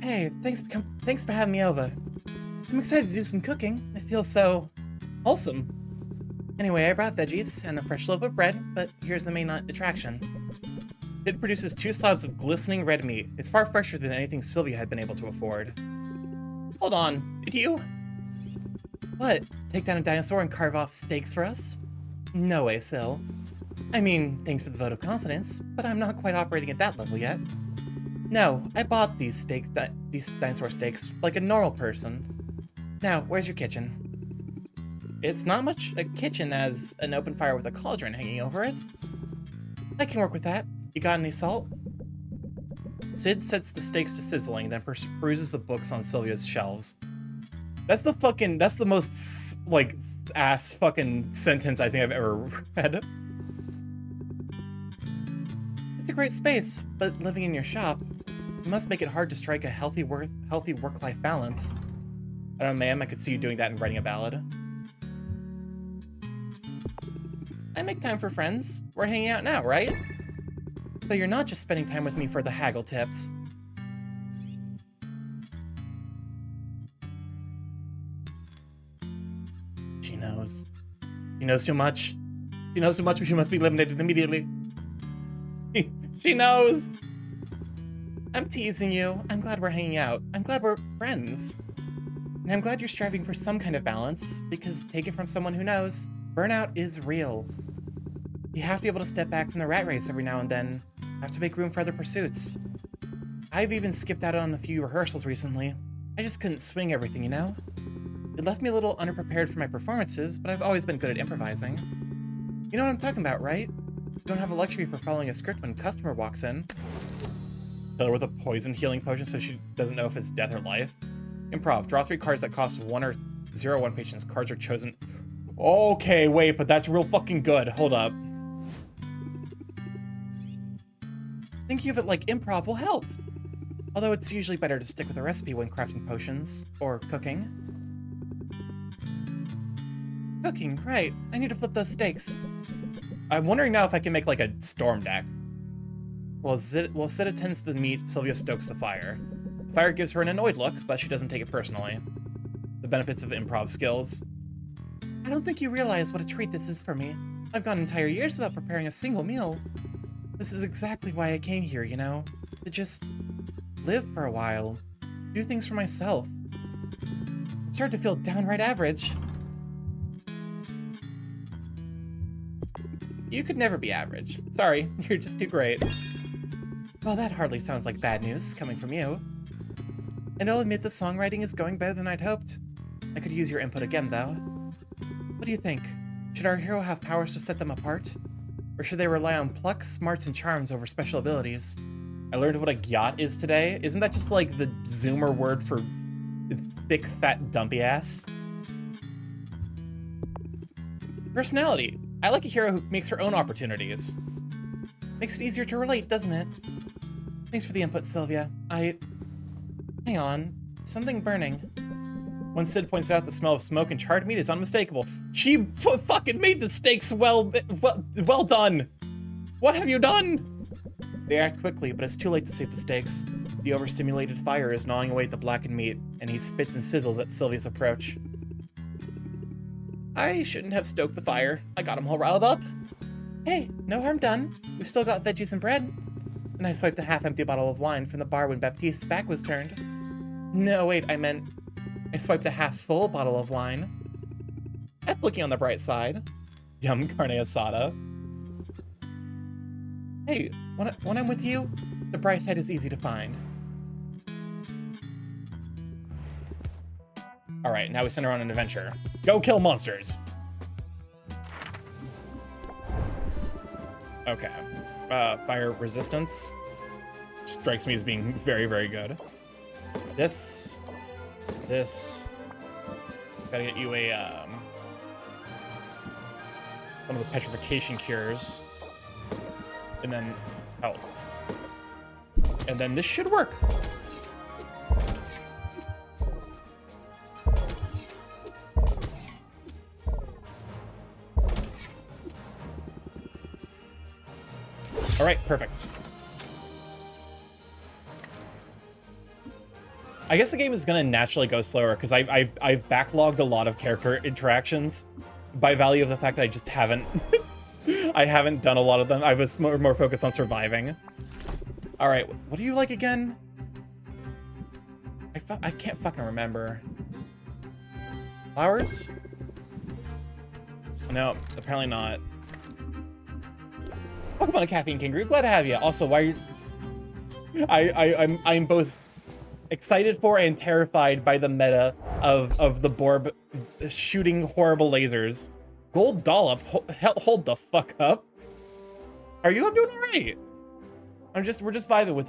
Hey, thanks for having me over. I'm excited to do some cooking. It feels so wholesome. Anyway, I brought veggies and a fresh loaf of bread, but here's the main attraction. It produces 2 slabs of glistening red meat. It's far fresher than anything Sylvia had been able to afford. Hold on, did you? What? Take down a dinosaur and carve off steaks for us? No way, Syl. I mean, thanks for the vote of confidence, but I'm not quite operating at that level yet. No, I bought these dinosaur steaks like a normal person. Now, where's your kitchen? It's not much a kitchen as an open fire with a cauldron hanging over it. I can work with that. You got any salt? Sid sets the steaks to sizzling, then peruses the books on Sylvia's shelves. That's the most, like, ass fucking sentence I think I've ever read. It's a great space, but living in your shop, you must make it hard to strike a healthy work-life balance. I don't know, ma'am, I could see you doing that and writing a ballad. I make time for friends. We're hanging out now, right? So you're not just spending time with me for the haggle tips. She knows. She knows too much. She knows too much, she must be eliminated immediately. She knows! I'm teasing you. I'm glad we're hanging out. I'm glad we're friends. And I'm glad you're striving for some kind of balance, because take it from someone who knows, burnout is real. You have to be able to step back from the rat race every now and then. Have to make room for other pursuits. I've even skipped out on a few rehearsals recently. I just couldn't swing everything, you know? It left me a little underprepared for my performances, but I've always been good at improvising. You know what I'm talking about, right? You don't have a luxury for following a script when a customer walks in. Kill her with a poison healing potion so she doesn't know if it's death or life. Improv. Draw 3 cards that cost 1 or 0 1 patience. Cards are chosen. Okay, wait, but that's real fucking good. Hold up. Thinking of it like improv will help. Although it's usually better to stick with a recipe when crafting potions or cooking. Cooking, right. I need to flip those steaks. I'm wondering now if I can make like a storm deck. While Sid attends to the meat, Sylvia stokes the fire. The fire gives her an annoyed look, but she doesn't take it personally. The benefits of improv skills. I don't think you realize what a treat this is for me. I've gone entire years without preparing a single meal. This is exactly why I came here, you know? To just live for a while. Do things for myself. I'm starting to feel downright average. You could never be average. Sorry, you're just too great. Well, that hardly sounds like bad news coming from you. And I'll admit the songwriting is going better than I'd hoped. I could use your input again, though. What do you think? Should our hero have powers to set them apart? Or should they rely on pluck, smarts, and charms over special abilities? I learned what a gyat is today. Isn't that just like the Zoomer word for thick, fat, dumpy ass? Personality. I like a hero who makes her own opportunities. Makes it easier to relate, doesn't it? Thanks for the input, Sylvia. Hang on. Something burning. When Sid points out the smell of smoke and charred meat is unmistakable. She fucking made the steaks well done. What have you done? They act quickly, but it's too late to save the steaks. The overstimulated fire is gnawing away at the blackened meat, and he spits and sizzles at Sylvia's approach. I shouldn't have stoked the fire. I got him all riled up. Hey, no harm done. We've still got veggies and bread. And I swiped a half-empty bottle of wine from the bar when Baptiste's back was turned. No, wait, I meant I swiped a half-full bottle of wine. That's looking on the bright side. Yum, carne asada. Hey, when I'm with you, the bright side is easy to find. Alright, now we send her on an adventure. Go kill monsters! Okay. Fire resistance strikes me as being very, very good. This. Gotta get you a, one of the petrification cures. And then health. And then this should work. All right, perfect. I guess the game is gonna naturally go slower because I've backlogged a lot of character interactions by value of the fact that I just haven't I haven't done a lot of them. I was more focused on surviving. All right, what do you like again? I can't fucking remember. Flowers? No, apparently not. Welcome on a Caffeine Kangaroo. Glad to have you. Also, why are you... I'm both excited for and terrified by the meta of the Borb shooting horrible lasers. Gold Dollop, hold the fuck up. Are you? I'm doing all right. We're just vibing with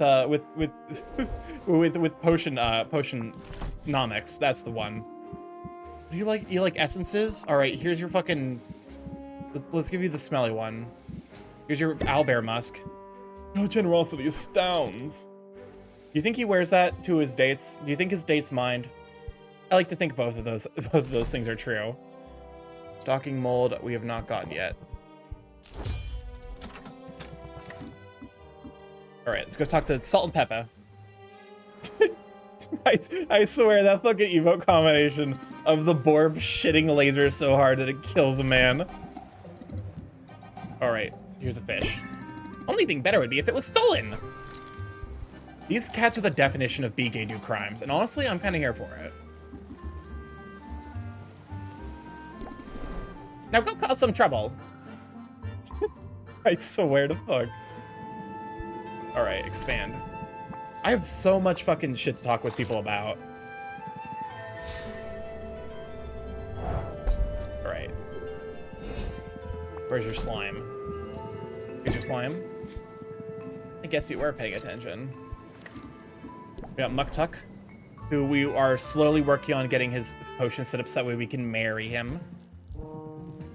Potionomics. That's the one. Do you like essences? All right, here's your fucking. Let's give you the smelly one. Here's your owlbear musk. Your generosity astounds. Do you think he wears that to his dates? Do you think his dates mind? I like to think both of those things are true. Stalking mold we have not gotten yet. All right, let's go talk to Salt and Pepper. I swear that fucking emote combination of the Borb shitting lasers so hard that it kills a man. All right, here's a fish. Only thing better would be if it was stolen. These cats are the definition of be gay do crimes, and honestly, I'm kind of here for it. Now go cause some trouble. I swear to fuck. All right, expand. I have so much fucking shit to talk with people about. All right. Where's your slime? Here's your slime. I guess you were paying attention. We got Muktuk, who we are slowly working on getting his potion set up so that way we can marry him.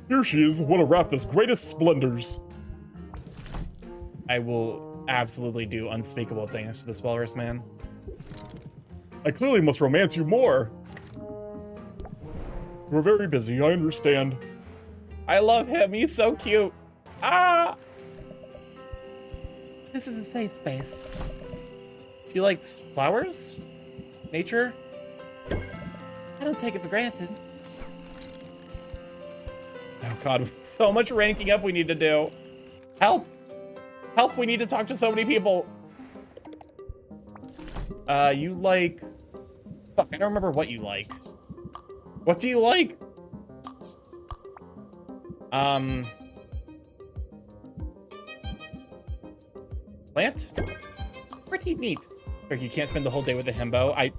Here she is, one of Rapha's greatest splendors. I will absolutely do unspeakable things to this walrus man. I clearly must romance you more. You're very busy, I understand. I love him, he's so cute. Ah! This is a safe space. She likes flowers? Nature? I don't take it for granted. Oh god, so much ranking up we need to do. Help! Help, we need to talk to so many people. You like... Fuck, I don't remember what you like. What do you like? Plant? Pretty neat. Or you can't spend the whole day with a himbo.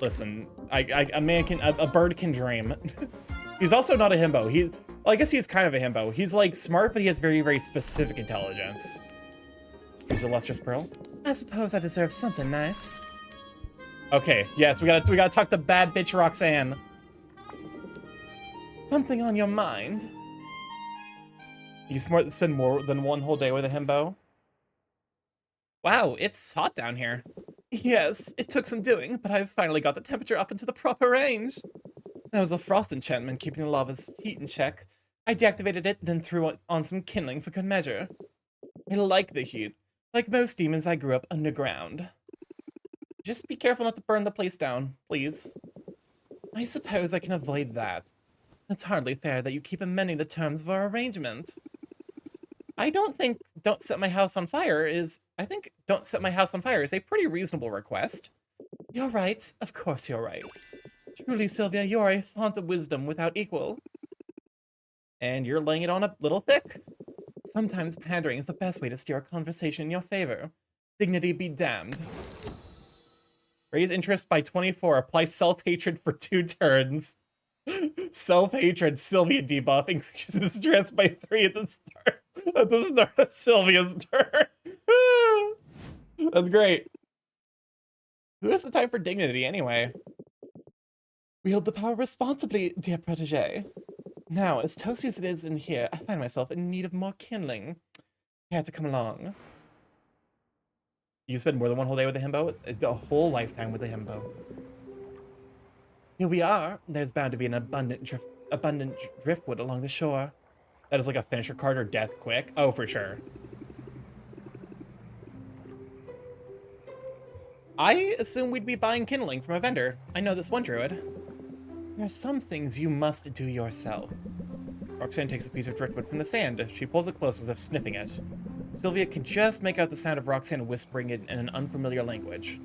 Listen, a bird can dream. He's also not a himbo. Well, I guess he's kind of a himbo. He's like smart, but he has very, very specific intelligence. Here's your lustrous pearl. I suppose I deserve something nice. Okay, yes, we gotta talk to bad bitch Roxanne. Something on your mind? You spend more than one whole day with a himbo? Wow, it's hot down here. Yes, it took some doing, but I've finally got the temperature up into the proper range. That was a frost enchantment keeping the lava's heat in check. I deactivated it, then threw on some kindling for good measure. I like the heat. Like most demons, I grew up underground. Just be careful not to burn the place down, please. I suppose I can avoid that. It's hardly fair that you keep amending the terms of our arrangement. I think don't set my house on fire is a pretty reasonable request. You're right. Of course you're right. Truly, Sylvia, you're a font of wisdom without equal. And you're laying it on a little thick. Sometimes pandering is the best way to steer a conversation in your favor. Dignity be damned. Raise interest by 24. Apply self-hatred for 2 turns. Self-hatred, Sylvia debuff, increases stress by 3 at the start. This is Sylvia's turn. That's great. Who has the time for dignity anyway? Wield the power responsibly, dear protege. Now, as toasty as it is in here, I find myself in need of more kindling. Care to come along? You spend more than one whole day with a himbo? A whole lifetime with a himbo. Here we are. There's bound to be an abundant driftwood along the shore. That is like a finisher card or death quick. Oh, for sure. I assume we'd be buying kindling from a vendor. I know this one druid. There are some things you must do yourself. Roxanne takes a piece of driftwood from the sand. She pulls it close as if sniffing it. Sylvia can just make out the sound of Roxanne whispering it in an unfamiliar language.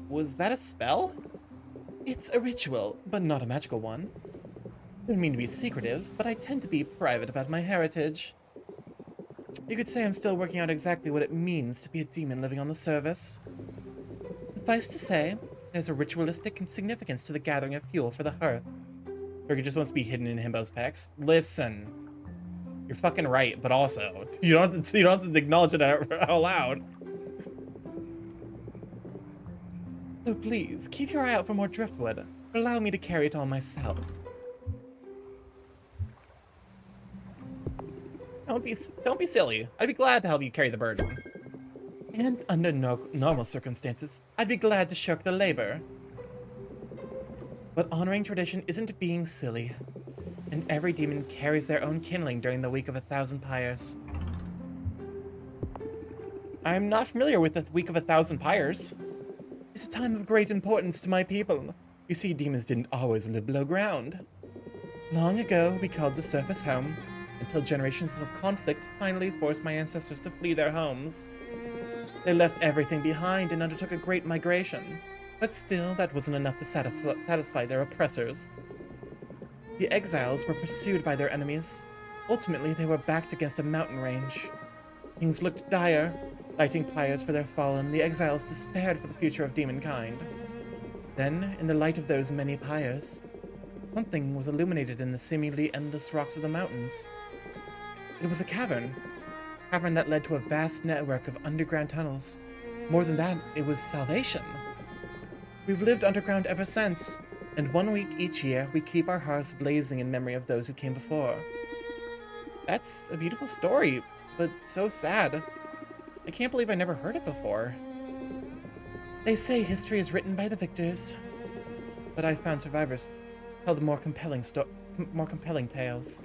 Was that a spell? It's a ritual, but not a magical one. I don't mean to be secretive, but I tend to be private about my heritage. You could say I'm still working out exactly what it means to be a demon living on the surface. Suffice to say, there's a ritualistic significance to the gathering of fuel for the hearth. Turkey just wants to be hidden in Himbo's pecs. Listen, you're fucking right, but also you don't have to acknowledge it out loud. So please keep your eye out for more driftwood. Allow me to carry it all myself. Don't be silly. I'd be glad to help you carry the burden. And under normal circumstances, I'd be glad to shirk the labor. But honoring tradition isn't being silly, and every demon carries their own kindling during the Week of 1,000 Pyres. I'm not familiar with the Week of 1,000 Pyres. It's a time of great importance to my people. You see, demons didn't always live below ground. Long ago, we called the surface home, until generations of conflict finally forced my ancestors to flee their homes. They left everything behind and undertook a great migration, but still that wasn't enough to satisfy their oppressors. The exiles were pursued by their enemies. Ultimately, they were backed against a mountain range. Things looked dire. Lighting pyres for their fallen, the exiles despaired for the future of demonkind. Then, in the light of those many pyres, something was illuminated in the seemingly endless rocks of the mountains. It was a cavern that led to a vast network of underground tunnels. More than that, it was salvation. We've lived underground ever since, and 1 week each year, we keep our hearths blazing in memory of those who came before. That's a beautiful story, but so sad. I can't believe I never heard it before. They say history is written by the victors, but I found survivors tell the more compelling tales.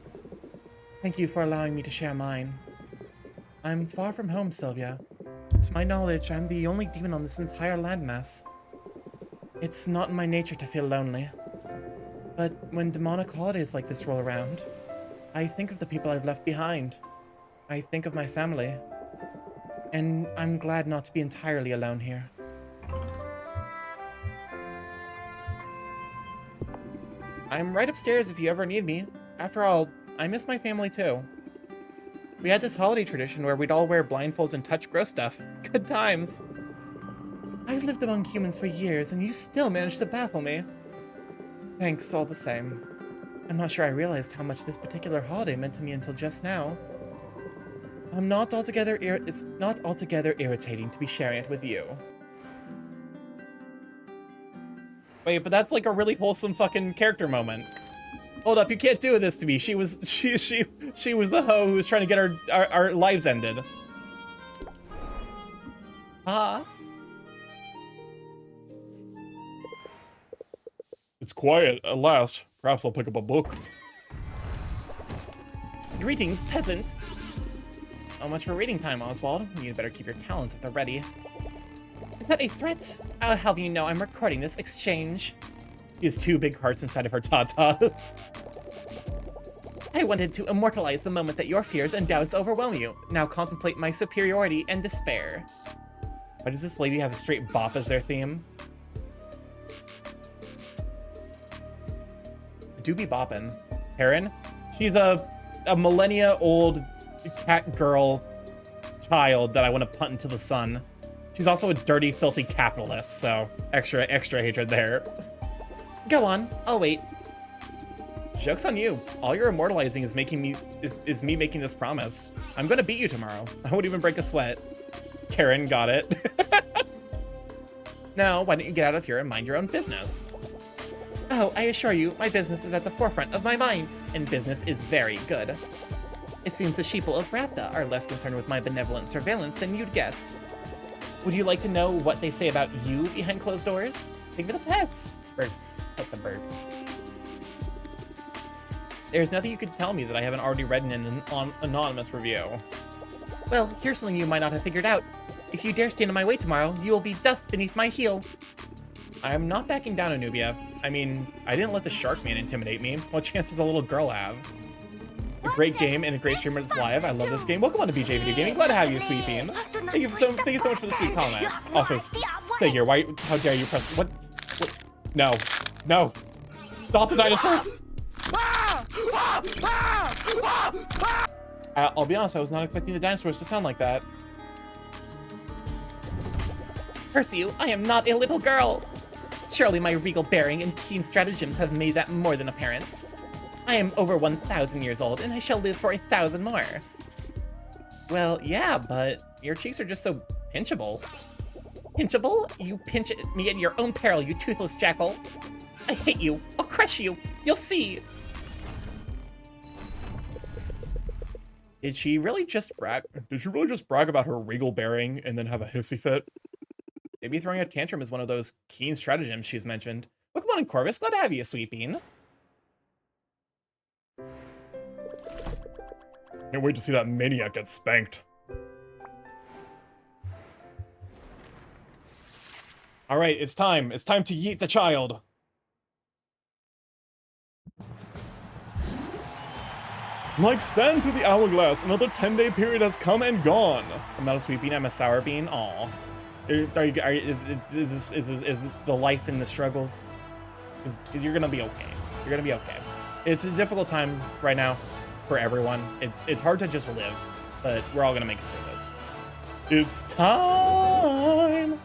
Thank you for allowing me to share mine. I'm far from home, Sylvia. To my knowledge, I'm the only demon on this entire landmass. It's not in my nature to feel lonely. But when demonic holidays like this roll around, I think of the people I've left behind. I think of my family. And I'm glad not to be entirely alone here. I'm right upstairs if you ever need me. After all, I miss my family too. We had this holiday tradition where we'd all wear blindfolds and touch gross stuff. Good times. I've lived among humans for years, and you still managed to baffle me. Thanks all the same. I'm not sure I realized how much this particular holiday meant to me until just now. It's not altogether irritating to be sharing it with you. Wait, but that's like a really wholesome fucking character moment. Hold up, you can't do this to me. She was the hoe who was trying to get our lives ended. It's quiet at last. Perhaps I'll pick up a book. Greetings, peasant. So much for reading time, Oswald. You'd better keep your talents at the ready. Is that a threat? I'll have you know I'm recording this exchange. She has 2 big hearts inside of her tatas. I wanted to immortalize the moment that your fears and doubts overwhelm you. Now contemplate my superiority and despair. Why does this lady have a straight bop as their theme? Do be boppin'. Heron? She's a millennia old cat girl child that I want to punt into the sun. She's also a dirty, filthy capitalist, so extra hatred there. Go on, I'll wait. Joke's on you. All you're immortalizing is making me is me making this promise. I'm gonna beat you tomorrow. I won't even break a sweat. Karen got it. Now, why don't you get out of here and mind your own business? Oh, I assure you, my business is at the forefront of my mind, and business is very good. It seems the sheeple of Ravda are less concerned with my benevolent surveillance than you'd guessed. Would you like to know what they say about you behind closed doors? Think of the pets. Bird. Pet the bird. There's nothing you could tell me that I haven't already read in an anonymous review. Well, here's something you might not have figured out. If you dare stand in my way tomorrow, you will be dust beneath my heel. I'm not backing down, Anubia. I mean, I didn't let the shark man intimidate me. What chance does a little girl have? A great game and a great streamer that's live. I love this game. Welcome on to BJ Video Gaming. Glad to have you, Sweet Bean. Thank you so much for the sweet comment. Also, stay here. Why? How dare you press? What? No. No. Stop the dinosaurs. I'll be honest. I was not expecting the dinosaurs to sound like that. Curse you! I am not a little girl. Surely my regal bearing and keen stratagems have made that more than apparent. I am over 1,000 years old, and I shall live for 1,000 more. Well, yeah, but your cheeks are just so pinchable. Pinchable? You pinch me at your own peril, you toothless jackal. I hate you. I'll crush you. You'll see. Did she really just brag? Did she really just brag about her regal bearing and then have a hissy fit? Maybe throwing a tantrum is one of those keen stratagems she's mentioned. Welcome on in, Corvus. Glad to have you, Sweet Bean. Can't wait to see that maniac get spanked. All right, it's time. It's time to yeet the child. Like sand through the hourglass, another 10-day period has come and gone. I'm not a sweet bean. I'm a sour bean. Aw. Is the life and the struggles? Because you're gonna be okay. You're gonna be okay. It's a difficult time right now for everyone. It's hard to just live, but we're all gonna make it through this. It's time!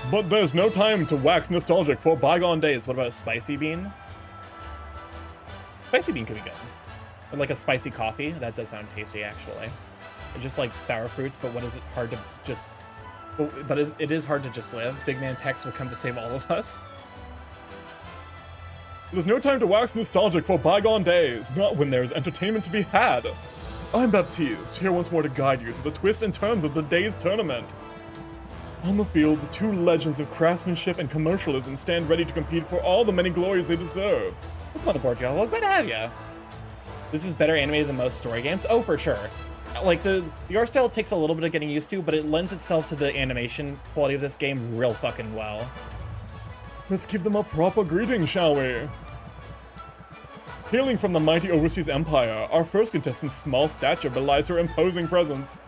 But there's no time to wax nostalgic for bygone days. What about a spicy bean? Spicy bean could be good. Or like a spicy coffee. That does sound tasty, actually. It's just like sour fruits, but what is it hard to just... But it is hard to just live. Big Man Tex will come to save all of us. There's no time to wax nostalgic for bygone days, not when there's entertainment to be had. I'm Baptiste, here once more to guide you through the twists and turns of the day's tournament. On the field, the two legends of craftsmanship and commercialism stand ready to compete for all the many glories they deserve. Welcome on the board, y'all. Well, glad to have ya. This is better animated than most story games. Oh, for sure. Like, the art style takes a little bit of getting used to, but it lends itself to the animation quality of this game real fucking well. Let's give them a proper greeting, shall we? Hailing from the mighty overseas empire, our first contestant's small stature belies her imposing presence.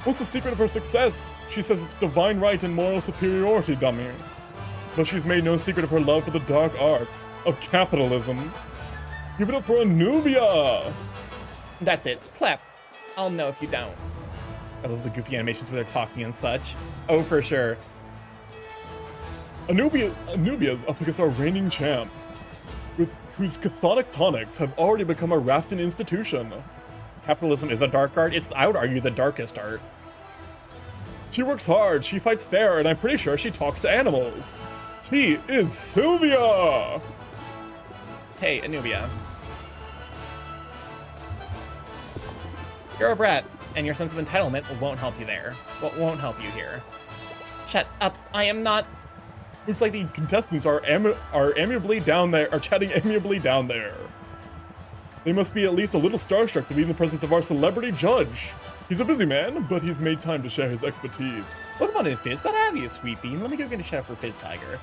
What's the secret of her success? She says it's divine right and moral superiority, dummy. But she's made no secret of her love for the dark arts of capitalism. Give it up for Anubia! That's it. Clap. I'll know if you don't. I love the goofy animations where they're talking and such. Oh, for sure. Anubia's up against our reigning champ, whose cathodic tonics have already become a Rafton institution. Capitalism is a dark art. It's, I would argue, the darkest art. She works hard, she fights fair, and I'm pretty sure she talks to animals. She is Sylvia! Hey, Anubia. You're a brat, and your sense of entitlement won't help you there. Well, won't help you here. Shut up, I am not... Looks like the contestants are amiably down there, are chatting amiably down there. They must be at least a little starstruck to be in the presence of our celebrity judge. He's a busy man, but he's made time to share his expertise. Welcome on in, Fizz. Glad to have you, Sweet Bean. Let me go get a shout out for Fizz Tiger.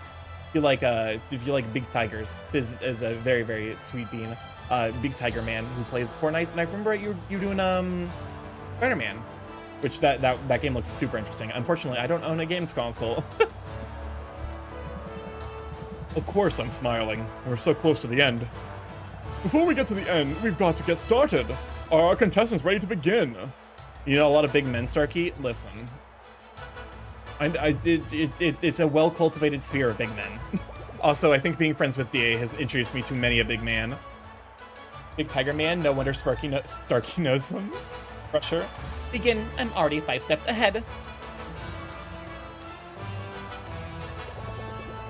If you like big tigers, Fizz is a very, very sweet bean. Big tiger man who plays Fortnite. And I remember you doing Spider-Man, which that game looks super interesting. Unfortunately, I don't own a games console. Of course I'm smiling. We're so close to the end. Before we get to the end, we've got to get started. Are our contestants ready to begin? You know a lot of big men, Starky? Listen. It's a well-cultivated sphere of big men. Also, I think being friends with DA has introduced me to many a big man. Big tiger man, no wonder Starky knows them. Pressure. Begin, I'm already 5 steps ahead.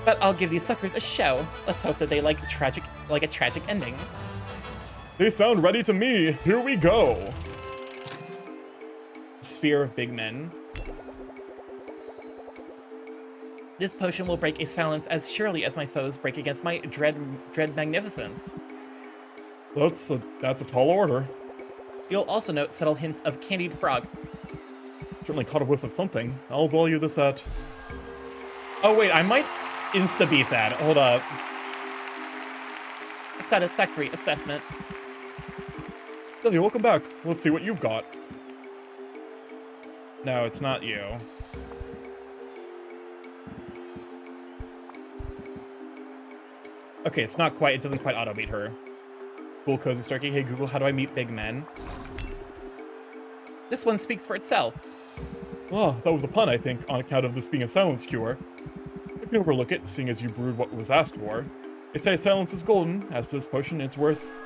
But I'll give these suckers a show. Let's hope that they like a tragic ending. They sound ready to me. Here we go. Sphere of big men. This potion will break a silence as surely as my foes break against my dread magnificence. That's a tall order. You'll also note subtle hints of candied frog. Certainly caught a whiff of something. I'll value this at... Oh wait, I might insta-beat that. Hold up. A satisfactory assessment. Sylvia, welcome back. Let's see what you've got. No, it's not you. Okay, it's not quite, it doesn't quite auto-beat her. Cool, cozy, Starky. Hey Google, how do I meet big men? This one speaks for itself. Oh, that was a pun, I think, on account of this being a silence cure. I can overlook it, seeing as you brewed what was asked for. They say silence is golden. As for this potion, it's worth...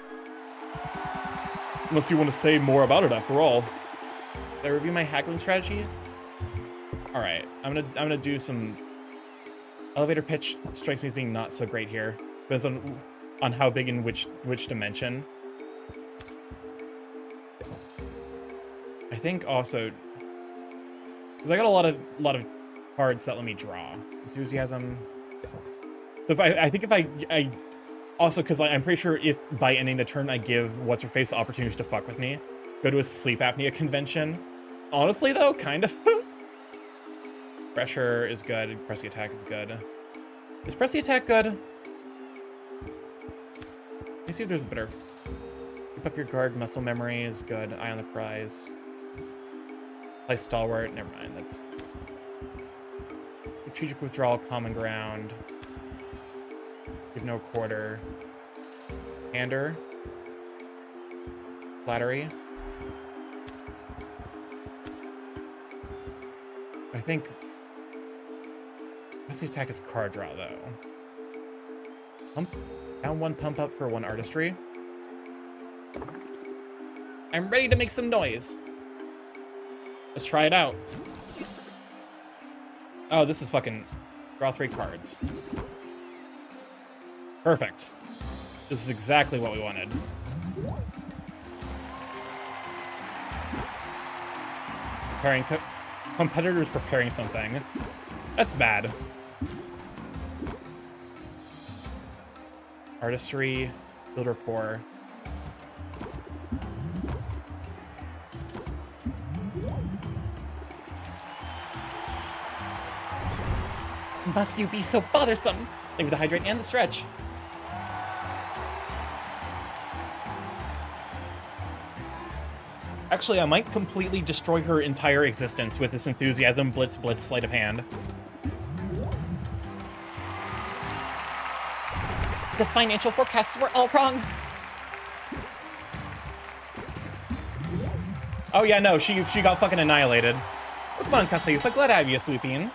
Unless you want to say more about it after all. Did I review my haggling strategy? Alright, I'm gonna do some... Elevator pitch strikes me as being not so great here. Depends on how big in which dimension. I think also... Because I got a lot of cards that let me draw. Enthusiasm. So if I think if I also, because I'm pretty sure if by ending the turn I give what's-her-face opportunities to fuck with me, go to a sleep apnea convention. Honestly though, kind of. Pressure is good, press the attack is good. Is press the attack good? Let me see if there's a better... Keep up your guard, muscle memory is good, eye on the prize. Play stalwart, never mind, that's... Strategic withdrawal, common ground. Give no quarter. Hander. Flattery. I think... What's the attack is card draw, though? Pump. Down 1 pump up for 1 artistry. I'm ready to make some noise. Let's try it out. Oh, this is fucking... Draw 3 cards. Perfect. This is exactly what we wanted. Competitors preparing something. That's bad. Artistry, build rapport. Must you be so bothersome? Thank you for the hydrate and the stretch. Actually, I might completely destroy her entire existence with this enthusiasm, blitz, sleight of hand. The financial forecasts were all wrong. Oh yeah, no, she got fucking annihilated. Come on, Kasayupa, glad to have you, Sweet Bean.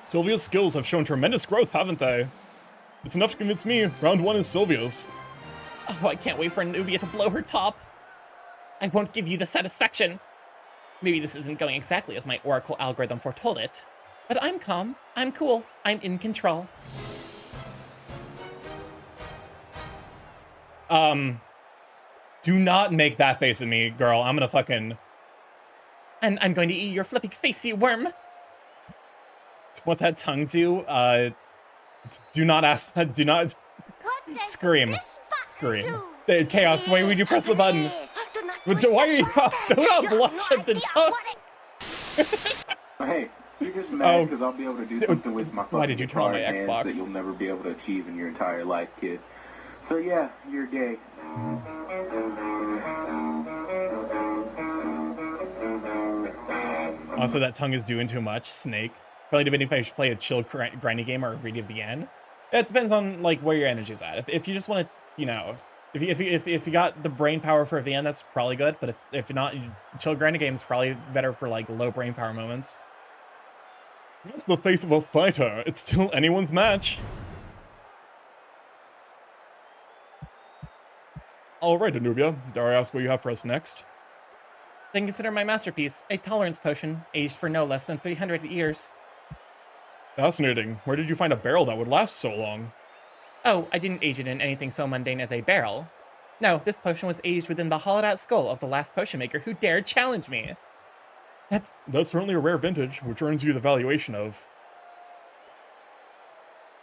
Sylvia's skills have shown tremendous growth, haven't they? It's enough to convince me round 1 is Sylvia's. Oh, I can't wait for Nubia to blow her top. I won't give you the satisfaction. Maybe this isn't going exactly as my Oracle algorithm foretold it. But I'm calm, I'm cool, I'm in control. Do not make that face at me, girl. I'm gonna fucking... And I'm going to eat your flipping face, you worm. What that tongue do? Do not ask... Do not... Scream. Scream. Chaos, why would you press the button? Why are you... Do not blush at the tongue! Hey, you're just mad because I'll be able to do something with my Why did you turn on my Xbox? that you'll never be able to achieve in your entire life, kid. So yeah, you're gay. Also, that tongue is doing too much. Snake. Probably debating if I should play a chill, grindy game or read at the end. It depends on like where your energy's at. If you just want to, you know, if you got the brain power for a VN, that's probably good. But if not, chill, grinding game is probably better for like low brain power moments. That's the face of a fighter. It's still anyone's match. Alright, Anubia. Dare I ask what you have for us next? Then consider my masterpiece, a tolerance potion, aged for no less than 300 years. Fascinating. Where did you find a barrel that would last so long? Oh, I didn't age it in anything so mundane as a barrel. No, this potion was aged within the hollowed-out skull of the last potion maker who dared challenge me. That's certainly a rare vintage, which earns you the valuation of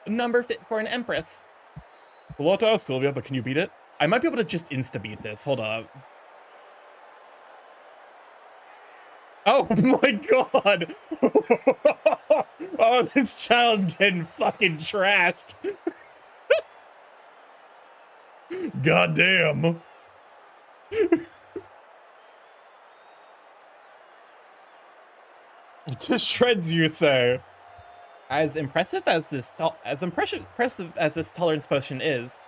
A number fit for an empress. a lot to ask, Sylvia, but can you beat it? I might be able to just insta-beat this. Hold up. Oh my god! Oh, this child getting fucking trashed. God damn. It just shreds, you say. As impressive as this tolerance potion is,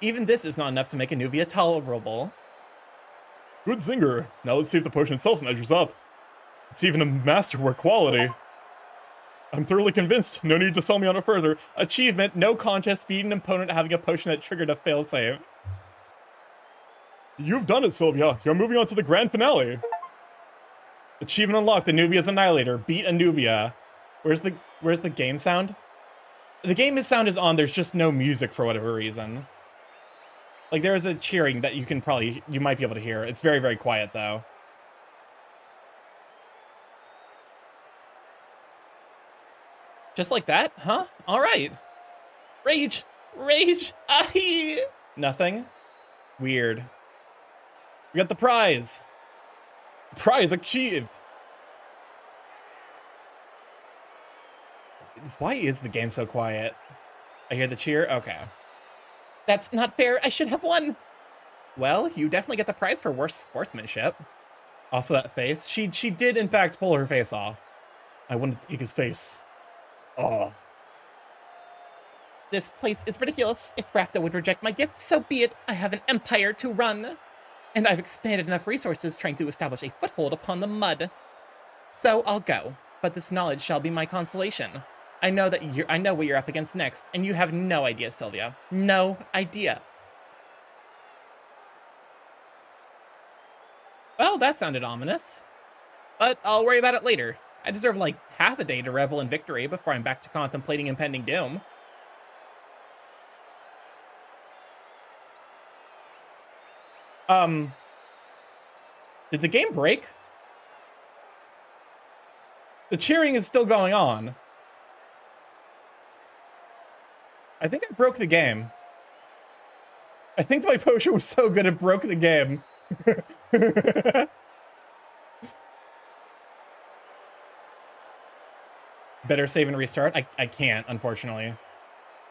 even this is not enough to make Anuvia tolerable. Good zinger. Now let's see if the potion itself measures up. It's even a masterwork quality. I'm thoroughly convinced. No need to sell me on it further. Achievement, no contest, beat an opponent having a potion that triggered a failsafe. You've done it, Sylvia. You're moving on to the grand finale. Achievement unlocked, Anubia's Annihilator. Beat Anubia. Where's the game sound? The game sound is on, there's just no music for whatever reason. Like, there is a cheering that you might be able to hear. It's very, very quiet, though. Just like that? Huh? Alright. Rage! Rage! Aye! Nothing? Weird. We got the prize! Prize achieved! Why is the game so quiet? I hear the cheer? Okay. That's not fair. I should have won. Well, you definitely get the prize for worst sportsmanship. Also that face. She did, in fact, pull her face off. I wanted to take his face. Oh. This place is ridiculous. If Rafta would reject my gift, so be it. I have an empire to run. And I've expanded enough resources trying to establish a foothold upon the mud. So I'll go, but this knowledge shall be my consolation. I know what you're up against next, and you have no idea, Sylvia. No idea. Well, that sounded ominous. But I'll worry about it later. I deserve like half a day to revel in victory before I'm back to contemplating impending doom. Did the game break? The cheering is still going on. I think I broke the game. I think my potion was so good it broke the game. Better save and restart? I can't, unfortunately.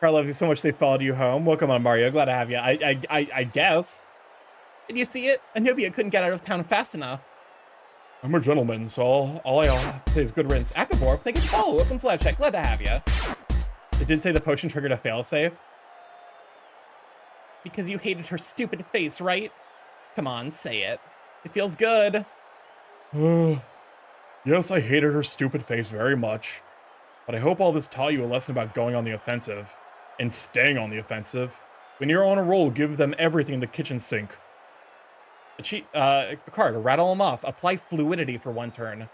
Carl loves you so much they followed you home. Welcome on, Mario. Glad to have you. I guess. Did you see it? Anubia couldn't get out of town fast enough. I'm a gentleman, so all I have to say is good riddance. Akaborp, thank you for follow. Welcome to Live Check. Glad to have you. It did say the potion triggered a failsafe. Because you hated her stupid face, right? Come on, say it. It feels good. Yes, I hated her stupid face very much. But I hope all this taught you a lesson about going on the offensive. And staying on the offensive. When you're on a roll, give them everything in the kitchen sink. A card, rattle them off. Apply fluidity for one turn.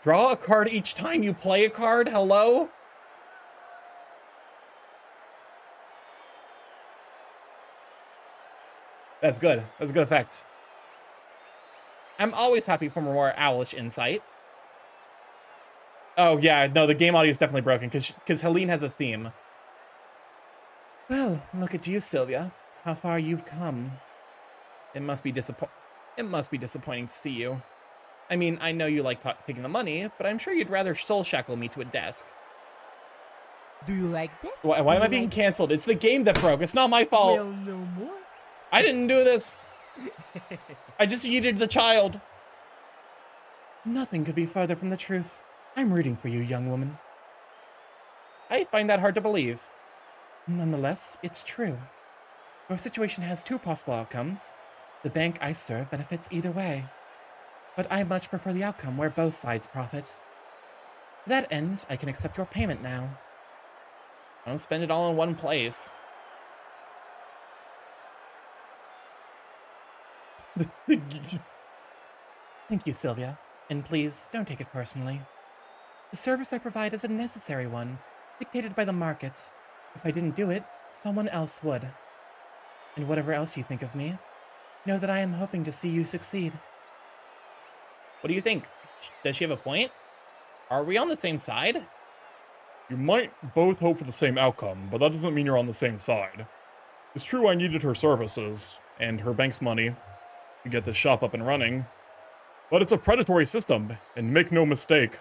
Draw a card each time you play a card? Hello? That's good. That's a good effect. I'm always happy for more owlish insight. Oh, yeah, no, the game audio is definitely broken, because Helene has a theme. Well, look at you, Sylvia. How far you've come. It must be disappointing to see you. I mean, I know you like taking the money, but I'm sure you'd rather soul shackle me to a desk. Do you like this? Why am I being canceled? It's the game that broke. It's not my fault. Well, no more. I didn't do this. I just yeeted the child. Nothing could be farther from the truth. I'm rooting for you, young woman. I find that hard to believe. Nonetheless, it's true. Your situation has two possible outcomes. The bank I serve benefits either way. But I much prefer the outcome where both sides profit. To that end, I can accept your payment now. I don't spend it all in one place. Thank you, Sylvia. And please, don't take it personally. The service I provide is a necessary one, dictated by the market. If I didn't do it, someone else would. And whatever else you think of me, know that I am hoping to see you succeed. What do you think? Does she have a point? Are we on the same side? You might both hope for the same outcome, but that doesn't mean you're on the same side. It's true I needed her services, and her bank's money, to get this shop up and running. But it's a predatory system, and make no mistake,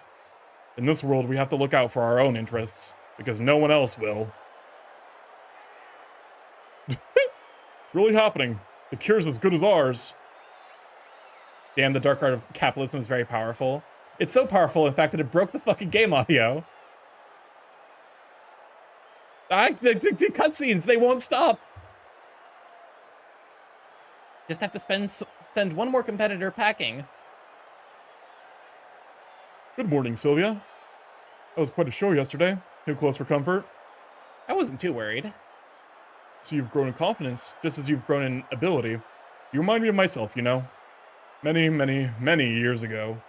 in this world we have to look out for our own interests, because no one else will. It's really happening. The cure's as good as ours. Damn, the dark art of capitalism is very powerful. It's so powerful, in fact, that it broke the fucking game audio. The cutscenes, they won't stop. Just have to send one more competitor packing. Good morning, Sylvia. That was quite a show yesterday. Too close for comfort. I wasn't too worried. So you've grown in confidence, just as you've grown in ability. You remind me of myself, you know. Many, many, many years ago.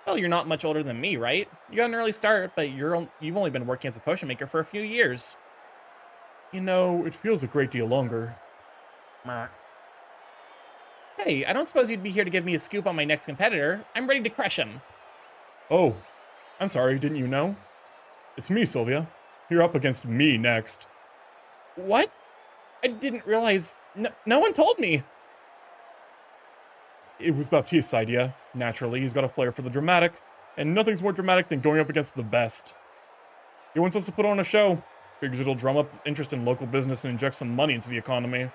Well, you're not much older than me, right? You got an early start, but you've only been working as a potion maker for a few years. You know, it feels a great deal longer. Say, I don't suppose you'd be here to give me a scoop on my next competitor. I'm ready to crush him. Oh, I'm sorry, didn't you know? It's me, Sylvia. You're up against me next. What? I didn't realize. No one told me. It was Baptiste's idea. Naturally, he's got a flair for the dramatic, and nothing's more dramatic than going up against the best. He wants us to put on a show. Figures it'll drum up interest in local business and inject some money into the economy.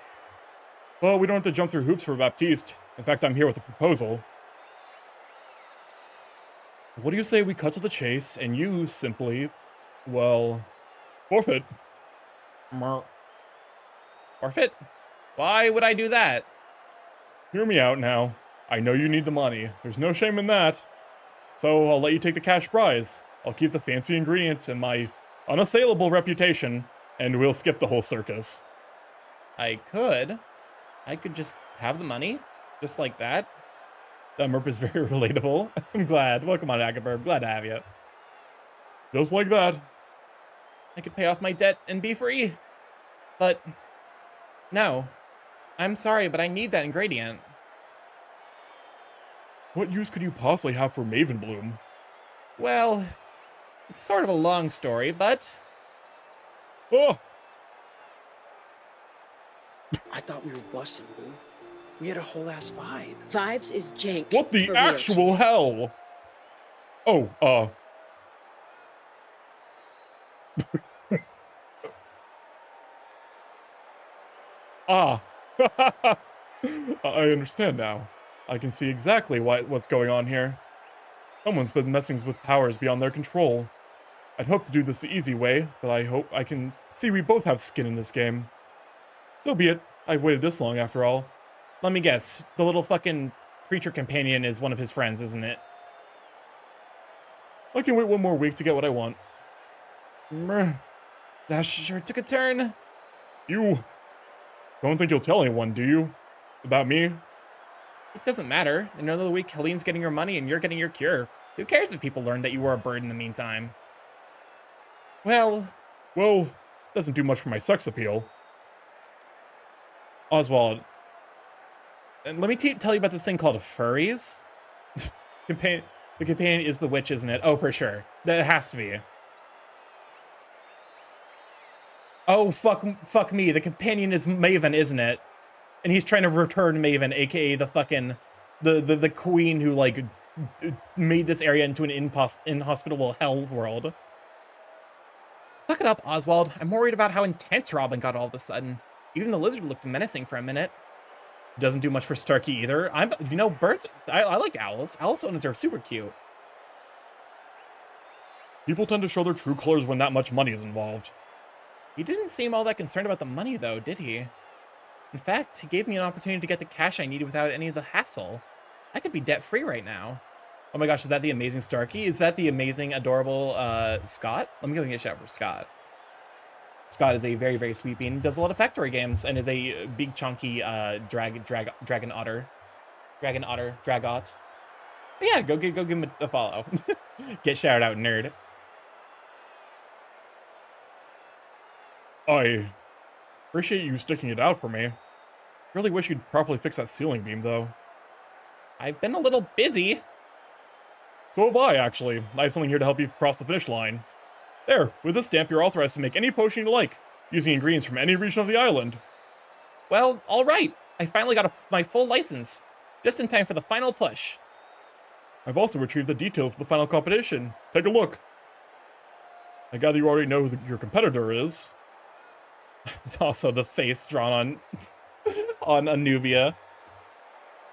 But we don't have to jump through hoops for Baptiste. In fact, I'm here with a proposal. What do you say we cut to the chase, and you simply, well, forfeit? Forfeit? Why would I do that? Hear me out now. I know you need the money. There's no shame in that. So I'll let you take the cash prize. I'll keep the fancy ingredients and my unassailable reputation, and we'll skip the whole circus. I could just have the money, just like that. That Merp is very relatable. I'm glad. Welcome on, Agaburb. Glad to have you. Just like that. I could pay off my debt and be free. But no. I'm sorry, but I need that ingredient. What use could you possibly have for Maven Bloom? Well, it's sort of a long story, but... Oh! I thought we were busting, boo. We had a whole ass vibe. Vibes is jank. What the actual hell? Oh, Ah. I understand now. I can see exactly what's going on here. Someone's been messing with powers beyond their control. I'd hoped to do this the easy way, but I hope I can see we both have skin in this game. So be it. I've waited this long after all. Let me guess. The little fucking creature companion is one of his friends, isn't it? I can wait one more week to get what I want. That sure took a turn. You don't think you'll tell anyone, do you? About me? It doesn't matter. In another week, Helene's getting her money and you're getting your cure. Who cares if people learn that you were a bird in the meantime? Well, doesn't do much for my sex appeal. Oswald, and let me tell you about this thing called furries. The companion is the witch, isn't it? Oh, for sure. That has to be. Oh, fuck me. The companion is Maven, isn't it? And he's trying to return Maven, aka the fucking the queen who like made this area into an inhospitable hell world. Suck it up, Oswald. I'm worried about how intense Robin got all of a sudden. Even the lizard looked menacing for a minute. Doesn't do much for Starky either. Birds. I like owls. Owl owners are super cute. People tend to show their true colors when that much money is involved. He didn't seem all that concerned about the money, though, did he? In fact, he gave me an opportunity to get the cash I needed without any of the hassle. I could be debt-free right now. Oh my gosh, is that the amazing Starky? Is that the amazing, adorable Scott? Let me go and get a shout out for Scott. Scott is a very, very sweet bean. Does a lot of factory games and is a big, chunky dragon otter. Dragot. But yeah, go give him a follow. Get shouted out, nerd. I appreciate you sticking it out for me. Really wish you'd properly fix that ceiling beam, though. I've been a little busy. So have I, actually. I have something here to help you cross the finish line. There, with this stamp, you're authorized to make any potion you like, using ingredients from any region of the island. Well, all right. I finally got my full license, just in time for the final push. I've also retrieved the details for the final competition. Take a look. I gather you already know who your competitor is. Also, the face drawn on on Anubia.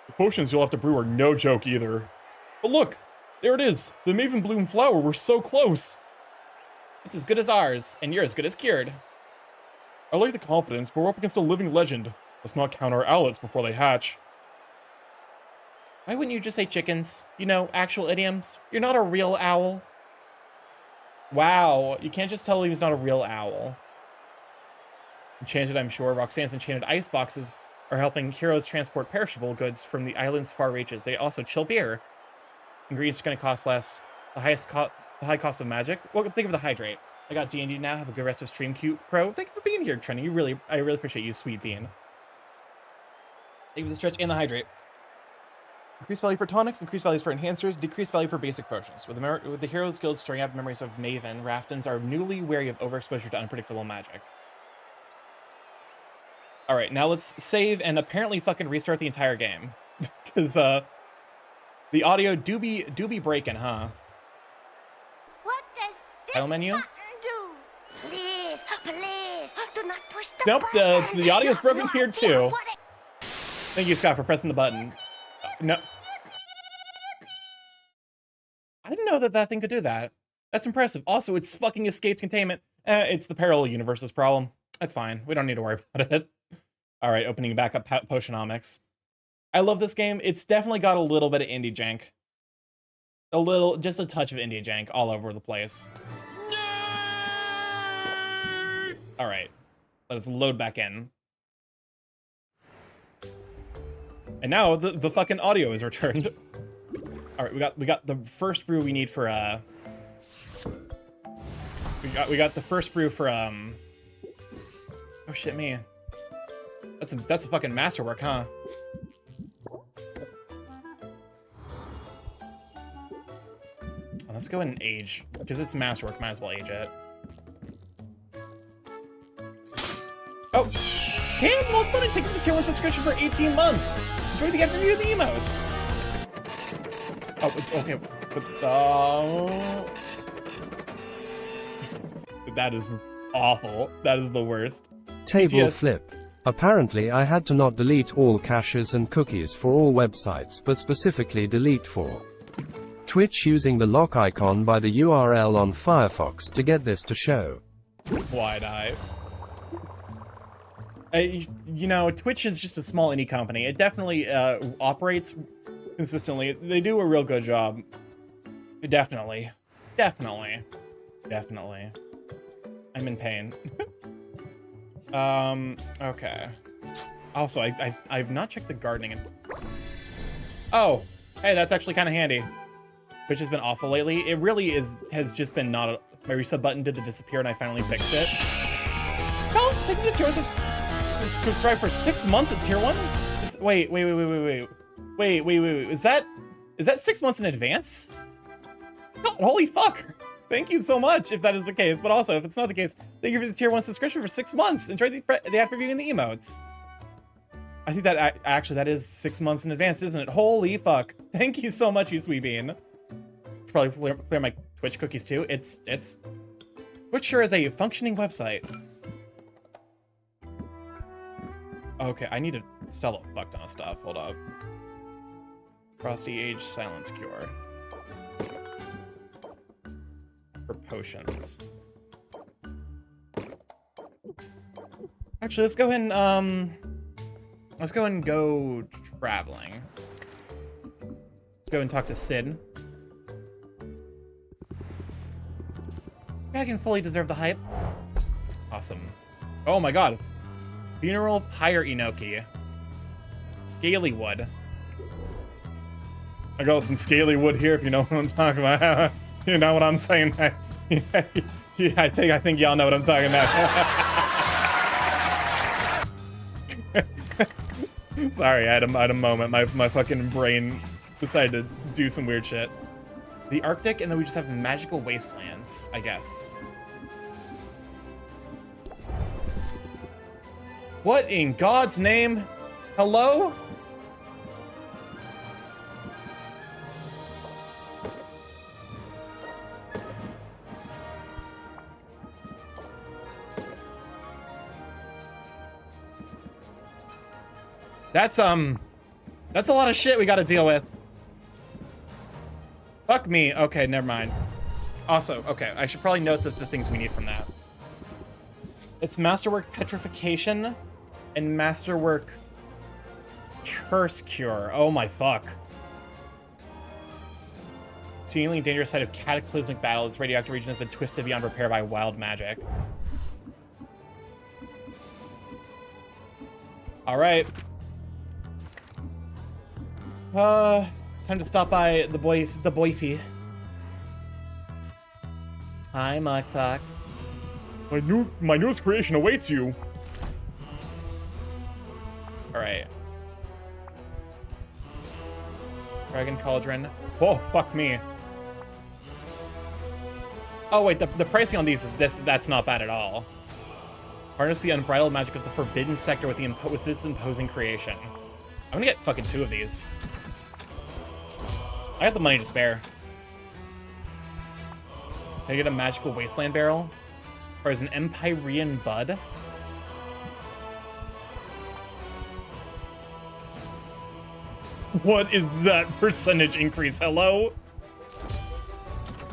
The potions you'll have to brew are no joke either. But look, there it is. The Maven Bloom flower. We're so close. It's as good as ours, and you're as good as cured. I like the confidence, but we're up against a living legend. Let's not count our owlets before they hatch. Why wouldn't you just say chickens? You know, actual idioms. You're not a real owl. Wow, you can't just tell he was not a real owl. Enchanted, I'm sure. Roxanne's enchanted ice boxes are helping heroes transport perishable goods from the island's far reaches. They also chill beer. Ingredients are going to cost less. The high cost of magic. Well, think of the hydrate. I got D&D now. Have a good rest of stream, cute crow. Thank you for being here, Trenny. I really appreciate you, sweet bean. Thank you for the stretch and the hydrate. Increased value for tonics, increased values for enhancers, decreased value for basic potions. With the Heroes Guild storing up memories of Maven, Raftons are newly wary of overexposure to unpredictable magic. Alright, now let's save and apparently fucking restart the entire game. Because, the audio do be breaking, huh? What does this Title menu? button do? Please, do not push the Nope, button. the audio's broken here too. Thank you, Scott, for pressing the button. No. I didn't know that thing could do that. That's impressive. Also, it's fucking escaped containment. It's the parallel universe's problem. That's fine. We don't need to worry about it. All right, opening back up Potionomics. I love this game. It's definitely got a little bit of indie jank. Just a touch of indie jank all over the place. All right, let's load back in. And now the fucking audio is returned. All right, we got the first brew we need for we got the first brew for oh shit me. That's a fucking masterwork, huh? Let's go ahead and age, because it's masterwork, might as well age it. Oh! Hey, well fun and taking the tier 1 subscription for 18 months! Enjoy the after review of the emotes! Oh, okay, but, that is awful. That is the worst. Table BTS. flip. Apparently I had to not delete all caches and cookies for all websites, but specifically delete for Twitch using the lock icon by the URL on Firefox to get this to show. Wide-eye. You know, Twitch is just a small indie company. It definitely operates consistently. They do a real good job. Definitely. I'm in pain. Okay. Also, I've not checked the gardening. Oh, hey, that's actually kind of handy. Twitch has been awful lately. It really has just been not my resub button did disappear and I finally fixed it. Oh, thank you to tier 1 subscribe for 6 months at tier 1? Wait. Is that 6 months in advance? God, holy fuck. Thank you so much if that is the case. But also, if it's not the case, thank you for the tier 1 subscription for 6 months. Enjoy the after reviewing the emotes. I think that actually that is 6 months in advance, isn't it? Holy fuck. Thank you so much, you sweet bean. Probably clear my Twitch cookies too. Twitch sure is a functioning website. Okay, I need to sell a fuck ton of stuff. Hold up. Frosty Age Silence Cure. For potions. Actually, let's go ahead and go traveling. Let's go and talk to Sid. I can fully deserve the hype. Awesome. Oh my god. Funeral Pyre Enoki. Scaly wood. I got some scaly wood here, if you know what I'm talking about. You know what I'm saying? Yeah, I think y'all know what I'm talking about. Sorry, I had a moment. My fucking brain decided to do some weird shit. The Arctic, and then we just have magical wastelands, I guess. What in God's name? Hello? That's a lot of shit we gotta deal with. Fuck me. Okay, never mind. Also, okay, I should probably note that the things we need from that. It's Masterwork Petrification and Masterwork Curse Cure. Oh my fuck. Seemingly dangerous site of cataclysmic battle. Its radioactive region has been twisted beyond repair by wild magic. Alright. It's time to stop by the boyfie. Hi, Muktak. My newest creation awaits you. Alright. Dragon Cauldron. Oh, fuck me. Oh wait, the pricing on these is that's not bad at all. Harness the unbridled magic of the Forbidden Sector with this imposing creation. I'm gonna get fucking 2 of these. I got the money to spare. Can I get a magical wasteland barrel? Or is an Empyrean bud? What is that percentage increase? Hello?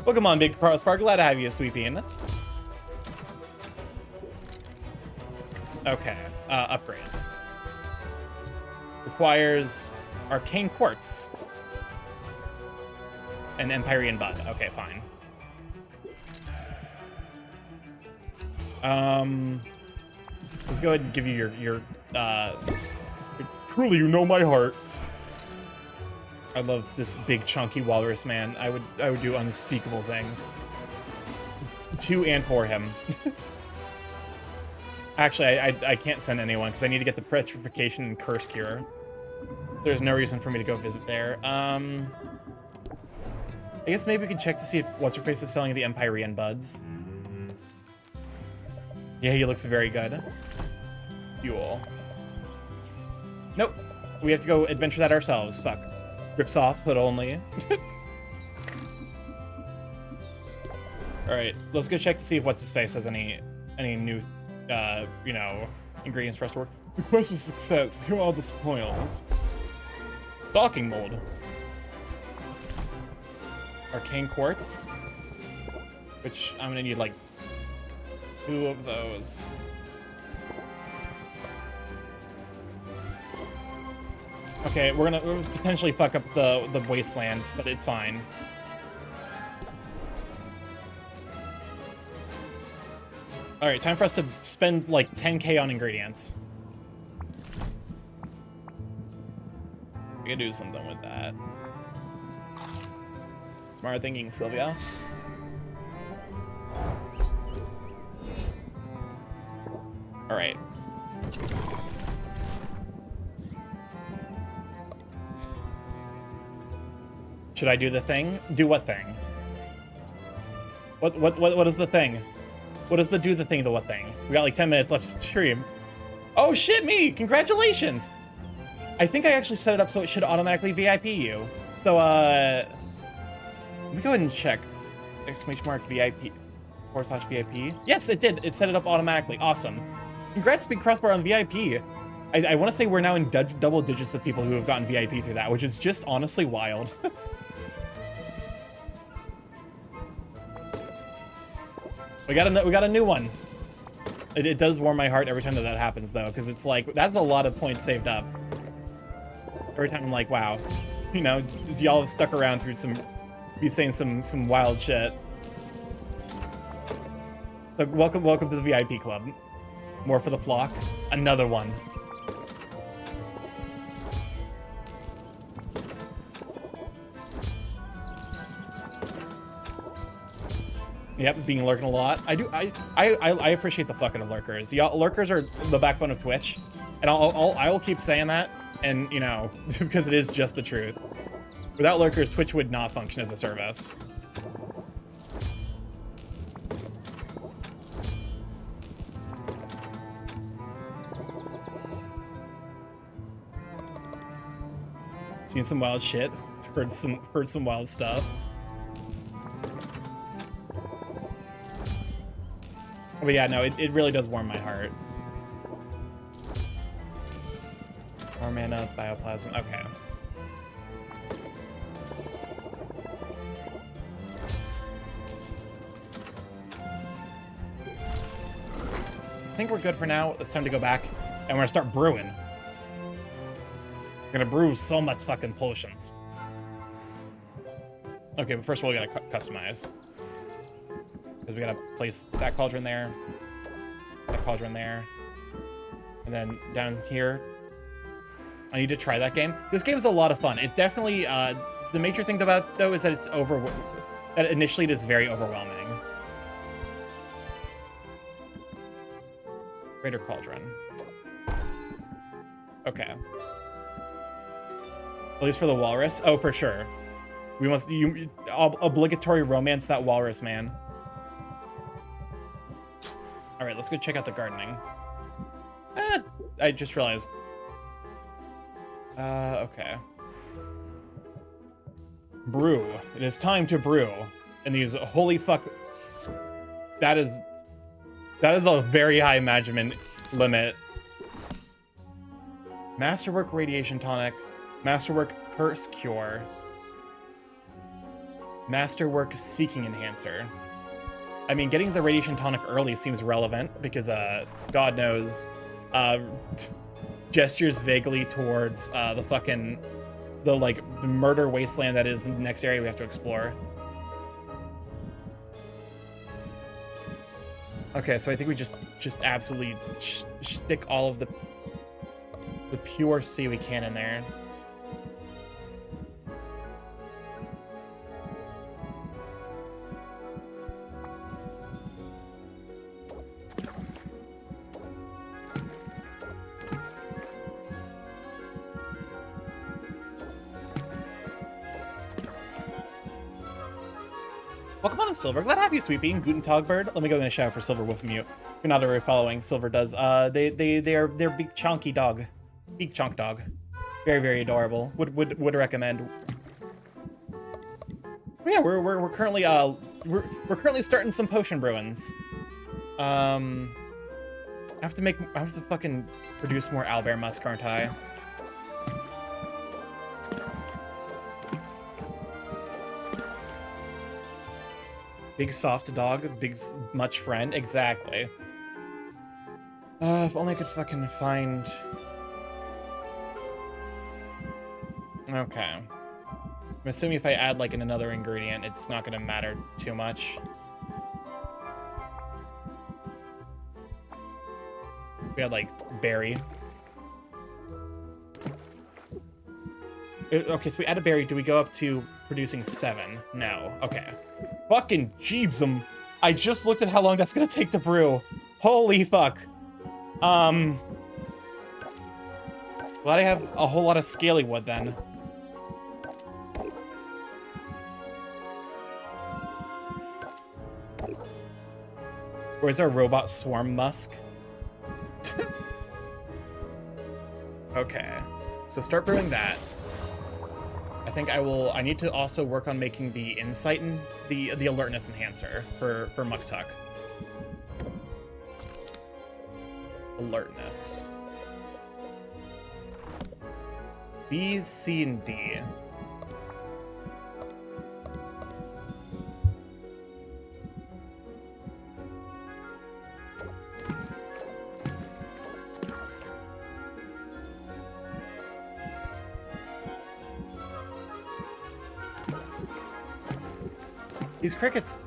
Welcome on, Big Spark. Glad to have you, Sweet Bean. Okay, upgrades. Requires Arcane Quartz. And Empyrean Bud. Okay, fine. Let's go ahead and give you your truly, you know my heart. I love this big chunky walrus man. I would do unspeakable things. To and for him. Actually, I can't send anyone because I need to get the Petrification and Curse Cure. There's no reason for me to go visit there. I guess maybe we can check to see if What's-Her-Face is selling the Empyrean buds. Yeah, he looks very good. Fuel. Nope. We have to go adventure that ourselves. Fuck. Rips off, but only. Alright, let's go check to see if What's-His-Face has any new, you know, ingredients for us to work. The quest was a success. Here are all the spoils. Stalking mold. Arcane Quartz. Which I'm gonna need, like, 2 of those. Okay, we're gonna potentially fuck up the wasteland, but it's fine. Alright, time for us to spend like 10k on ingredients. We can do something with that. Smart thinking, Sylvia. Alright. Should I do the thing? Do what thing? What is the thing? What is the do the thing, the what thing? We got like 10 minutes left to stream. Oh shit, me! Congratulations! I think I actually set it up so it should automatically VIP you. So, let me go ahead and check. Exclamation mark VIP, /VIP. Yes, it did. It set it up automatically. Awesome. Congrats, Big Crossbar, on VIP. I want to say we're now in double digits of people who have gotten VIP through that, which is just honestly wild. We got a new one. It does warm my heart every time that happens, though, because it's like, that's a lot of points saved up. Every time I'm like, wow, you know, y'all have stuck around through be saying some wild shit. Look, welcome to the VIP club. More for the flock. Another one. Yep, being lurking a lot. I appreciate the fuck out of lurkers. Y'all, lurkers are the backbone of Twitch, and I will keep saying that, and you know, because it is just the truth. Without lurkers, Twitch would not function as a service. Seen some wild shit. Heard some wild stuff. But yeah, no, it really does warm my heart. More mana, bioplasm. Okay. I think we're good for now. It's time to go back, and we're gonna start brewing. We're gonna brew so much fucking potions. Okay, but first of all, we gotta customize. Because we gotta place that cauldron there, that cauldron there, and then down here. I need to try that game. This game is a lot of fun. It definitely, the major thing about it, though, is that that initially it is very overwhelming. Greater Cauldron. Okay. At least for the walrus? Oh, for sure. We must, obligatory romance that walrus, man. All right, let's go check out the gardening. I just realized. Okay. Brew. It is time to brew. And these, holy fuck. That is a very high management limit. Masterwork Radiation Tonic. Masterwork Curse Cure. Masterwork Seeking Enhancer. I mean, getting the Radiation Tonic early seems relevant because, God knows, gestures vaguely towards the murder wasteland that is the next area we have to explore. Okay, so I think we just absolutely stick all of the pure C we can in there. Welcome on in, Silver. Glad to have you, Sweet Bean. Guten Tag, Bird. Let me go in a shout for Silver with mute. You're not already following. Silver does. They're big chunky dog, big chunk dog. Very, very adorable. Would recommend. But yeah, we're currently we're currently starting some potion brewings. I have to fucking produce more owlbear musk, aren't I? Big soft dog, big much friend. Exactly. If only I could fucking find... Okay. I'm assuming if I add like another ingredient, it's not gonna matter too much. We had like berry. Okay, so we add a berry. Do we go up to producing 7? No. Okay. Fucking jeebsum. I just looked at how long that's gonna take to brew. Holy fuck. Glad I have a whole lot of scaly wood then. Where's our robot swarm musk? Okay. So start brewing that. I think I need to also work on making the insight and the alertness enhancer for Muktuk. Alertness. B, C, and D. These crickets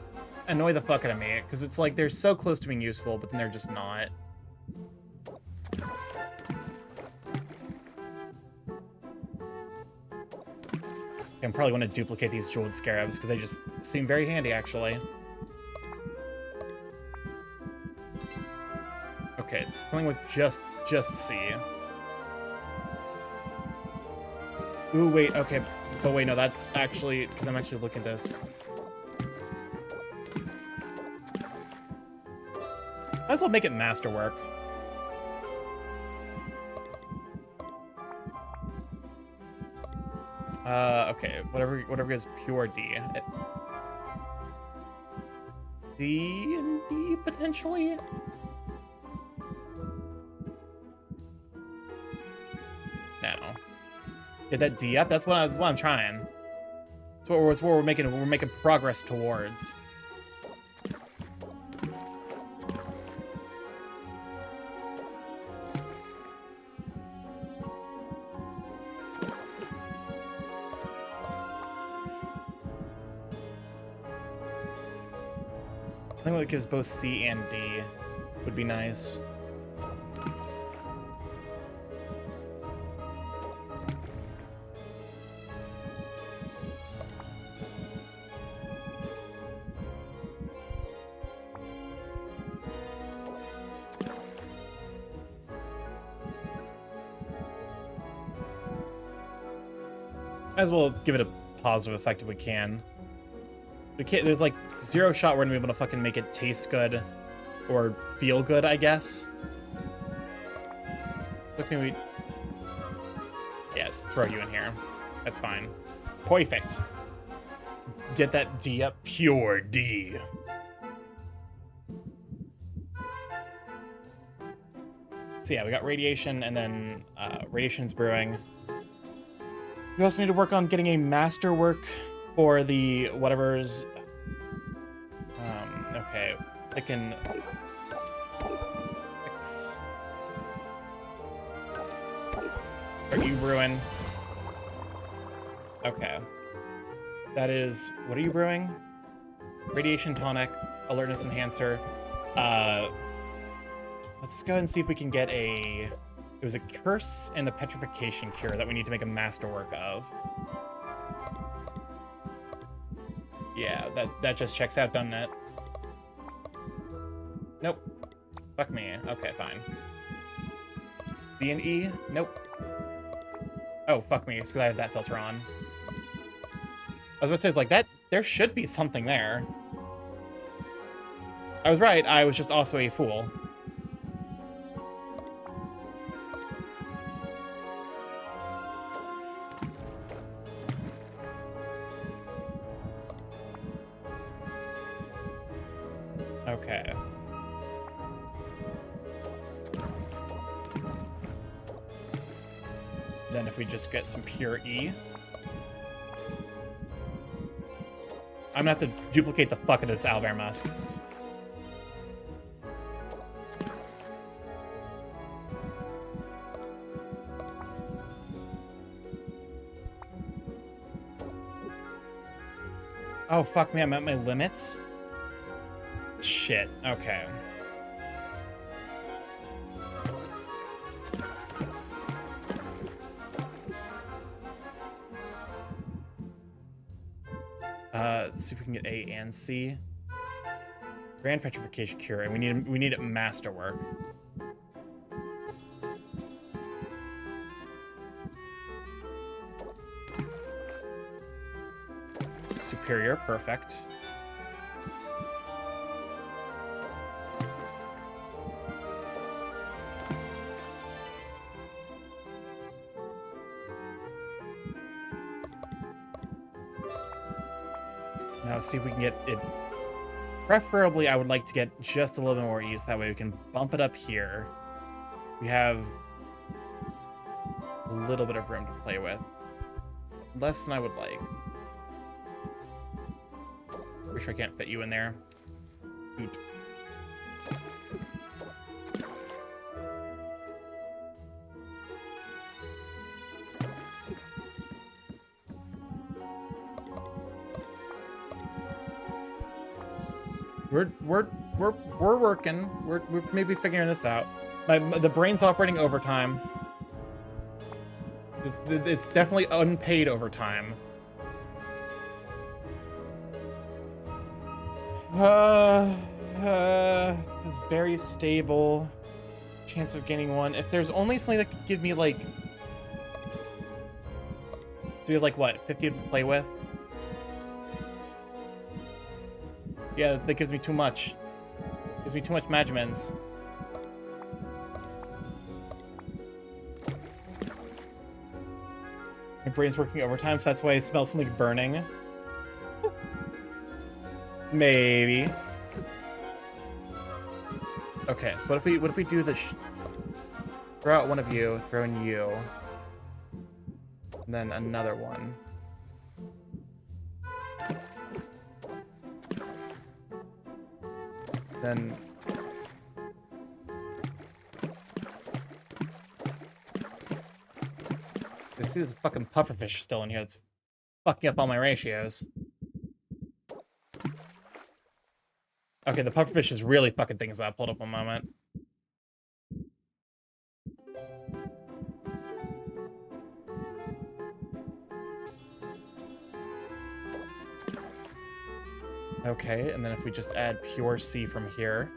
annoy the fuck out of me, because it's like they're so close to being useful, but then they're just not. I probably want to duplicate these jeweled scarabs, because they just seem very handy, actually. Okay, something with just C. Ooh, wait, okay. But wait, no, that's actually, because I'm actually looking at this. Might as well make it masterwork. Okay, whatever is pure D. D and D, potentially? No. Get that D up? That's what I'm trying. That's what we're making progress towards. I think it gives both C and D would be nice. Might as well give it a positive effect if we can. We can't, there's like zero shot we're gonna be able to fucking make it taste good or feel good, I guess. Look, maybe. Yes, throw you in here. That's fine. Perfect. Get that D up. Pure D. So yeah, we got radiation and then radiation's brewing. We also need to work on getting a masterwork for the whatever's. Okay, I can fix. Are you brewing? Okay. That is. What are you brewing? Radiation tonic, alertness enhancer. Let's go ahead and see if we can get a. It was a curse and the petrification cure that we need to make a masterwork of. Yeah, that just checks out, doesn't it? Nope. Fuck me. Okay, fine. B and E? Nope. Oh, fuck me. It's because I have that filter on. I was about to say, it's like, that, there should be something there. I was right. I was just also a fool. Okay. Then if we just get some pure E. I'm gonna have to duplicate the fuck out of this owlbear musk. Oh fuck me, I'm at my limits? Shit, okay. Let's see if we can get A and C. Grand petrification cure, and we need it masterwork. Superior, perfect. Now see if we can get it. Preferably, I would like to get just a little bit more ease. That way we can bump it up here. We have a little bit of room to play with. Less than I would like. Pretty sure I can't fit you in there. Oot. We're working. We're maybe figuring this out. The brain's operating overtime. It's definitely unpaid overtime. It's very stable. Chance of gaining 1. If there's only something that could give me like, so we have like what, 50 to play with? Yeah, that gives me too much. Gives me too much Magimins. My brain's working overtime, so that's why I smell something burning. Maybe. Okay, so what if we do this? Throw out one of you, throw in you, and then another one. Then this is a fucking pufferfish still in here. That's fucking up all my ratios. Okay, the pufferfish is really fucking things up. Hold up one moment. Okay, and then if we just add pure C from here.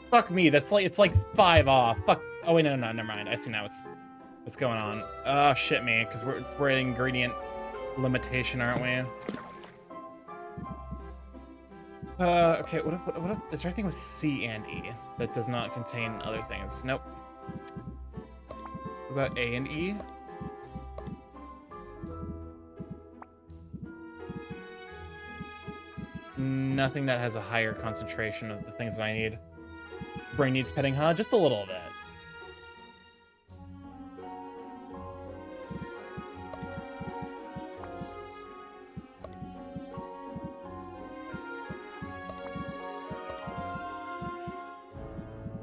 Fuck me, that's like, it's like 5 off. Fuck. Oh wait, no, never mind. I see now what's going on. Oh shit me, because we're at ingredient limitation, aren't we? Okay, what if, is there anything with C and E that does not contain other things? Nope. What about A and E? Nothing that has a higher concentration of the things that I need. Brain needs petting, huh? Just a little bit.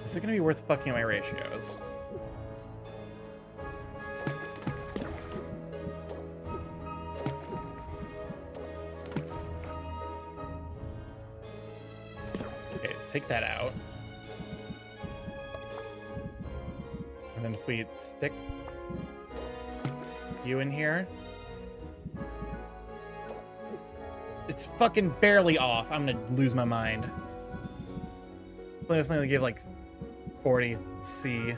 Is it gonna be worth fucking my ratios? Okay, take that out. And then if we stick you in here. It's fucking barely off. I'm gonna lose my mind. I was only give like 40 C.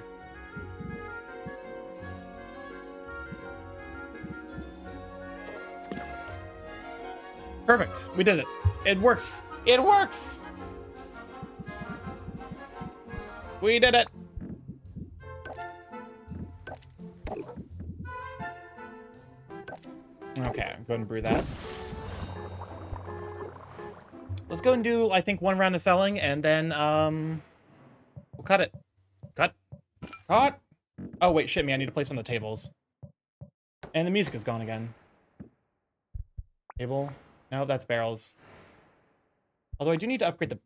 Perfect. We did it. It works. It works. We did it. Okay, go ahead and brew that. Let's go and do, I think, 1 round of selling, and then, we'll cut it. Cut. Cut! Oh, wait, shit me, I need to place on the tables. And the music is gone again. Table. No, that's barrels. Although I do need to upgrade the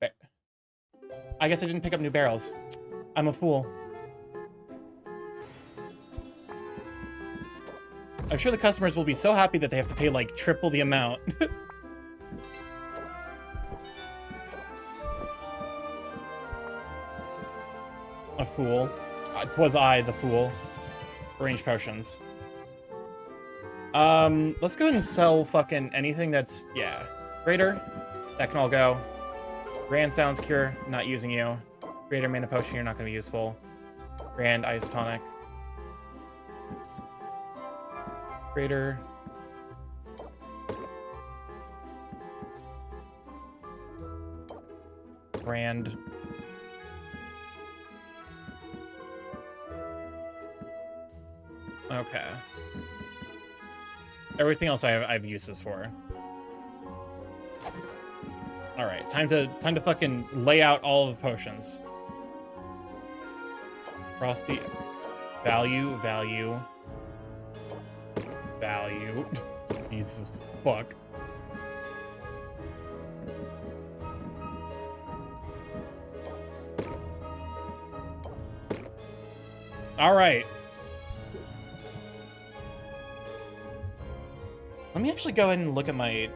I guess I didn't pick up new barrels. I'm a fool. I'm sure the customers will be so happy that they have to pay, like, triple the amount. A fool. Was I the fool? Range potions. Let's go ahead and sell fucking anything that's, yeah. Greater, that can all go. Grand Sounds Cure, not using you. Greater Mana Potion, you're not gonna be useful. Grand Ice Tonic. Greater. Grand. Okay. Everything else I have uses for. All right, time to fucking lay out all of the potions. Frosty, value. Jesus fuck. All right. Let me actually go ahead and look at my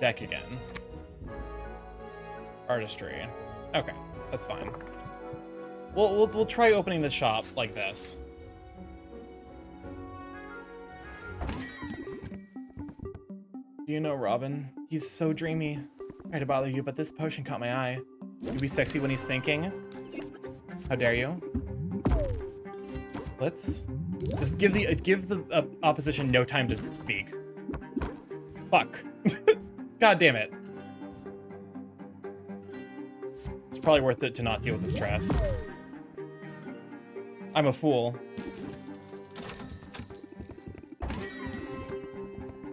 deck again. Artistry. Okay, that's fine. We'll try opening the shop like this. Do you know Robin? He's so dreamy. Sorry to bother you, but this potion caught my eye. He'll be sexy when he's thinking. How dare you? Let's just give the opposition no time to speak. Fuck. God damn it. It's probably worth it to not deal with the stress. I'm a fool.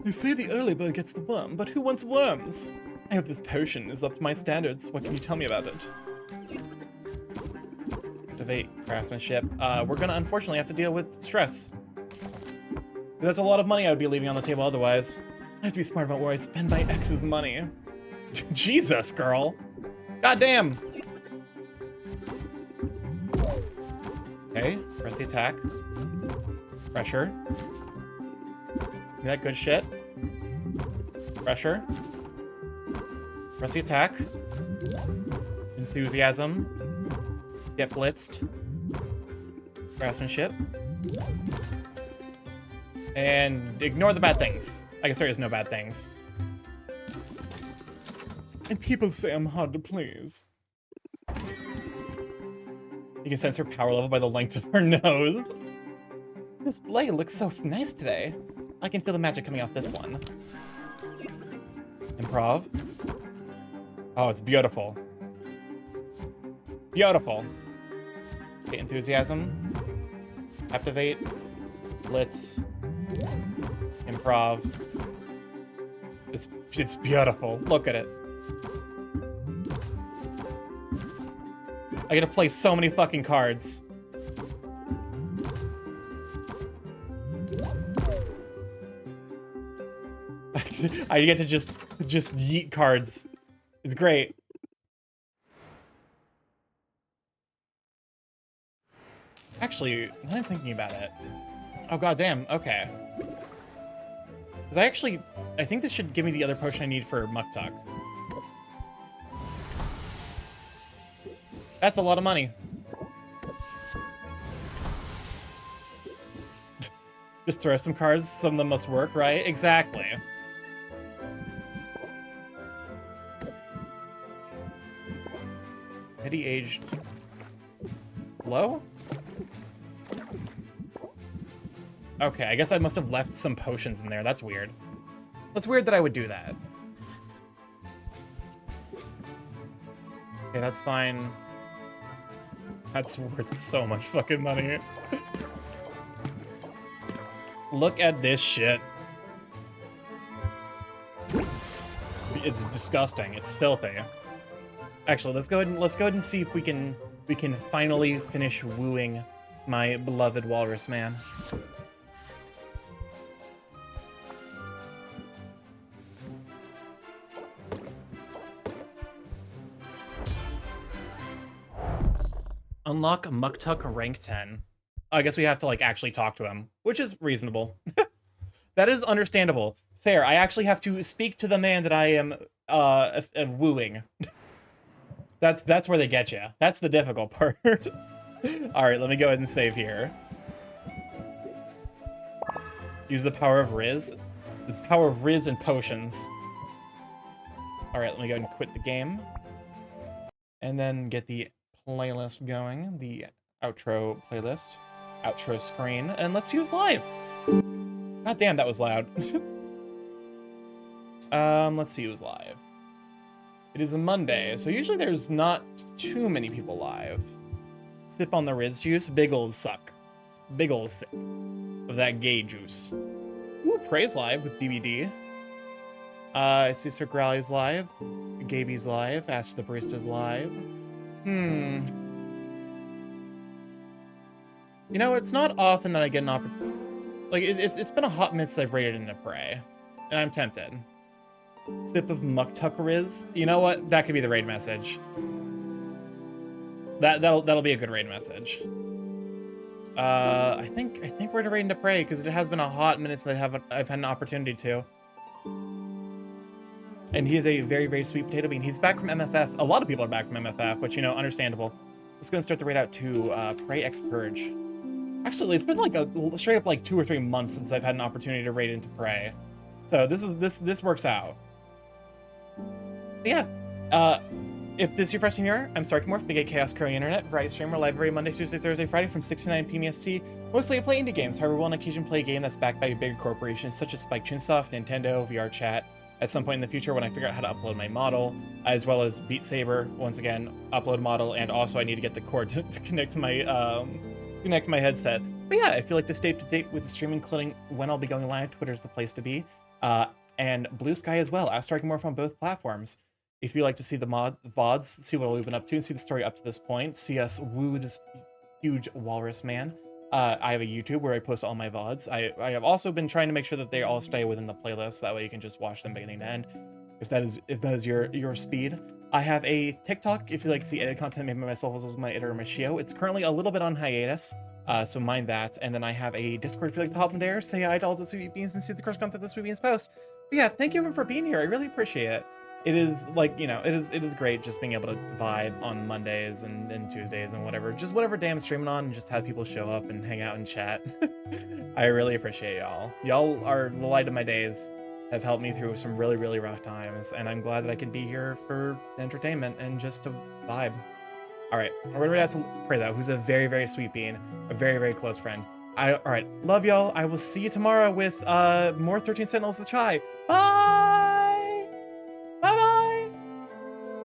You say the early bird gets the worm, but who wants worms? I hope this potion is up to my standards. What can you tell me about it? Activate craftsmanship. We're gonna unfortunately have to deal with stress. That's a lot of money I would be leaving on the table otherwise. I have to be smart about where I spend my ex's money. Jesus, girl. God damn. Okay, press the attack. Pressure. Is that good shit? Pressure. Press the attack. Enthusiasm. Get blitzed. Craftsmanship. And ignore the bad things. I guess there is no bad things. And people say I'm hard to please. You can sense her power level by the length of her nose. This blade looks so nice today. I can feel the magic coming off this one. Improv. Oh, it's beautiful. Beautiful. Okay, enthusiasm. Activate. Blitz. Improv. It's beautiful. Look at it. I get to play so many fucking cards. I get to just yeet cards. It's great. Actually, now I'm thinking about it. Oh goddamn, okay. Because I think this should give me the other potion I need for Muktuk. That's a lot of money. Just throw some cards, some of them must work, right? Exactly. Pity aged low? Okay, I guess I must have left some potions in there. That's weird. That's weird that I would do that. Okay, that's fine. That's worth so much fucking money. Look at this shit. It's disgusting. It's filthy. Actually, let's go ahead and see if we can finally finish wooing my beloved walrus man. Unlock Muktuk rank 10. I guess we have to like actually talk to him, which is reasonable. That is understandable. Fair. I actually have to speak to the man that I am wooing. That's where they get you. That's the difficult part. All right, let me go ahead and save here. Use the power of Riz. The power of Riz and potions. All right, let me go ahead and quit the game. And then get the playlist going. The outro playlist. Outro screen. And let's use live. God damn, that was loud. Let's see who's live. It is a Monday, so usually there's not too many people live. Sip on the Riz juice. Big old suck. Big old sip of that gay juice. Ooh, Praise live with DVD. I see Sir Growly's live. Gaby's live. Ask the Barista's live. You know, it's not often that I get an opportunity. Like, it's been a hot minute since I've raided into Prey, and I'm tempted. Sip of Muktuk Riz. You know what? That could be the raid message. That'll be a good raid message. I think we're gonna raid into Prey because it has been a hot minute since I've had an opportunity to. And he is a very, very sweet potato bean. He's back from MFF. A lot of people are back from MFF, which, you know, understandable. Let's go and start the raid out to Prey X Purge. Actually, it's been like straight up like 2 or 3 months since I've had an opportunity to raid into Prey. So this works out. But yeah, if this is your first time here, I'm StarkyMorph, Big A Chaos Curling Internet, variety streamer, live every Monday, Tuesday, Thursday, Friday from 6 to 9 p.m. EST. Mostly I play indie games, however, will on occasion play a game that's backed by a bigger corporation such as Spike Chunsoft, Nintendo, VR Chat, at some point in the future when I figure out how to upload my model, as well as Beat Saber, once again, upload model, and also I need to get the cord to connect to my headset. But yeah, if you like to stay up to date with the stream, including when I'll be going live, Twitter's the place to be, and Blue Sky as well, as StarkyMorph on both platforms. If you like to see the VODs, see what we've been up to, and see the story up to this point, see us woo this huge walrus man, I have a YouTube where I post all my VODs. I have also been trying to make sure that they all stay within the playlist. That way you can just watch them beginning to end, if that is your speed. I have a TikTok if you like to see edited content made by myself as well as my editor Machio. It's currently a little bit on hiatus, so mind that. And then I have a Discord if you like to hop in there, say hi to all the Sweet Beans and see the crush content the Sweet Beans post. But yeah, thank you everyone for being here. I really appreciate it. It is like, you know, it is great just being able to vibe on Mondays and Tuesdays and whatever day I'm streaming on, and just have people show up and hang out and chat. I really appreciate y'all. Y'all are the light of my days, have helped me through some really, really rough times, and I'm glad that I can be here for entertainment and just to vibe. All right, we're gonna read out to Prey though, who's a very, very sweet bean, a very, very close friend. All right, love y'all. I will see you tomorrow with more 13 Sentinels with Chai. Bye!